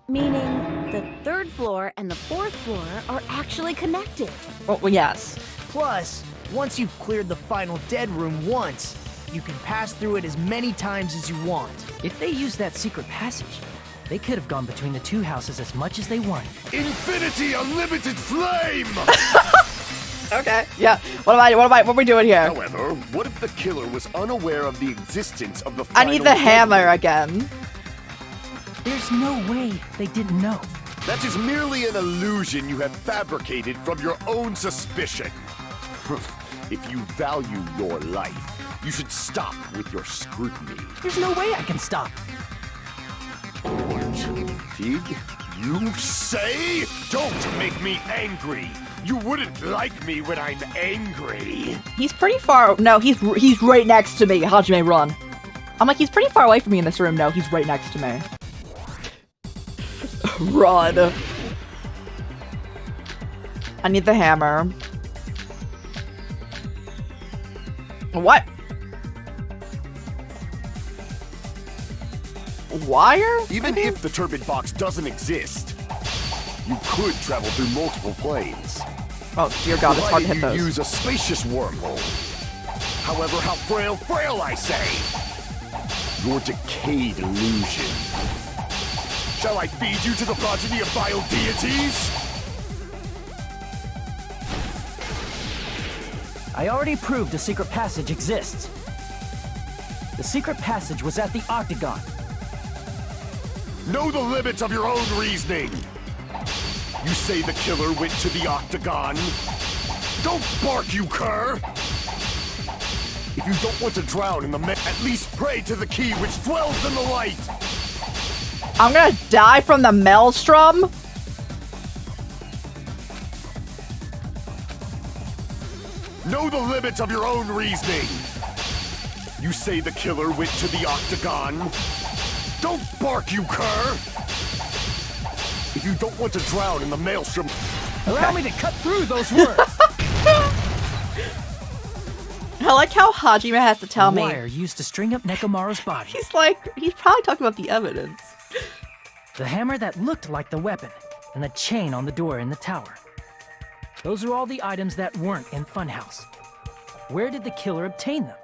Meaning, the third floor and the fourth floor are actually connected. Well, yes. Plus, once you've cleared the final dead room once, you can pass through it as many times as you want. If they used that secret passage, they could have gone between the two houses as much as they wanted. Infinity Unlimited Flame! Okay. Yeah. What are we doing here? However, what if the killer was unaware of the existence of the I final need the dead hammer room? again. There's no way they didn't know. That is merely an illusion you have fabricated from your own suspicion. If you value your life, you should stop with your scrutiny. There's no way I can stop. What did you say? Don't make me angry. You wouldn't like me when I'm angry. He's pretty far. No, he's right next to me. Hajime, run. I'm like, he's pretty far away from me in this room. No, he's right next to me. Run. I need the hammer. What? Wire? Even if the turbid box doesn't exist, you could travel through multiple planes. Oh, dear God, it's hard to hit Provided you those. use a spacious wormhole. However, how frail I say. Your decayed illusion. Shall I feed you to the progeny of vile deities? I already proved a secret passage exists. The secret passage was at the Octagon. Know the limits of your own reasoning. You say the killer went to the Octagon? Don't bark, you cur! If you don't want to drown in the at least pray to the key which dwells in the light! I'm gonna die from the maelstrom? Know the limits of your own reasoning. You say the killer went to the Octagon? Don't bark, you cur! If you don't want to drown in the maelstrom... Allow me to cut through those words. I like how Hajime has to tell me. Wire used to string up Nekomaru's body. He's probably talking about the evidence. The hammer that looked like the weapon, and the chain on the door in the tower. Those are all the items that weren't in Funhouse. Where did the killer obtain them?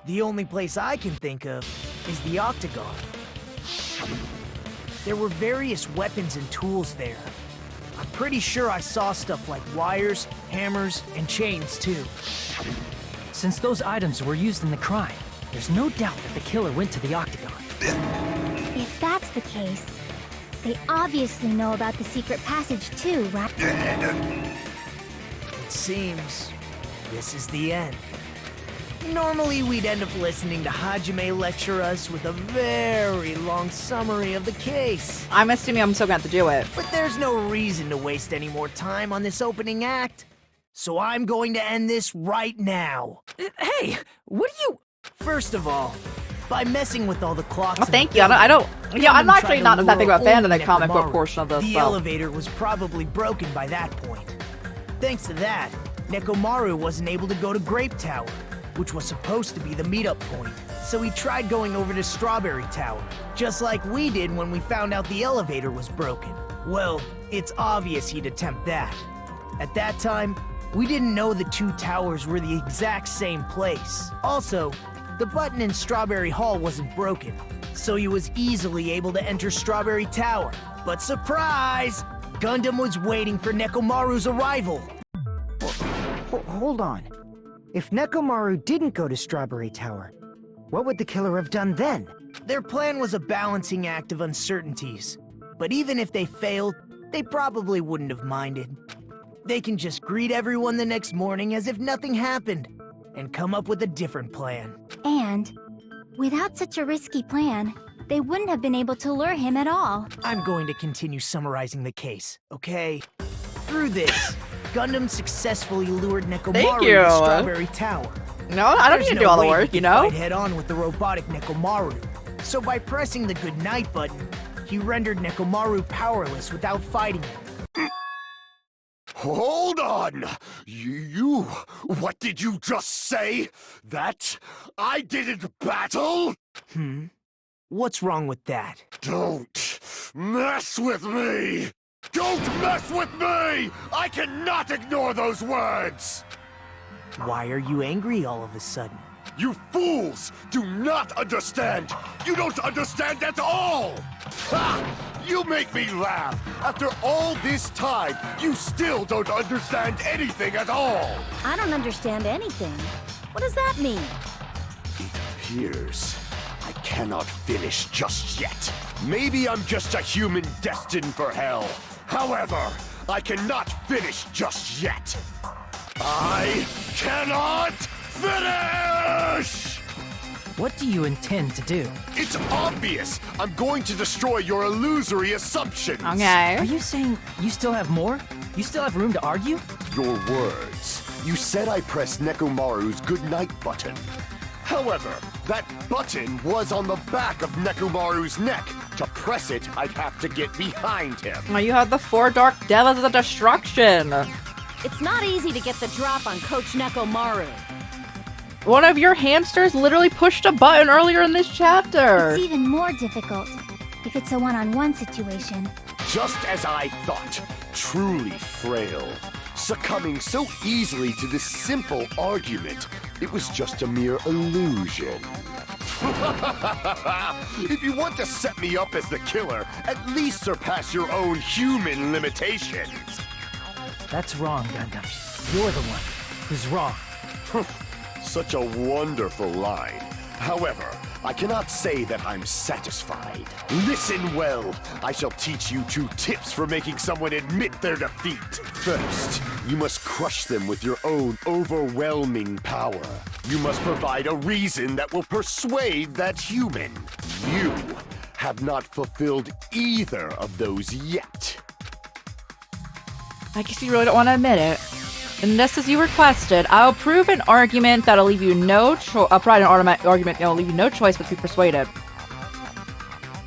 The only place I can think of is the Octagon. There were various weapons and tools there. I'm pretty sure I saw stuff like wires, hammers, and chains too. Since those items were used in the crime, there's no doubt that the killer went to the Octagon. If that's the case, they obviously know about the secret passage too, right? It seems this is the end. Normally, we'd end up listening to Hajime lecture us with a very long summary of the case. I'm assuming I'm still gonna have to do it. But there's no reason to waste any more time on this opening act. So I'm going to end this right now. Hey, what do you... First of all, by messing with all the clocks... Oh, thank you. I don't. Yeah, I'm actually not that big of a fan of the comic book portion of this. The so. elevator was probably broken by that point. Thanks to that, Nekomaru wasn't able to go to Grape Tower, which was supposed to be the meetup point. So he tried going over to Strawberry Tower, just like we did when we found out the elevator was broken. Well, it's obvious he'd attempt that. At that time, we didn't know the two towers were the exact same place. Also, the button in Strawberry Hall wasn't broken, so he was easily able to enter Strawberry Tower. But surprise! Gundam was waiting for Nekomaru's arrival. Hold on. If Nekomaru didn't go to Strawberry Tower, what would the killer have done then? Their plan was a balancing act of uncertainties. But even if they failed, they probably wouldn't have minded. They can just greet everyone the next morning as if nothing happened, and come up with a different plan. And without such a risky plan, they wouldn't have been able to lure him at all. I'm going to continue summarizing the case, okay? Through this, Gundam successfully lured Nekomaru to Strawberry Tower. No, I don't need to do all the work, you know? Fight head on with the robotic Nekomaru. So by pressing the goodnight button, he rendered Nekomaru powerless without fighting him. Hold on! You... What did you just say? That I didn't battle? What's wrong with that? Don't mess with me! Don't mess with me! I cannot ignore those words! Why are you angry all of a sudden? You fools do not understand! You don't understand at all! Ha! You make me laugh! After all this time, you still don't understand anything at all! I don't understand anything. What does that mean? It appears I cannot finish just yet. Maybe I'm just a human destined for hell. However, I cannot finish just yet. I cannot finish! What do you intend to do? It's obvious! I'm going to destroy your illusory assumptions! Okay. Are you saying you still have more? You still have room to argue? Your words. You said I pressed Nekomaru's goodnight button. However, that button was on the back of Nekomaru's neck, To press it, I'd have to get behind him. Oh, you have the 4 Dark Devils of Destruction. It's not easy to get the drop on Coach Nekomaru. One of your hamsters literally pushed a button earlier in this chapter. It's even more difficult if it's a one-on-one situation. Just as I thought, truly frail. Succumbing so easily to this simple argument, it was just a mere illusion. If you want to set me up as the killer, at least surpass your own human limitations. That's wrong, Gundam. You're the one who's wrong. Such a wonderful line. However, I cannot say that I'm satisfied. Listen well. I shall teach you 2 tips for making someone admit their defeat. First, you must crush them with your own overwhelming power. You must provide a reason that will persuade that human. You have not fulfilled either of those yet. I guess you really don't want to admit it. And just as you requested, I'll prove an argument that'll leave you no choice. I'll provide an argument that'll leave you no choice but to be persuaded.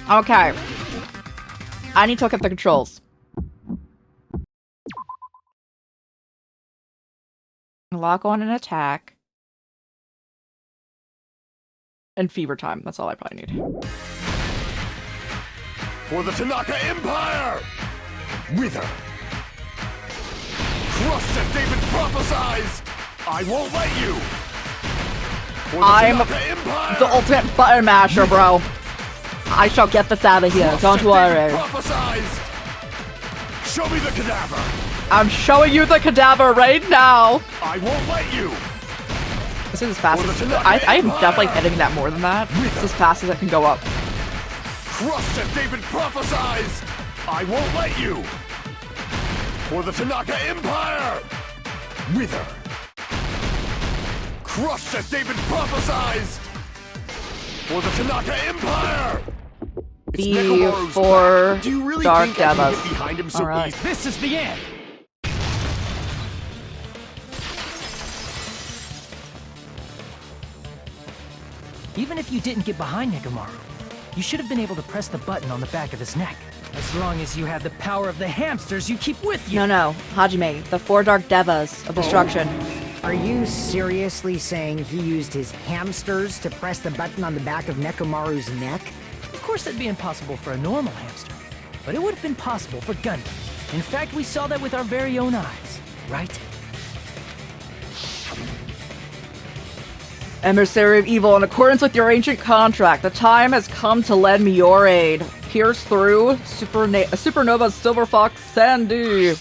Okay. I need to look at the controls. Lock on an attack. And fever time. That's all I probably need. For the Tanaka Empire! Wither! Crushed as David prophesized! I won't let you! For the I'm Tanaka Empire! the ultimate button masher, bro. I shall get this out of here. Crushed Don't as worry. David prophesized! Show me the cadaver! I'm showing you the cadaver right now. I won't let you! This is as fast as I'm definitely hitting that more than that. It's as fast as it can go up. Crushed as David prophesied! I won't let you! For the Tanaka Empire! Wither! Crushed as David prophesied! For the Tanaka Empire! It's Nekomaru's For plan. Do you really Dark think I can Devas. get behind him so Alright. easily? This is the end! Even if you didn't get behind Nekomaru, you should have been able to press the button on the back of his neck. As long as you have the power of the hamsters you keep with you. No, Hajime, the 4 Dark Devas of Destruction. Are you seriously saying he used his hamsters to press the button on the back of Nekomaru's neck? Of course that'd be impossible for a normal hamster, but it would have been possible for Gundam. In fact, we saw that with our very own eyes, right? Emissary of Evil, in accordance with your ancient contract, the time has come to lend me your aid. Pierce through Supernova Silver Fox Sandy.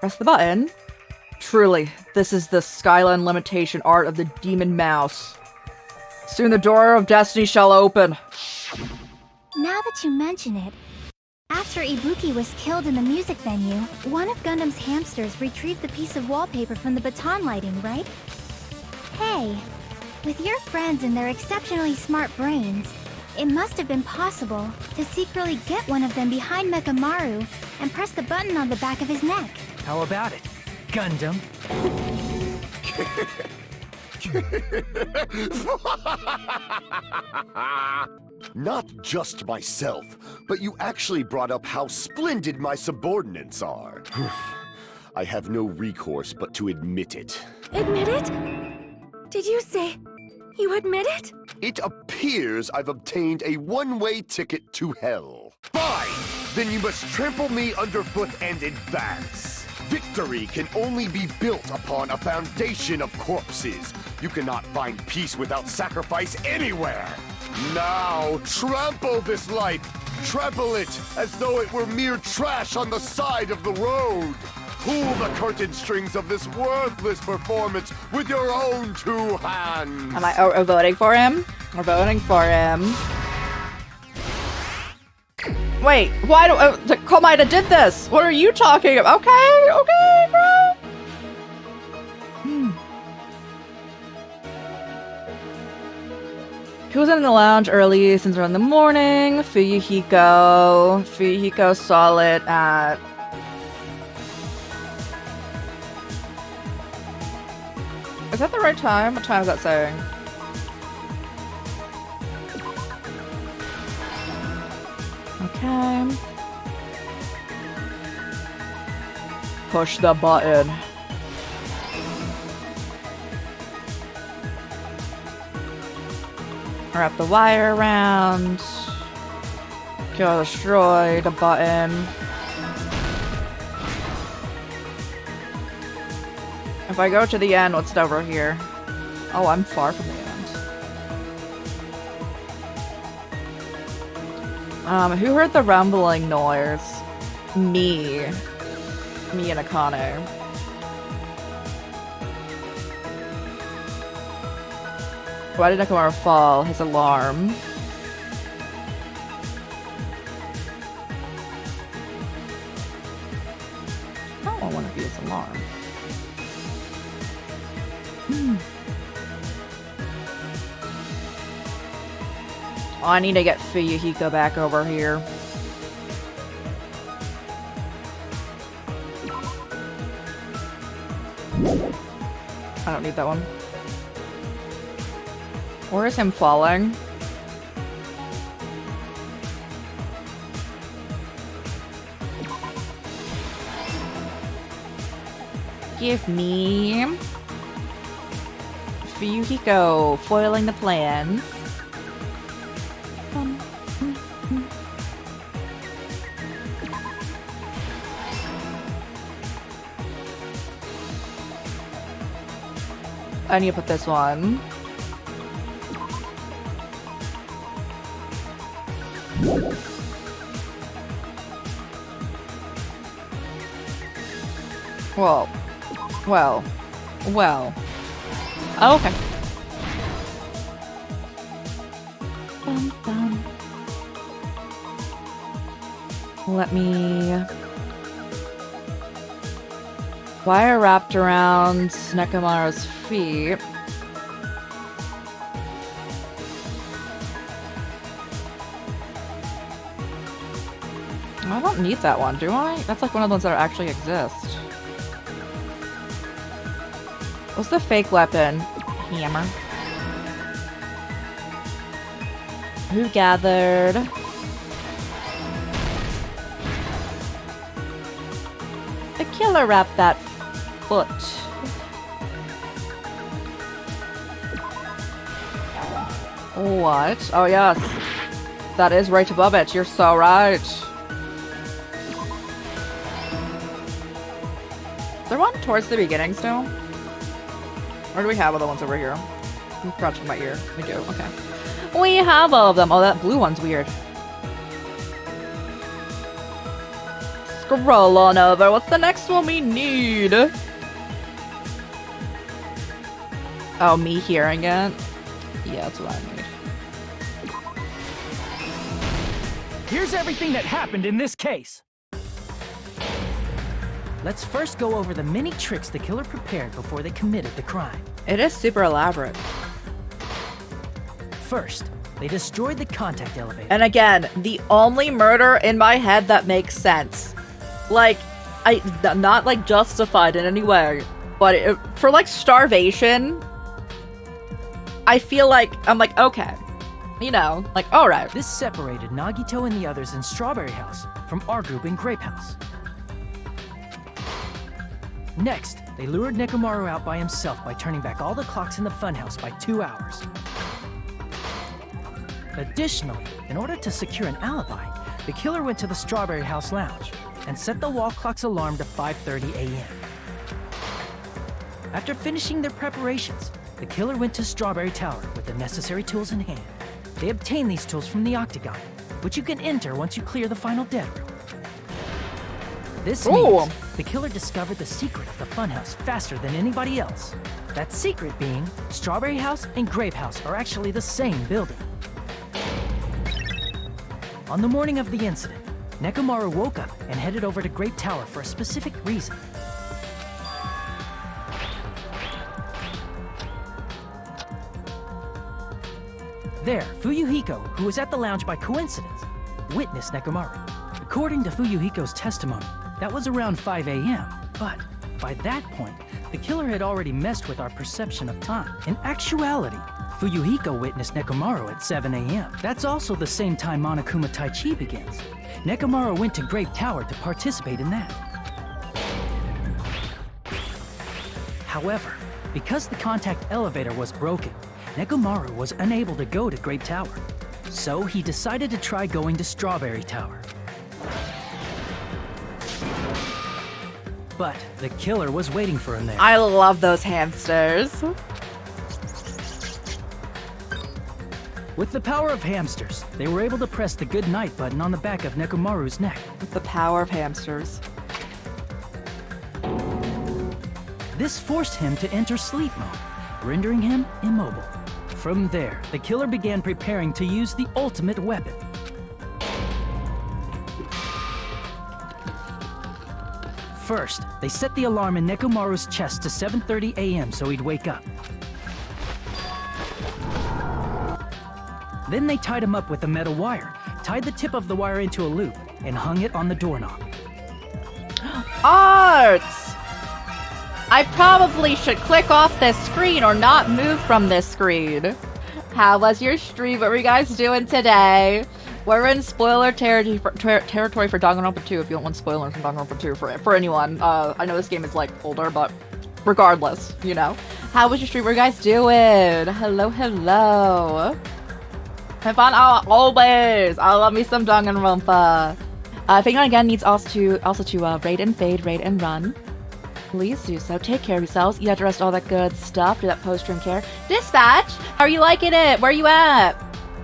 Press the button. Truly, this is the Skyline limitation art of the Demon Mouse. Soon the door of destiny shall open. Now that you mention it, after Ibuki was killed in the music venue, one of Gundam's hamsters retrieved the piece of wallpaper from the baton lighting, right? Hey, with your friends and their exceptionally smart brains, it must have been possible to secretly get one of them behind Nekomaru and press the button on the back of his neck. How about it, Gundam? Not just myself, but you actually brought up how splendid my subordinates are. I have no recourse but to admit it. Admit it? Did you say you admit it? It appears I've obtained a one-way ticket to hell. Fine! Then you must trample me underfoot and advance. Victory can only be built upon a foundation of corpses. You cannot find peace without sacrifice anywhere. Now, trample this life. Trample it as though it were mere trash on the side of the road. Pull the curtain strings of this worthless performance with your own 2 hands. Am I voting for him? We're voting for him. Wait, why do Komaida did this? What are you talking about? Okay, bro. He was in the lounge early since around the morning. Fuyuhiko saw it at... Is that the right time? What time is that saying? Okay. Push the button. Wrap the wire around. Go destroy the button. If I go to the end, what's over here? Oh, I'm far from the end. Who heard the rumbling noise? Me. Me and Akane. Why did Nakamura fall? His alarm. Oh, I want to be his alarm. Oh, I need to get Fuyuhiko back over here. I don't need that one. Where is him falling? Give me Fuyuhiko foiling the plans. I need to put this one. Well. Oh, okay. Let me... Wire wrapped around Nekomaru's feet. I don't need that one, do I? That's like one of the ones that actually exist. What's the fake weapon? Hammer. Who gathered? The killer wrapped that foot. What? Oh yes. That is right above it. You're so right. Is there one towards the beginning still? Or do we have other ones over here? I'm scratching my ear. We do, okay. We have all of them. Oh, that blue one's weird. Scroll on over. What's the next one we need? Oh, me hearing it? Yeah, that's what I need. Here's everything that happened in this case. Let's first go over the many tricks the killer prepared before they committed the crime. It is super elaborate. First, they destroyed the contact elevator. And again, the only murder in my head that makes sense. Like, not like justified in any way, but for like starvation, I feel like, I'm like, okay. You know, like, alright. This separated Nagito and the others in Strawberry House from our group in Grape House. Next, they lured Nekomaru out by himself by turning back all the clocks in the funhouse by 2 hours. Additionally, in order to secure an alibi, the killer went to the Strawberry House lounge and set the wall clock's alarm to 5:30 a.m. After finishing their preparations, the killer went to Strawberry Tower with the necessary tools in hand. They obtained these tools from the Octagon, which you can enter once you clear the final dead room. This means the killer discovered the secret of the funhouse faster than anybody else. That secret being, Strawberry House and Grape House are actually the same building. On the morning of the incident, Nekomaru woke up and headed over to Grape Tower for a specific reason. There, Fuyuhiko, who was at the lounge by coincidence, witnessed Nekomaru. According to Fuyuhiko's testimony, that was around 5 a.m. But by that point, the killer had already messed with our perception of time. In actuality, Fuyuhiko witnessed Nekomaru at 7 a.m. That's also the same time Monokuma Tai Chi begins. Nekomaru went to Grape Tower to participate in that. However, because the contact elevator was broken, Nekomaru was unable to go to Grape Tower. So he decided to try going to Strawberry Tower. But the killer was waiting for him there. I love those hamsters. With the power of hamsters, they were able to press the good night button on the back of Nekomaru's neck. With the power of hamsters. This forced him to enter sleep mode, rendering him immobile. From there, the killer began preparing to use the ultimate weapon. First, they set the alarm in Nekomaru's chest to 7:30 a.m. so he'd wake up. Then they tied him up with a metal wire, tied the tip of the wire into a loop, and hung it on the doorknob. Arts! I probably should click off this screen or not move from this screen. How was your stream? What were you guys doing today? We're in spoiler territory for Danganronpa 2 if you don't want spoilers from Danganronpa 2 for anyone. I know this game is like older, but regardless, you know. How was your stream? What were you guys doing? Hello, hello. Have fun always. I love me some Danganronpa. If anyone again needs also to raid and fade, raid and run, please do so. Take care of yourselves. You have to rest, all that good stuff. Do that post-stream care. Dispatch! How are you liking it? Where are you at?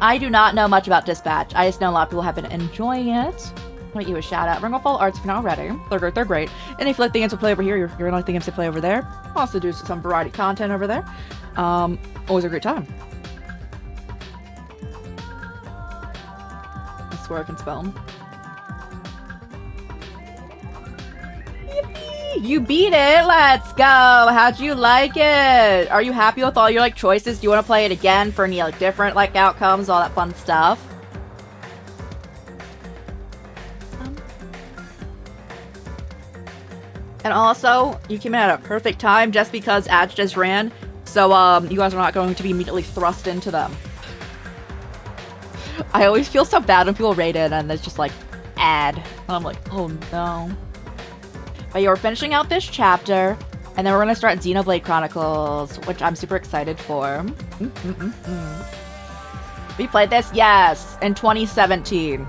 I do not know much about Dispatch. I just know a lot of people have been enjoying it. I'll give you a shout out. Ring off all arts if you're not already. They're great. And if you like the games to play over here, you're gonna like the games to play over there. Also do some variety content over there. Always a great time. I swear I can spell. You beat it! Let's go! How'd you like it? Are you happy with all your like choices? Do you want to play it again for any like different like outcomes, all that fun stuff? And also, you came in at a perfect time just because ads just ran, so you guys are not going to be immediately thrust into them. I always feel so bad when people raid it and it's just like ad. And I'm like, oh no. But yeah, we're finishing out this chapter, and then we're gonna start Xenoblade Chronicles, which I'm super excited for. We played this, yes, in 2017.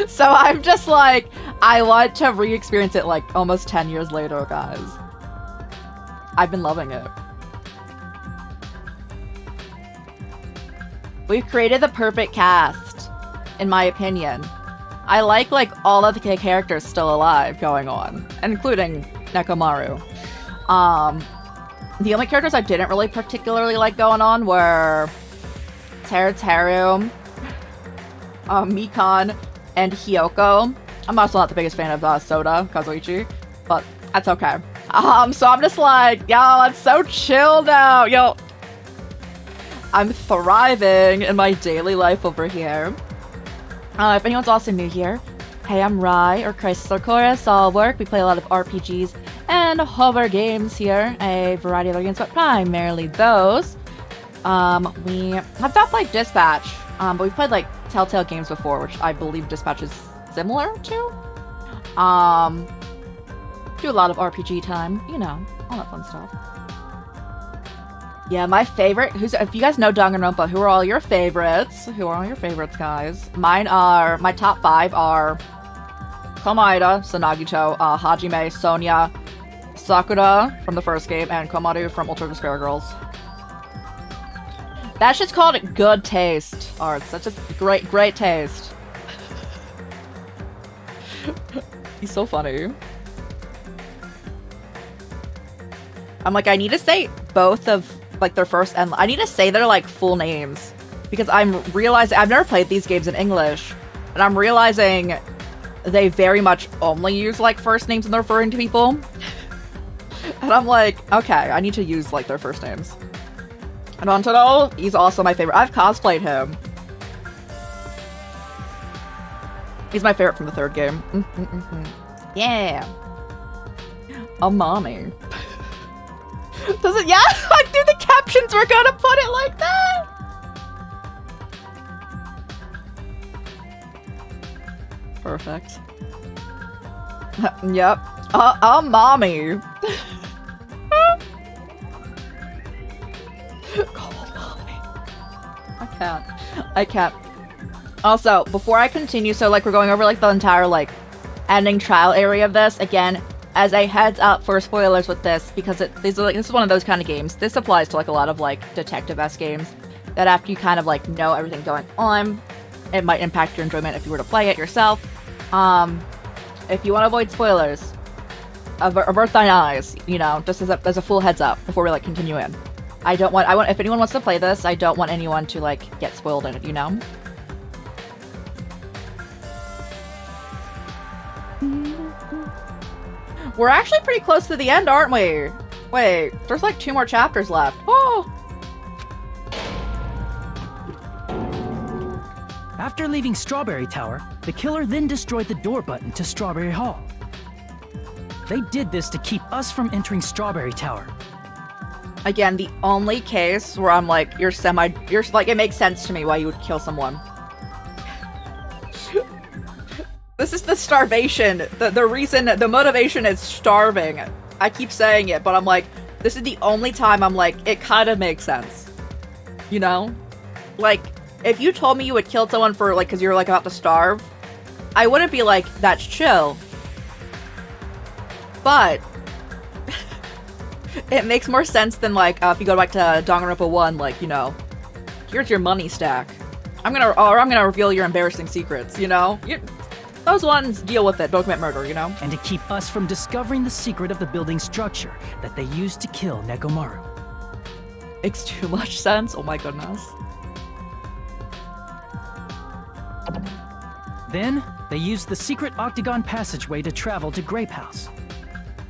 So I'm just like, I want to re-experience it like almost 10 years later, guys. I've been loving it. We've created the perfect cast, in my opinion. I like all of the characters still alive going on, including Nekomaru. The only characters I didn't really particularly like going on were Teru, Mikan, and Hyoko. I'm also not the biggest fan of Soda Kazuichi, but that's okay. So I'm just like, yo, it's so chill now. Yo, I'm thriving in my daily life over here. If anyone's also new here, hey, I'm Rai, or Crisis or Chorus, all work. We play a lot of RPGs and horror games here, a variety of other games, but primarily those. We have not played Dispatch, but we've played like Telltale games before, which I believe Dispatch is similar to. Do a lot of RPG time, you know, all that fun stuff. Yeah, my favorite, if you guys know Danganronpa, who are all your favorites? Who are all your favorites, guys? My top 5 are Komaeda, Sanagito, Hajime, Sonia, Sakura from the first game, and Komaru from Ultra Despair Girls. That's just called good taste, Arts. That's just great taste. He's so funny. I'm like, I need to say both of like their first and I need to say their like full names because I'm realizing I've never played these games in English and I'm realizing they very much only use like first names when they're referring to people. And I'm like, okay, I need to use like their first names. And Antoro, he's also my favorite. I've cosplayed him. He's my favorite from the third game. Yeah. A mommy. Does it? Yeah, I knew the captions were gonna put it like that. Perfect. Yep. Mommy. Cold mommy. I can't. Also, before I continue, so like we're going over like the entire like ending trial area of this again. As a heads up for spoilers with this, because this is one of those kind of games. This applies to like a lot of like detective-esque games that after you kind of like know everything going on, it might impact your enjoyment if you were to play it yourself. If you want to avoid spoilers, avert thine eyes. You know, just as a full heads up before we like continue in. I want if anyone wants to play this, I don't want anyone to like get spoiled in it. You know. We're actually pretty close to the end, aren't we? Wait, there's like 2 more chapters left. Oh! After leaving Strawberry Tower, the killer then destroyed the door button to Strawberry Hall. They did this to keep us from entering Strawberry Tower. Again, the only case where I'm like, you're like, it makes sense to me why you would kill someone. This is the starvation. The reason, the motivation is starving. I keep saying it, but I'm like, this is the only time I'm like, it kind of makes sense. You know? Like, if you told me you would kill someone for, like, because you're, like, about to starve, I wouldn't be like, that's chill. But, it makes more sense than, like, if you go back to Danganronpa 1, like, you know, here's your money stack. I'm gonna reveal your embarrassing secrets, you know? Those ones deal with it, don't commit murder, you know? And to keep us from discovering the secret of the building's structure that they used to kill Nekomaru. Makes too much sense, oh my goodness. Then, they used the secret octagon passageway to travel to Grape House.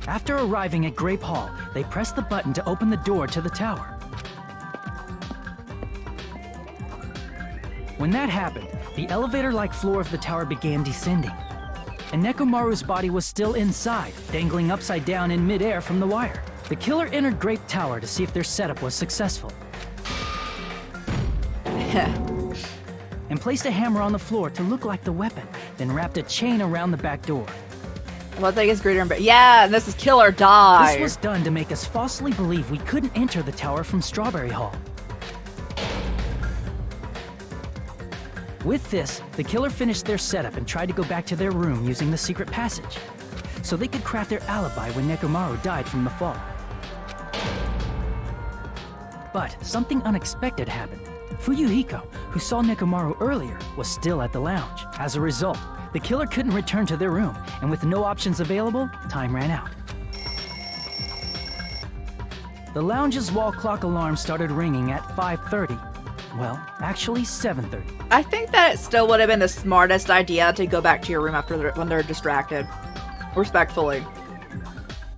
After arriving at Grape Hall, they pressed the button to open the door to the tower. When that happened, the elevator-like floor of the tower began descending, and Nekomaru's body was still inside, dangling upside down in midair from the wire. The killer entered Grape Tower to see if their setup was successful. And placed a hammer on the floor to look like the weapon, then wrapped a chain around the back door. One thing is greater and better. Yeah, and this is kill or die. This was done to make us falsely believe we couldn't enter the tower from Strawberry Hall. With this, the killer finished their setup and tried to go back to their room using the secret passage, so they could craft their alibi when Nekomaru died from the fall. But something unexpected happened. Fuyuhiko, who saw Nekomaru earlier, was still at the lounge. As a result, the killer couldn't return to their room, and with no options available, time ran out. The lounge's wall clock alarm started ringing at 5:30. Well, actually 7:30. I think that it still would have been the smartest idea to go back to your room after when they're distracted. Respectfully.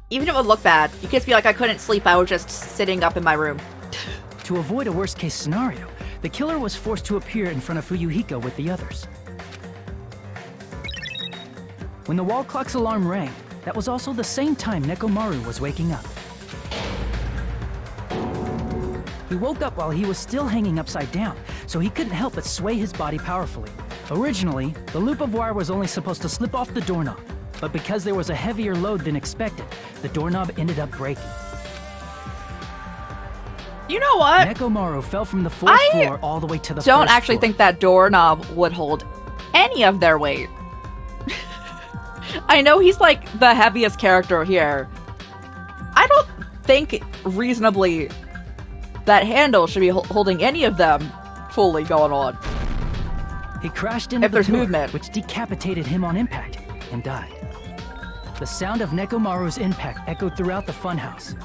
Even if it would look bad, you could just be like, I couldn't sleep, I was just sitting up in my room. To avoid a worst-case scenario, the killer was forced to appear in front of Fuyuhiko with the others. When the wall clock's alarm rang, that was also the same time Nekomaru was waking up. He woke up while he was still hanging upside down, so he couldn't help but sway his body powerfully. Originally, the loop of wire was only supposed to slip off the doorknob, but because there was a heavier load than expected, the doorknob ended up breaking. You know what? Nekomaru fell from the fourth floor all the way to the first don't actually floor. think that doorknob would hold any of their weight. I know he's like the heaviest character here. I don't think reasonably that handle should be holding any of them fully going on. He crashed into If the there's door, movement. which decapitated him on impact, and died. The sound of Nekomaru's impact echoed throughout the funhouse.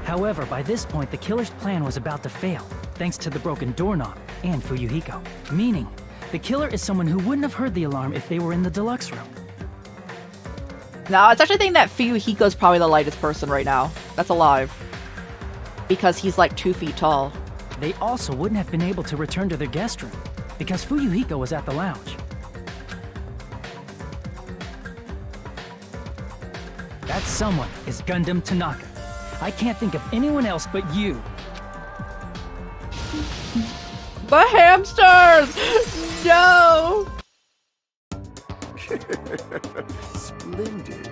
However, by this point, the killer's plan was about to fail, thanks to the broken doorknob and Fuyuhiko. Meaning, the killer is someone who wouldn't have heard the alarm if they were in the deluxe room. No, it's actually thinking that Fuyuhiko's probably the lightest person right now that's alive. Because he's like 2 feet tall. They also wouldn't have been able to return to their guest room, because Fuyuhiko was at the lounge. That someone is Gundam Tanaka. I can't think of anyone else but you. The hamsters! No! Splendid.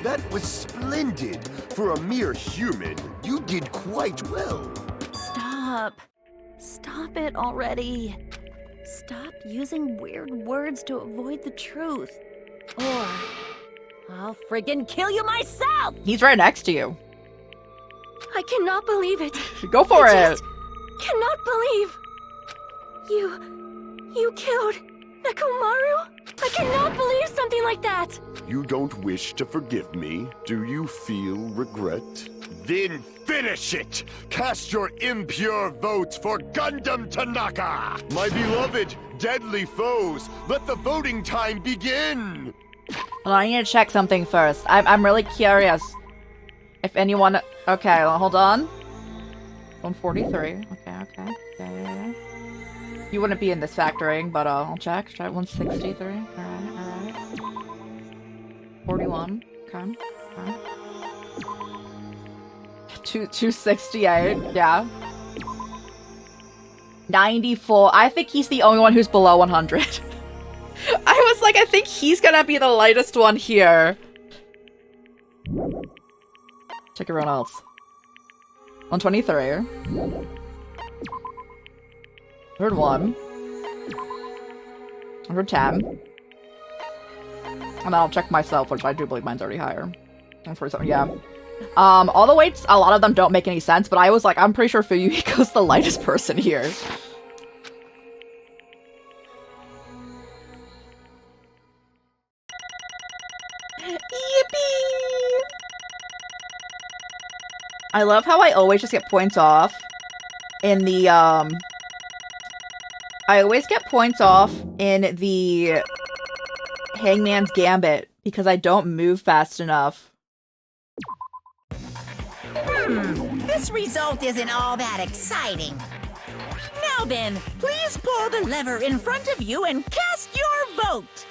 That was splendid. For a mere human, you did quite well. Stop. Stop it already. Stop using weird words to avoid the truth. Or I'll friggin' kill you myself! He's right next to you. I cannot believe it. Go for I it. just cannot believe. You killed Nekomaru? I cannot believe something like that. You don't wish to forgive me? Do you feel regret? Then finish it! Cast your impure votes for Gundam Tanaka! My beloved, deadly foes, let the voting time begin! Well, I need to check something first. I'm really curious. If anyone... Okay, well, hold on. 143. Okay. Yeah. You wouldn't be in this factoring, but I'll check. Try 163. Alright. 41. Okay. 268. Yeah. 94. I think he's the only one who's below 100. I was like, I think he's gonna be the lightest one here. Check everyone else. 123. 101. 110. And then I'll check myself, which I do believe mine's already higher. 147, yeah. All the weights, a lot of them don't make any sense, but I was like, I'm pretty sure Fuyuhiko's the lightest person here. Yippee! I love how I always just get points off in the, I always get points off in the Hangman's Gambit because I don't move fast enough. This result isn't all that exciting. Now then, please pull the lever in front of you and cast your vote.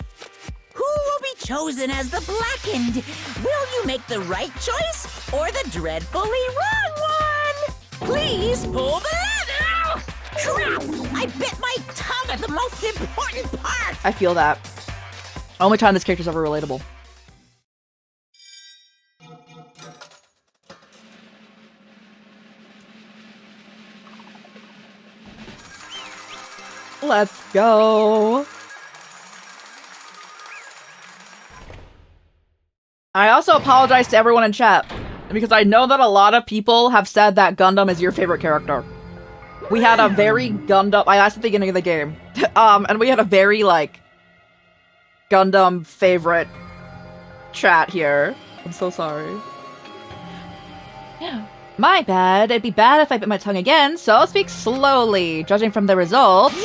Who will be chosen as the blackened? Will you make the right choice or the dreadfully wrong one? Please pull the lever! Crap! I bit my tongue at the most important part! I feel that. Only time this character's ever relatable. Let's go! I also apologize to everyone in chat, because I know that a lot of people have said that Gundam is your favorite character. We had a very Gundam- I asked at the beginning of the game, and we had a very, like, Gundam favorite chat here. I'm so sorry. Yeah. My bad. It'd be bad if I bit my tongue again, so I'll speak slowly. Judging from the results,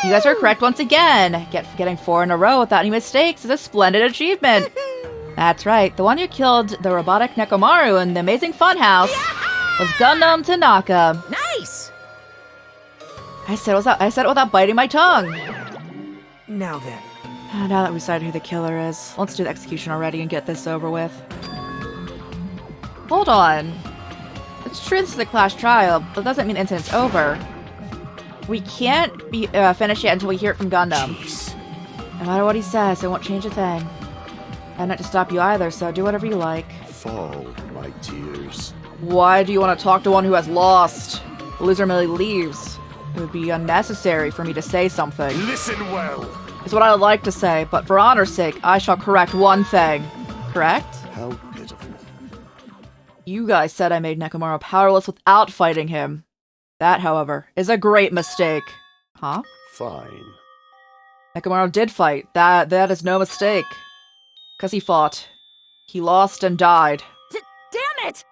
you guys are correct once again. Getting 4 in a row without any mistakes is a splendid achievement. That's right. The one who killed the robotic Nekomaru in the amazing funhouse was Gundam Tanaka. Nice! I said it without biting my tongue. Now then. Now that we decided who the killer is, let's do the execution already and get this over with. Hold on. It's true this is a class trial, but that doesn't mean the incident's over. We can't finish it until we hear it from Gundam. Jeez. No matter what he says, it won't change a thing. I'm not to stop you either, so do whatever you like. Fall, my tears. Why do you want to talk to one who has lost? The loser merely leaves. It would be unnecessary for me to say something. Listen well. Is what I would like to say, but for honor's sake, I shall correct one thing. Correct? How pitiful. You guys said I made Nekomaru powerless without fighting him. That, however, is a great mistake. Huh? Fine. Nekomaru did fight. That is no mistake. 'Cause he fought. He lost and died. Damn it!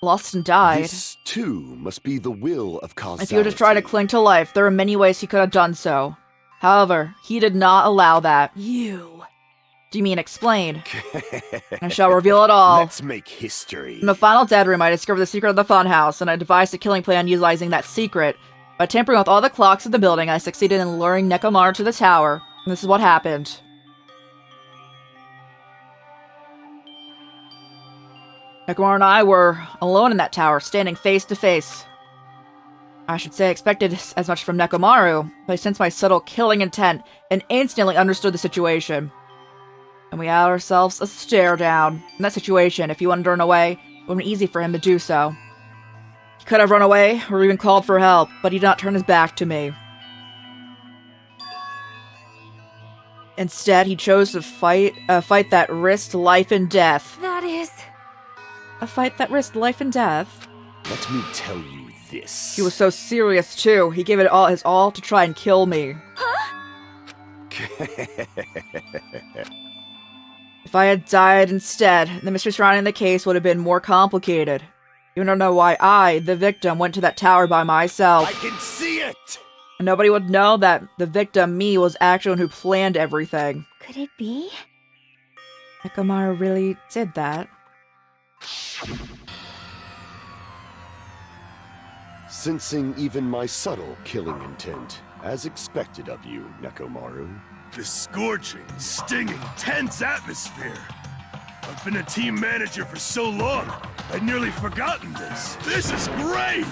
Lost and died? This, too, must be the will of causality. If he were to try to cling to life, there are many ways he could have done so. However, he did not allow that. You. Do you mean explain? I shall reveal it all. Let's make history. In the final dead room, I discovered the secret of the funhouse, and I devised a killing plan utilizing that secret. By tampering with all the clocks of the building, I succeeded in luring Nekomaru to the tower. And this is what happened. Nekomaru and I were alone in that tower, standing face to face. I should say I expected as much from Nekomaru, but I sensed my subtle killing intent and instantly understood the situation. And we had ourselves a stare down. In that situation, if he wanted to run away, it would have been easy for him to do so. He could have run away or even called for help, but he did not turn his back to me. Instead, he chose to fight that risked life and death. That is... A fight that risked life and death? Let me tell you this. He was so serious, too. He gave it all his all to try and kill me. If I had died instead, the mystery surrounding the case would have been more complicated. You don't know why I, the victim, went to that tower by myself. I can see it! And nobody would know that the victim, me, was actually the one who planned everything. Could it be? Nekomaru really did that. Sensing even my subtle killing intent, as expected of you, Nekomaru. The scorching, stinging, tense atmosphere. I've been a team manager for so long, I'd nearly forgotten this. This is great!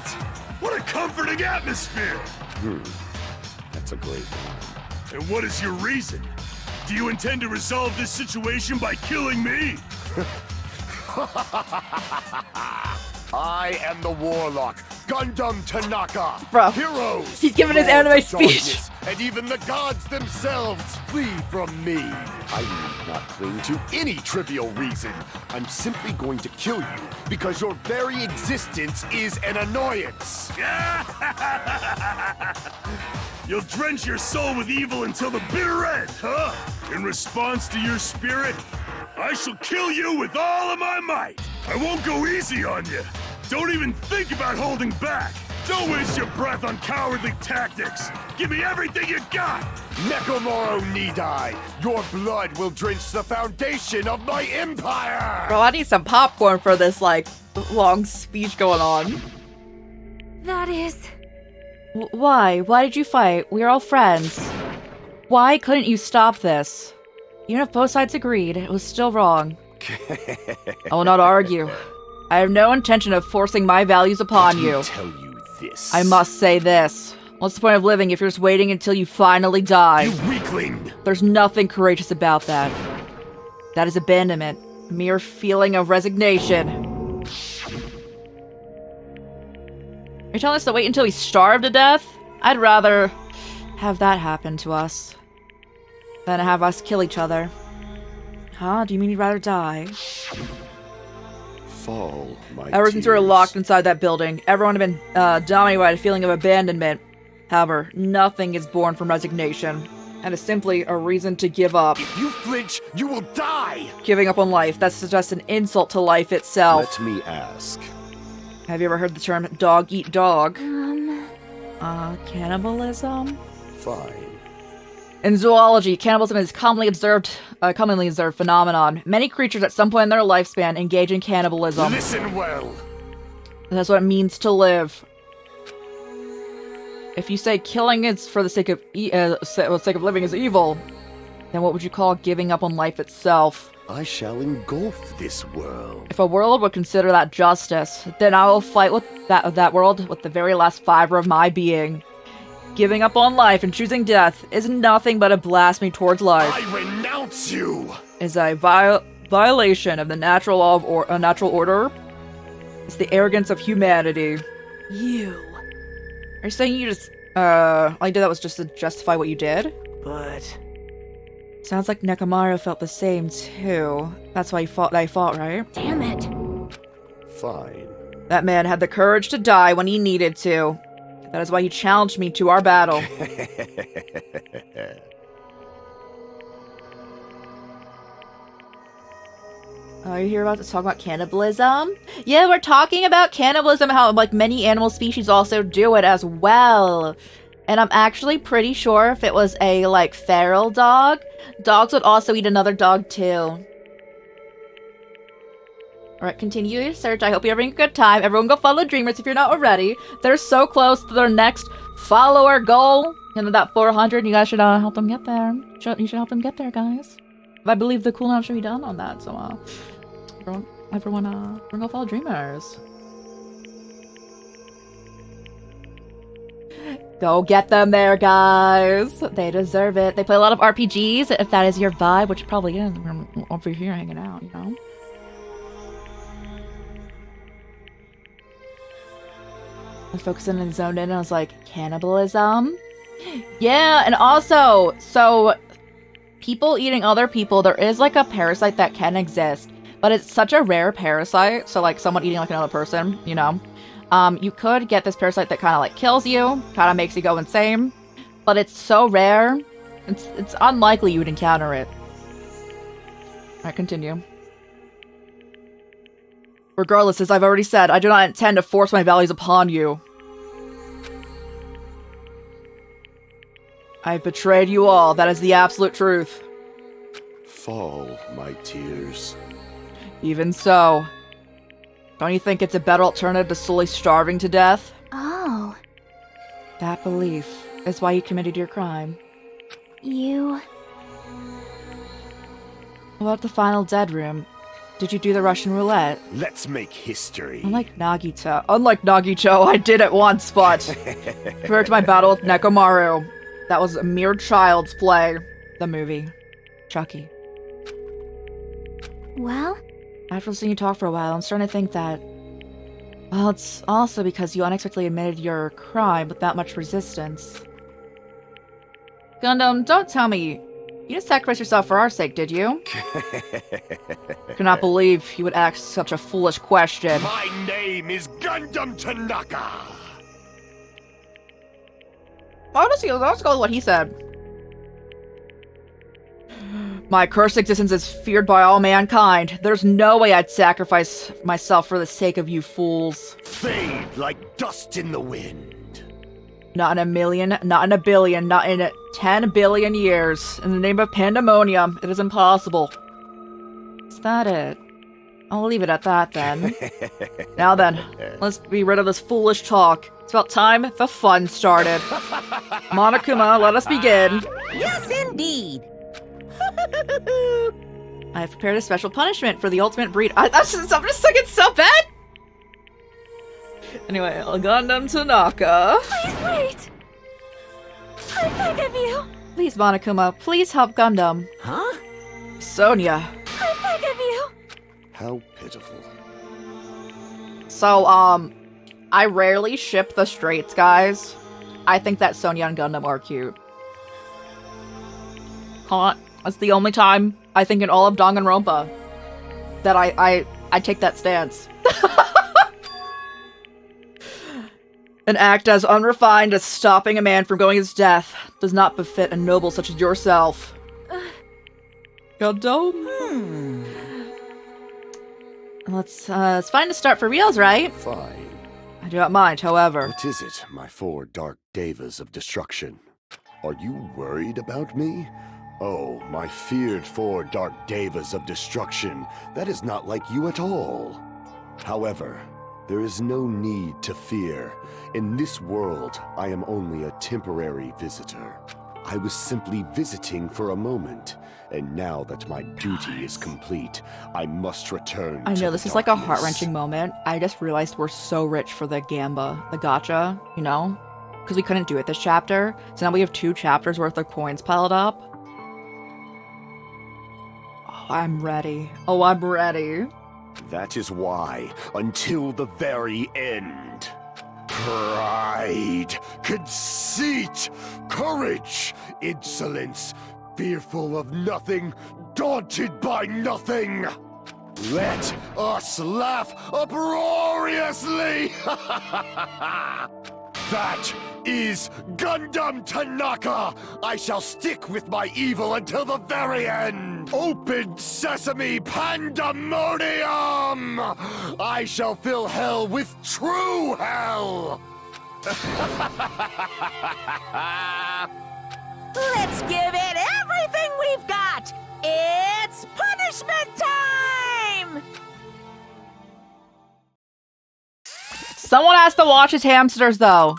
What a comforting atmosphere! That's a great one. And what is your reason? Do you intend to resolve this situation by killing me? I am the Warlock, Gundam Tanaka. Bro, Heroes. he's giving his Lords anime of speech. Darkness, and even the gods themselves flee from me. I need not cling to any trivial reason. I'm simply going to kill you because your very existence is an annoyance. You'll drench your soul with evil until the bitter end, huh? In response to your spirit, I shall kill you with all of my might. I won't go easy on you. Don't even think about holding back. Don't waste your breath on cowardly tactics. Give me everything you got. Nekomaru need I. Your blood will drench the foundation of my empire. Bro, I need some popcorn for this, like, long speech going on. That is... Why? Why did you fight? We are all friends. Why couldn't you stop this? Even if both sides agreed, it was still wrong. I will not argue. I have no intention of forcing my values upon you. Tell you this. I must say this. What's the point of living if you're just waiting until you finally die? You weakling! There's nothing courageous about that. That is abandonment. A mere feeling of resignation. Are you telling us to wait until we starve to death? I'd rather have that happen to us than have us kill each other. Huh? Do you mean you'd rather die? Fall, my Ever since we were tears. locked inside that building, everyone had been dominated by a feeling of abandonment. However, nothing is born from resignation, and is simply a reason to give up. If you flinch, you will die! Giving up on life, that's just an insult to life itself. Let me ask. Have you ever heard the term dog eat dog? Cannibalism? Fine. In zoology, cannibalism is a commonly observed phenomenon. Many creatures at some point in their lifespan engage in cannibalism. Listen well. That's what it means to live. If you say killing is for the sake of living is evil, then what would you call giving up on life itself? I shall engulf this world. If a world would consider that justice, then I will fight with that world with the very last fiber of my being. Giving up on life and choosing death is nothing but a blasphemy towards life. I renounce you! Is a violation of the natural law of natural order. It's the arrogance of humanity. You. Are you saying you just all you did that was just to justify what you did? But Sounds like Nekomaru felt the same too. That's why he fought, right? Damn it. Fine. That man had the courage to die when he needed to. That is why he challenged me to our battle. Are you here about to talk about cannibalism? Yeah, we're talking about cannibalism, how like many animal species also do it as well. And I'm actually pretty sure if it was a like feral dog, dogs would also eat another dog too. Alright, continue your search. I hope you're having a good time. Everyone go follow Dreamers if you're not already. They're so close to their next follower goal. And that 400, you guys should help them get there. You should help them get there, guys. I believe the cooldown should be done on that, so everyone Everyone, bring up all dreamers. Go get them there, guys. They deserve it. They play a lot of RPGs, if that is your vibe, which it probably is. We're over here hanging out, you know? I was focusing and zoned in, and I was like, cannibalism? Yeah, and also, so people eating other people, there is like a parasite that can exist, but it's such a rare parasite. So like someone eating like another person, you know? You could get this parasite that kind of like kills you, kind of makes you go insane, but it's so rare, it's unlikely you would encounter it. Alright, continue. Regardless, as I've already said, I do not intend to force my values upon you. I've betrayed you all, that is the absolute truth. Fall, my tears. Even so. Don't you think it's a better alternative to slowly starving to death? Oh. That belief is why you committed your crime. You... About the final dead room, did you do the Russian roulette? Let's make history. Unlike Nagito, I did it once, but compared to my battle with Nekomaru, that was a mere child's play. The movie. Chucky. Well? After listening you talk for a while, I'm starting to think that... Well, it's also because you unexpectedly admitted your crime with that much resistance. Gundam, don't tell me. You just sacrificed yourself for our sake, did you? Cannot believe you would ask such a foolish question. My name is Gundam Tanaka! Honestly, let's go with what he said. My cursed existence is feared by all mankind. There's no way I'd sacrifice myself for the sake of you fools. Fade like dust in the wind. Not in a million, not in a billion, not in 10 billion years. In the name of pandemonium, it is impossible. Is that it? I'll leave it at that then. Now then, let's be rid of this foolish talk. It's about time the fun started. Monokuma, let us begin. Yes, indeed. I have prepared a special punishment for the ultimate breed. I'm just like, it's so bad! Anyway, Gundam Tanaka. Please wait! I beg of you! Please, Monokuma, please help Gundam. Huh? Sonia. I beg of you! How pitiful. So, I rarely ship the straights, guys. I think that Sonia and Gundam are cute. That's the only time, I think, in all of Danganronpa that I take that stance. An act as unrefined as stopping a man from going to his death does not befit a noble such as yourself. Gundam? It's fine to start for reals, right? Fine. I do not mind, however. What is it, my 4 dark devas of destruction? Are you worried about me? Oh, my feared 4 dark devas of destruction. That is not like you at all. However, there is no need to fear. In this world, I am only a temporary visitor. I was simply visiting for a moment, and now that my duty is complete, I must return I to know the this is like a darkness. heart-wrenching moment. I just realized we're so rich for the gacha, you know? Because we couldn't do it this chapter, so now we have 2 chapters worth of coins piled up. Oh, I'm ready. Oh, I'm ready. That is why, until the very end, pride, conceit, courage, insolence, fearful of nothing, daunted by nothing. Let us laugh uproariously! That is Gundam Tanaka! I shall stick with my evil until the very end! Open sesame pandemonium! I shall fill hell with true hell! Let's give it everything we've got! It's punishment time! Someone has to watch his hamsters, though.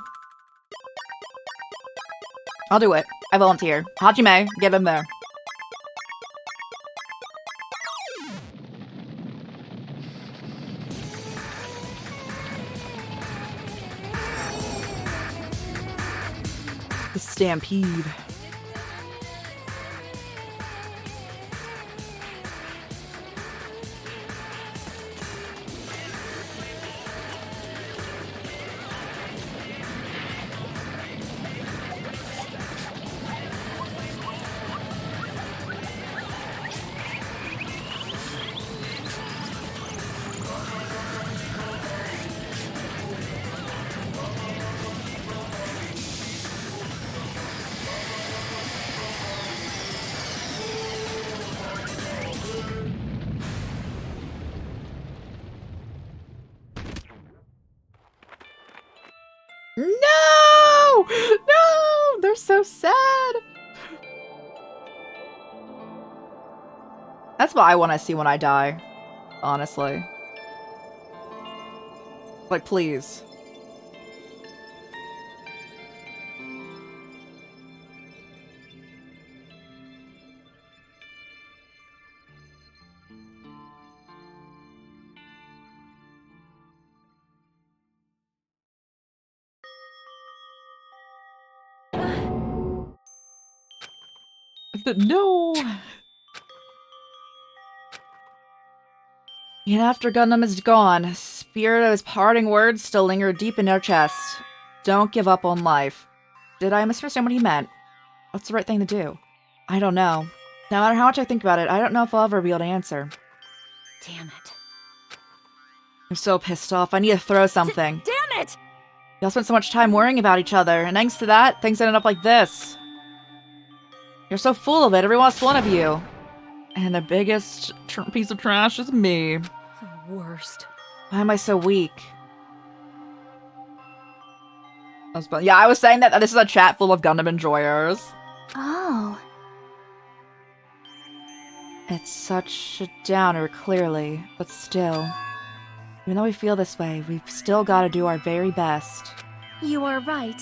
I'll do it. I volunteer. Hajime, get him there. The stampede. No! No! They're so sad. That's what I want to see when I die. Honestly. Like, please. No! And after Gundam is gone, spirit of his parting words still linger deep in our chest. Don't give up on life. Did I misunderstand what he meant? What's the right thing to do? I don't know. No matter how much I think about it, I don't know if I'll ever be able to answer. Damn it. I'm so pissed off. I need to throw something. Damn it! Y'all spent so much time worrying about each other, and thanks to that, things ended up like this. You're so full of it, every last one of you. And the biggest piece of trash is me. The worst. Why am I so weak? Yeah, I was saying that this is a chat full of Gundam enjoyers. Oh. It's such a downer, clearly, but still. Even though we feel this way, we've still got to do our very best. You are right.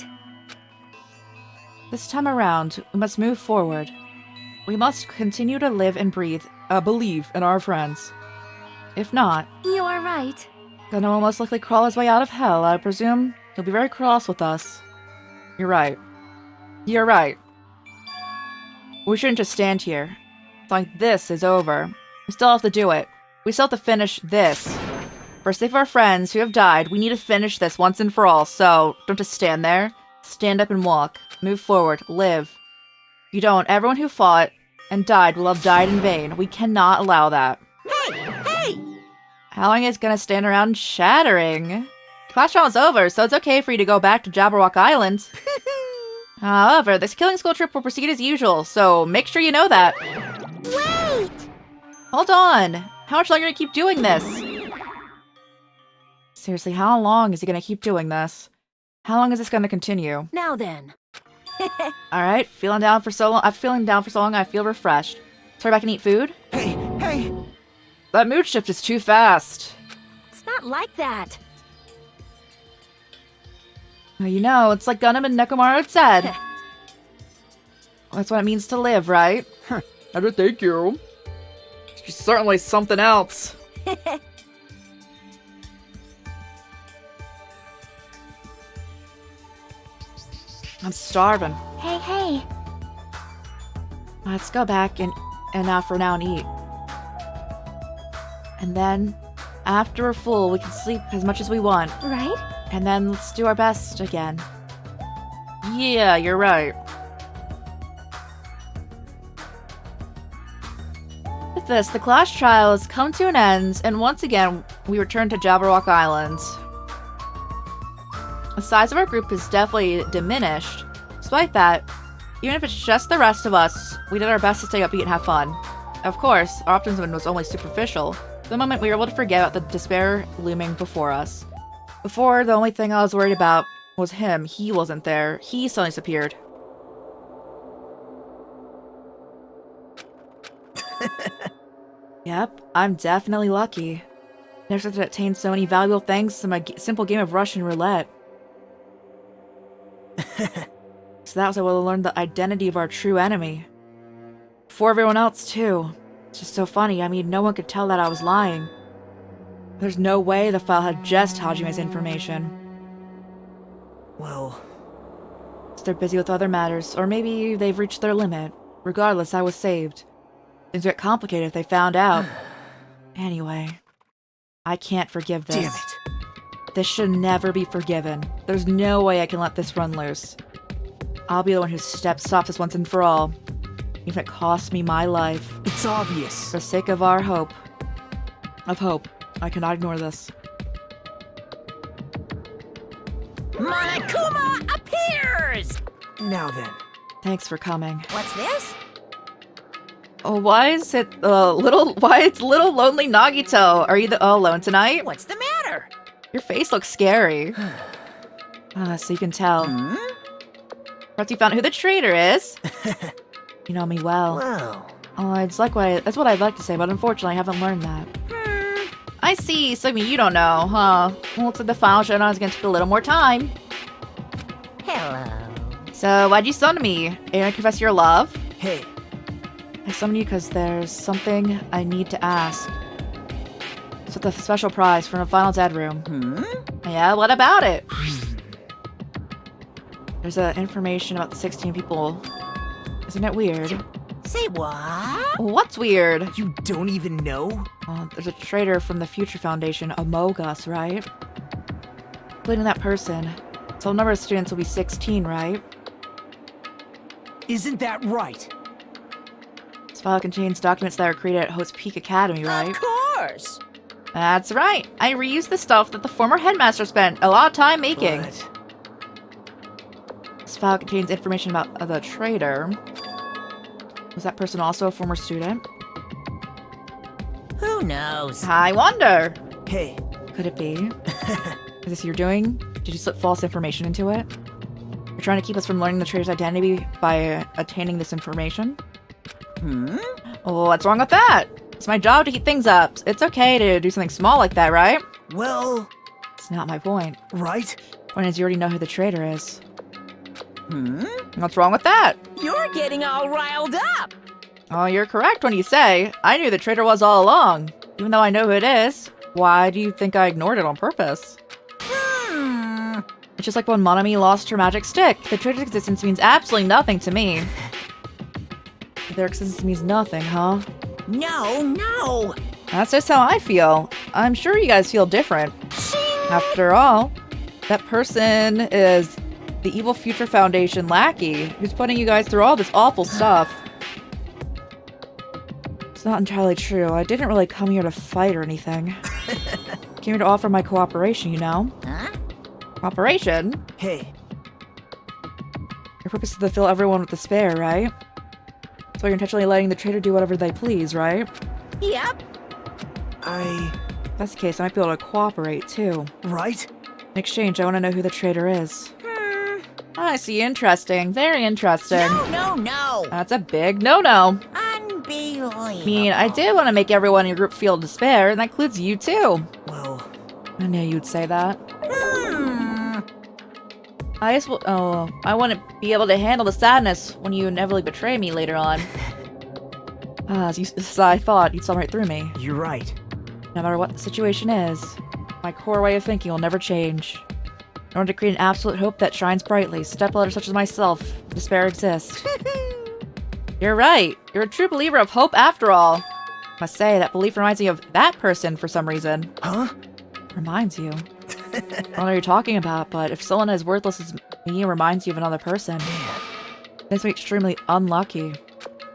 This time around, we must move forward. We must continue to live and breathe, believe in our friends. If not, You are right. Gundam will most likely crawl his way out of hell. I presume he'll be very cross with us. You're right. You're right. We shouldn't just stand here. It's like this is over. We still have to do it. We still have to finish this. For the sake of our friends who have died, we need to finish this once and for all, so don't just stand there. Stand up and walk. Move forward. Live. If you don't, everyone who fought and died will have died in vain. We cannot allow that. Hey! How long is gonna stand around chattering? Class trial is over, so it's okay for you to go back to Jabberwock Island. However, this killing school trip will proceed as usual, so make sure you know that. Wait! Hold on! How much longer are you gonna keep doing this? Seriously, how long is he gonna keep doing this? How long is this gonna continue? Now then. Alright, feeling down for so long. I'm feeling down for so long, I feel refreshed. Let's back and eat food? Hey! That mood shift is too fast. It's not like that. Well, you know, it's like Gundam and Nekomaru said. That's what it means to live, right? Huh. I do thank you. She's certainly something else. I'm starving. Hey. Let's go back and for now and eat. And then, after we're full, we can sleep as much as we want. Right? And then let's do our best again. Yeah, you're right. With this, the class trial has come to an end, and once again, we return to Jabberwock Island. The size of our group is definitely diminished. Despite that, even if it's just the rest of us, we did our best to stay upbeat and have fun. Of course, our optimism was only superficial. For the moment, we were able to forget about the despair looming before us. Before, the only thing I was worried about was him. He wasn't there. He suddenly disappeared. Yep, I'm definitely lucky. Never expected to obtain so many valuable things from a simple game of Russian roulette. So that was how I learned the identity of our true enemy. For everyone else, too. It's just so funny. I mean, no one could tell that I was lying. There's no way the file had just Hajime's information. Well... they're busy with other matters, or maybe they've reached their limit. Regardless, I was saved. Things get complicated if they found out. Anyway, I can't forgive this. Damn it. This should never be forgiven. There's no way I can let this run loose. I'll be the one who stops this once and for all. Even if it costs me my life. It's obvious. For the sake of our hope. Of hope. I cannot ignore this. Monokuma appears! Now then. Thanks for coming. What's this? Oh, why is it little lonely Nagito? Are you all alone tonight? What's the matter? Your face looks scary. So you can tell. Perhaps you found out who the traitor is. You know me well. Wow. Oh, that's what I'd like to say, but unfortunately I haven't learned that. I see, so I mean you don't know, huh? Well, looks like the final showdown is gonna take a little more time. Hello. So, why'd you summon me? Are you gonna confess your love? Hey. I summoned you because there's something I need to ask. It's with a special prize from the final dead room. Yeah, what about it? There's information about the 16 people. Isn't it weird? Say what? What's weird? You don't even know? There's a traitor from the Future Foundation among us, right? Including that person. So the number of students will be 16, right? Isn't that right? This file contains documents that were created at Host Peak Academy, right? Of course. That's right. I reused the stuff that the former headmaster spent a lot of time making. But... This file contains information about the traitor. Was that person also a former student? Who knows? I wonder. Hey. Could it be? Is this you're doing? Did you slip false information into it? You're trying to keep us from learning the traitor's identity by attaining this information? Oh, what's wrong with that? It's my job to heat things up. It's okay to do something small like that, right? Well... It's not my point. Right? Point is you already know who the traitor is. What's wrong with that? You're getting all riled up. Oh, you're correct when you say, I knew the traitor was all along. Even though I know who it is, why do you think I ignored it on purpose? It's just like when Monami lost her magic stick. The traitor's existence means absolutely nothing to me. Their existence means nothing, huh? No. That's just how I feel. I'm sure you guys feel different. After all, that person is the evil Future Foundation lackey who's putting you guys through all this awful stuff. It's not entirely true. I didn't really come here to fight or anything. Came here to offer my cooperation, you know? Huh? Cooperation? Hey. Your purpose is to fill everyone with despair, right? So you're intentionally letting the traitor do whatever they please, right? Yep. If that's the case, I might be able to cooperate, too. Right? In exchange, I want to know who the traitor is. I see. Interesting. Very interesting. No. That's a big no-no. Unbelievable. I mean, I did want to make everyone in your group feel despair, and that includes you, too. Well... I knew you'd say that. I want to be able to handle the sadness when you inevitably betray me later on. As I thought, you'd saw right through me. You're right. No matter what the situation is, my core way of thinking will never change. In order to create an absolute hope that shines brightly, stepbrothers such as myself, despair exists. You're right. You're a true believer of hope after all. I must say, that belief reminds me of that person for some reason. Huh? Reminds you? I don't know what you're talking about, but if someone as worthless as me reminds you of another person, it makes me extremely unlucky.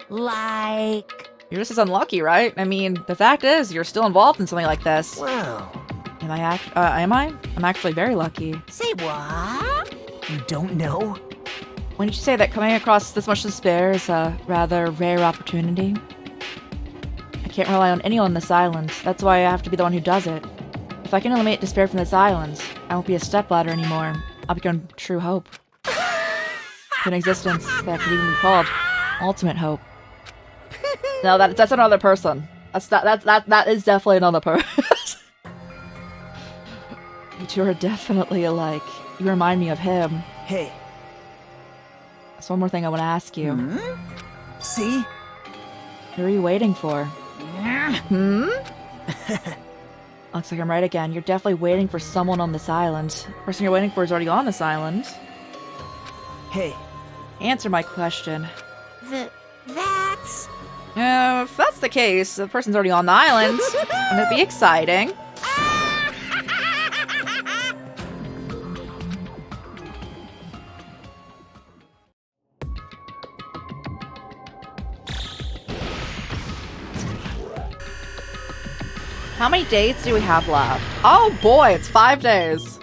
Like... You're just as unlucky, right? I mean, the fact is, you're still involved in something like this. Wow. Am I? I'm actually very lucky. Say what? You don't know? When did you say that coming across this much despair is a rather rare opportunity? I can't rely on anyone on this island. That's why I have to be the one who does it. If I can eliminate despair from this island, I won't be a stepladder anymore. I'll become true hope. An existence that could even be called ultimate hope. No, that's another person. That is definitely another person. You two are definitely alike. You remind me of him. Hey. There's one more thing I want to ask you. See? Who are you waiting for? Looks like I'm right again. You're definitely waiting for someone on this island. The person you're waiting for is already on this island. Hey. Answer my question. That's... If that's the case, the person's already on the island. And it'd be exciting. How many days do we have left? Oh boy, it's 5 days.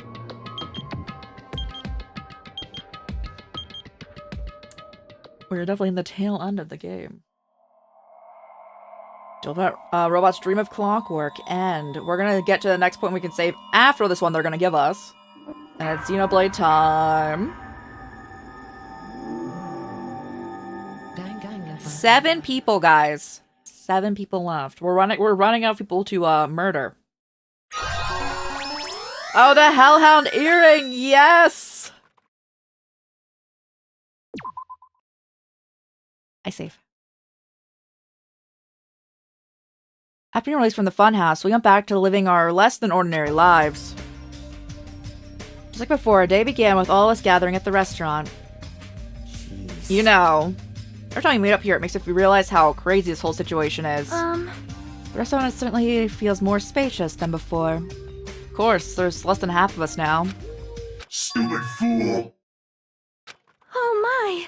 We're definitely in the tail end of the game. Robots dream of clockwork, and we're gonna get to the next point we can save after this one they're gonna give us. And it's Xenoblade time. 7 people, guys. 7 people left. We're running out of people to murder. Oh, the Hellhound earring, yes! I save. After being released from the funhouse, we went back to living our less than ordinary lives. Just like before, our day began with all of us gathering at the restaurant. Jeez. You know, every time we meet up here, it makes us realize how crazy this whole situation is. The restaurant certainly feels more spacious than before. Of course, there's less than half of us now. Stupid fool! Oh my!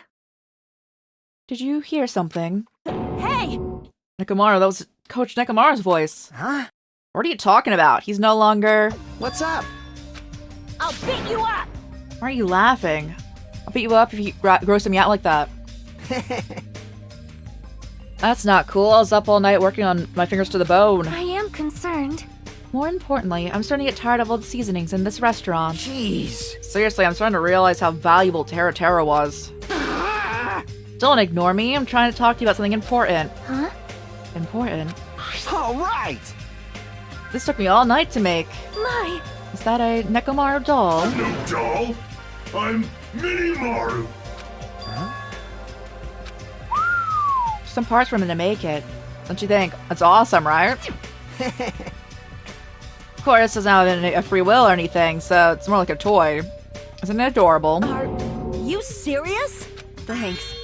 Did you hear something? Hey! Nekomaru, that was Coach Nekomaru's voice. Huh? What are you talking about? He's no longer... What's up? I'll beat you up! Why are you laughing? I'll beat you up if you gross me out like that. That's not cool. I was up all night working on my fingers to the bone. I am concerned. More importantly, I'm starting to get tired of all the seasonings in this restaurant. Jeez. Seriously, I'm starting to realize how valuable Terra Terra was. Don't ignore me. I'm trying to talk to you about something important. Huh? Important? All right. This took me all night to make. My! Is that a Nekomaru doll? I'm no doll. I'm Mini-Maru. Some parts for him to make it. Don't you think? That's awesome, right? Of course, it doesn't have a free will or anything, so it's more like a toy. Isn't it adorable? Are you serious? Thanks.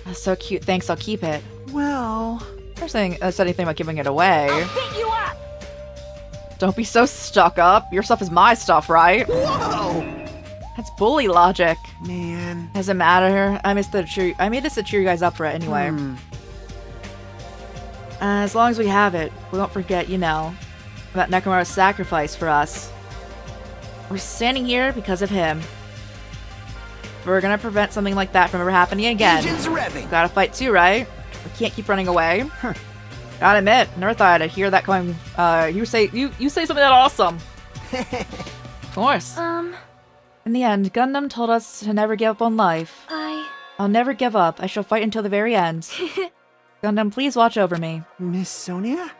That's so cute. Thanks, I'll keep it. Well... Never said anything about giving it away. I'll beat you up! Don't be so stuck up. Your stuff is my stuff, right? Whoa! That's bully logic. Man. Doesn't matter. I made this to cheer you guys up for it anyway. As long as we have it, we won't forget, you know, about Nekomaru's sacrifice for us. We're standing here because of him. If we're gonna prevent something like that from ever happening again, Engines revving. gotta fight too, right? We can't keep running away. Gotta admit, never thought I'd hear that coming. You say something that awesome. Of course. In the end, Gundam told us to never give up on life. I'll never give up. I shall fight until the very end. Gundam, please watch over me. Miss Sonia?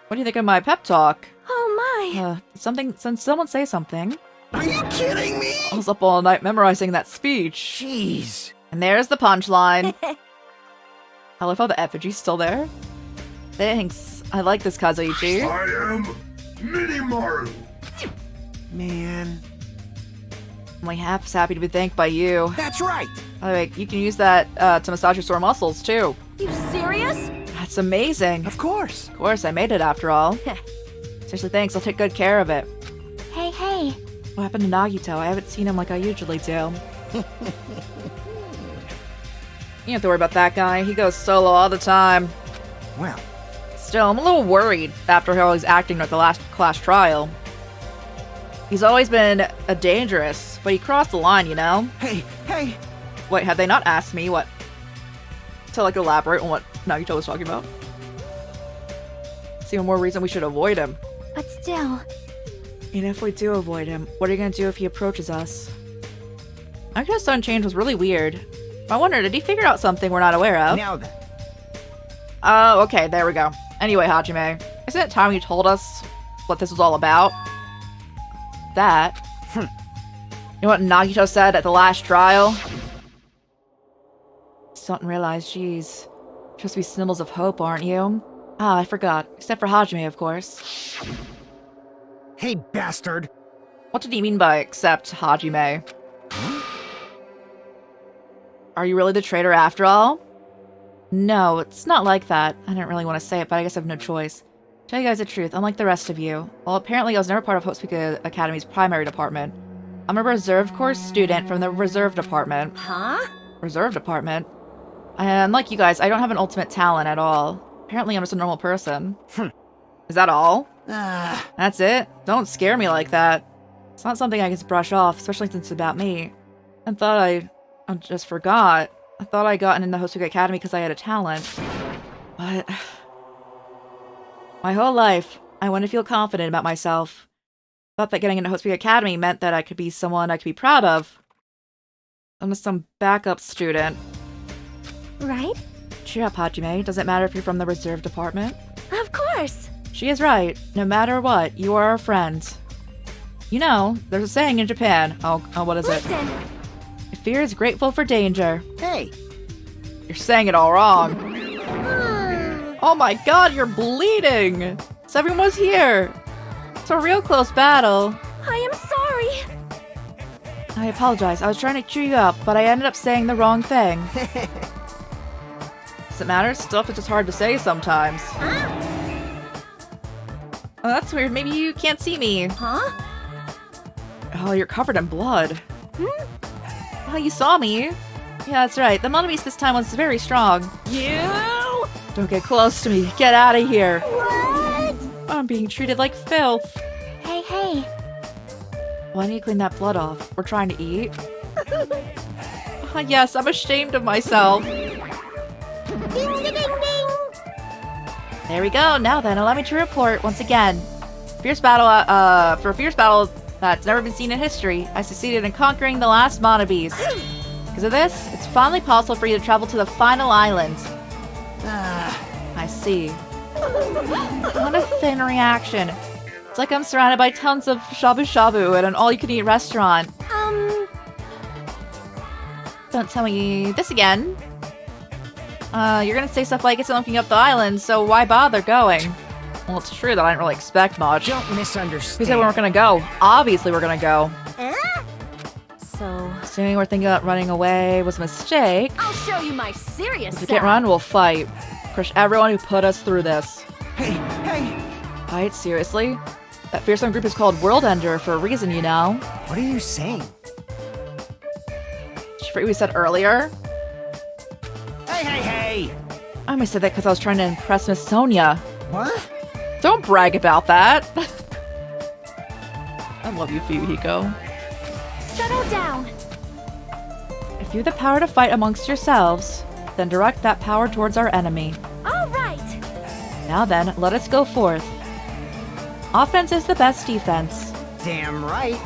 What do you think of my pep talk? Oh my! Someone say something. Are you kidding me? I was up all night memorizing that speech. Jeez. And there's the punchline. I love how the effigy's still there. Thanks. I like this, Kazuichi. I am Mini-Maru. Man. I'm like half as happy to be thanked by you. That's right. By the way, you can use that to massage your sore muscles, too. You serious? That's amazing. Of course. Of course, I made it after all. Seriously, thanks. I'll take good care of it. Hey. What happened to Nagito? I haven't seen him like I usually do. You don't have to worry about that guy. He goes solo all the time. Well. Still, I'm a little worried after how he's acting at the last class trial. He's always been a dangerous, but he crossed the line, you know? Hey. Wait, had they not asked me what... to, like, elaborate on what Nagito was talking about? It's even more reason we should avoid him. But still... And if we do avoid him, what are you gonna do if he approaches us? Nagito's sudden change was really weird. I wonder, did he figure out something we're not aware of? Now then. Oh, okay, there we go. Anyway, Hajime, isn't it time you told us what this was all about? That? You know what Nagito said at the last trial? Still don't realize, jeez. Supposed to be symbols of hope, aren't you? Ah, I forgot. Except for Hajime, of course. Hey, bastard. What did he mean by except Hajime? Are you really the traitor after all? No, it's not like that. I didn't really want to say it, but I guess I have no choice. Tell you guys the truth, unlike the rest of you. Well, apparently I was never part of Hope's Academy's primary department. I'm a reserve course student from the reserve department. Huh? Reserve department? And like you guys, I don't have an ultimate talent at all. Apparently I'm just a normal person. Is that all? That's it? Don't scare me like that. It's not something I can just brush off, especially since it's about me. I just forgot. I thought I gotten in the Hope's Academy because I had a talent. But my whole life, I wanted to feel confident about myself. Thought that getting into Hope's Academy meant that I could be someone I could be proud of. I'm just some backup student. Right? Cheer up, Hajime. Does it matter if you're from the reserve department? Of course! She is right. No matter what, you are our friend. You know, there's a saying in Japan. Oh, what is it? Listen! Fear is grateful for danger. Hey, You're saying it all wrong. Oh my god, you're bleeding! So everyone was here. It's a real close battle. I am sorry! I apologize. I was trying to cheer you up, but I ended up saying the wrong thing. Does it matter? Stuff is just hard to say sometimes. Oh, that's weird. Maybe you can't see me. Huh? Oh, you're covered in blood. Oh, you saw me. Yeah, that's right. The Monobeast this time was very strong. You? Don't get close to me. Get out of here. What? I'm being treated like filth. Hey. Why don't you clean that blood off? We're trying to eat. Yes, I'm ashamed of myself. Ding, ding, ding, ding. There we go. Now then, allow me to report once again. For a fierce battle that's never been seen in history, I succeeded in conquering the last Monobeast. Because of this, it's finally possible for you to travel to the final island. I see. What a thin reaction. It's like I'm surrounded by tons of shabu shabu at an all-you-can-eat restaurant. Don't tell me this again. You're gonna say stuff like it's looking up the island, so why bother going? Well, it's true that I didn't really expect much. don't Who misunderstand. said we weren't gonna go? Obviously we're gonna go. So, Assuming we're thinking about running away was a mistake. I'll show you my serious If we side. can't run, we'll fight. Crush everyone who put us through this. Hey, Fight? Seriously? That fearsome group is called World Ender for a reason, you know? what are you saying? Did you forget what we said earlier? Hey! I only said that because I was trying to impress Miss Sonia. What? Don't brag about that. I love you, Fuyuhiko. Settle down! If you have the power to fight amongst yourselves, then direct that power towards our enemy. Alright! Now then, let us go forth. Offense is the best defense. Damn right.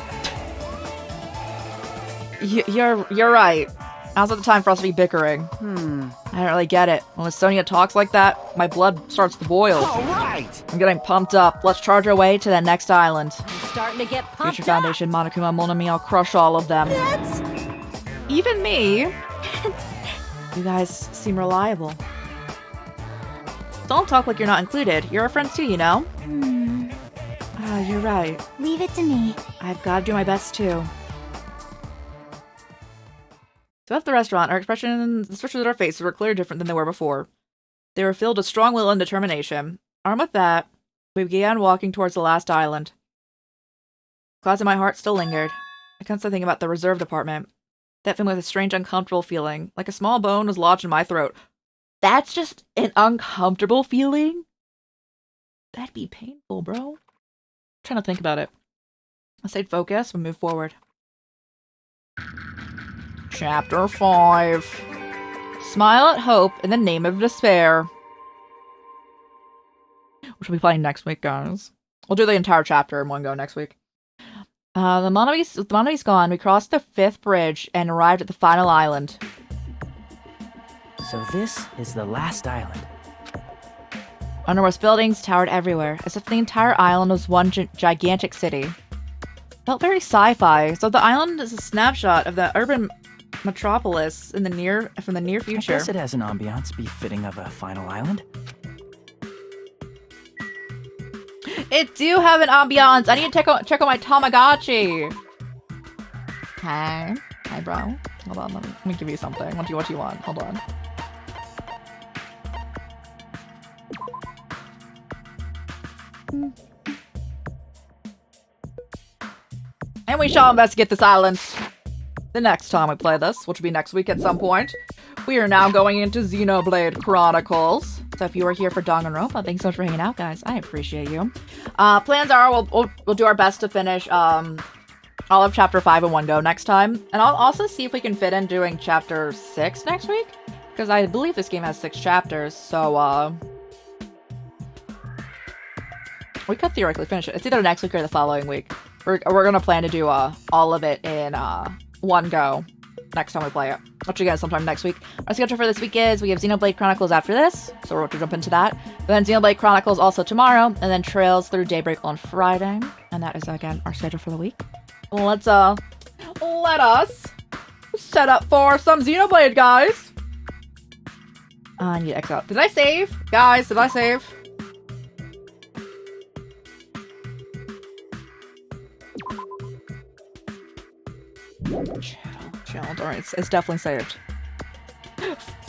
You're right. Now's not the time for us to be bickering. I don't really get it. When Sonia talks like that, my blood starts to boil. All right. I'm getting pumped up. Let's charge our way to the next island. I'm starting to get pumped Future Foundation, Monokuma, Mon Ami, I'll crush all of them. Even me. You guys seem reliable. Don't talk like you're not included. You're a friend too, you know? You're right. Leave it to me. I've got to do my best too. So at the restaurant, the expressions of our faces were clearly different than they were before. They were filled with strong will and determination. Armed with that, we began walking towards the last island. Clouds in my heart still lingered. I couldn't stop thinking about the reserve department. That filled me with a strange, uncomfortable feeling, like a small bone was lodged in my throat. That's just an uncomfortable feeling? That'd be painful, bro. I'm trying to think about it. I stayed focused and moved forward. Chapter 5. Smile at hope in the name of despair. Which we'll be playing next week, guys. We'll do the entire chapter in one go next week. The Monobeast gone, we crossed the 5th bridge and arrived at the final island. So this is the last island. Enormous buildings towered everywhere, as if the entire island was one gigantic city. Felt very sci-fi, so the island is a snapshot of the urban metropolis from the near I future. guess it has an ambiance befitting of a final island. It do have an ambiance. I need to check out my Tamagotchi. Hi bro. Hold on, let me give you something. What do you want? Hold on. And we shall investigate this island the next time we play this, which will be next week at some point. We are now going into Xenoblade Chronicles. So if you are here for Danganronpa, thanks so much for hanging out, guys. I appreciate you. Plans are we'll do our best to finish all of Chapter 5 in one go next time. And I'll also see if we can fit in doing Chapter 6 next week. Because I believe this game has 6 chapters, so we could theoretically finish it. It's either next week or the following week. We're gonna plan to do all of it in one go next time we play it. Which again, sometime next week. Our schedule for this week is we have Xenoblade Chronicles after this, so we're about to jump into that. But then Xenoblade Chronicles also tomorrow, and then Trails Through Daybreak on Friday. And that is again our schedule for the week. Let us set up for some Xenoblade, guys. I need to X out. Did I save? Guys, did I save? Chilled. Alright, it's definitely saved.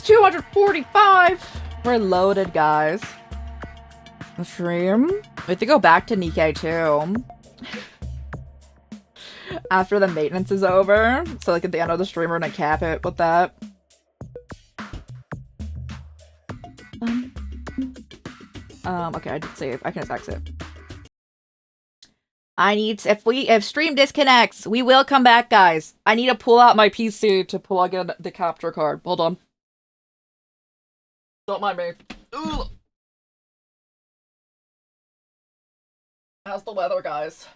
245! We're loaded, guys. The stream. We have to go back to Nikkei, too. After the maintenance is over. So, like, at the end of the stream, we're gonna cap it with that. Okay, I did save. I can just exit. If stream disconnects, we will come back, guys. I need to pull out my PC to plug in the capture card. Hold on. Don't mind me. Ooh. How's the weather, guys?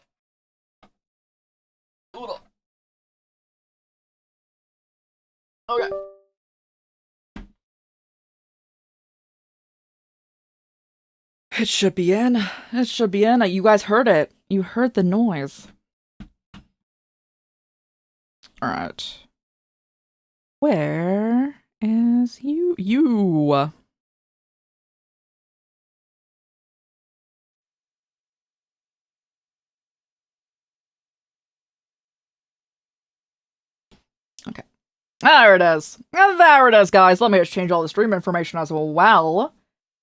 Ooh. Okay. It should be in. It should be in. You guys heard it. You heard the noise. Alright. Where is you? Okay. There it is. There it is, guys. Let me just change all the stream information as well.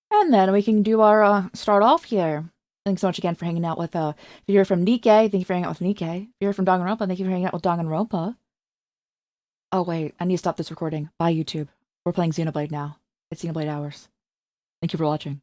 And then we can do our, start off here. Thanks so much again for hanging out with, if you're from Nikkei, thank you for hanging out with Nikkei. If you're from Danganronpa, thank you for hanging out with Danganronpa. Oh, wait, I need to stop this recording. Bye, YouTube. We're playing Xenoblade now. It's Xenoblade Hours. Thank you for watching.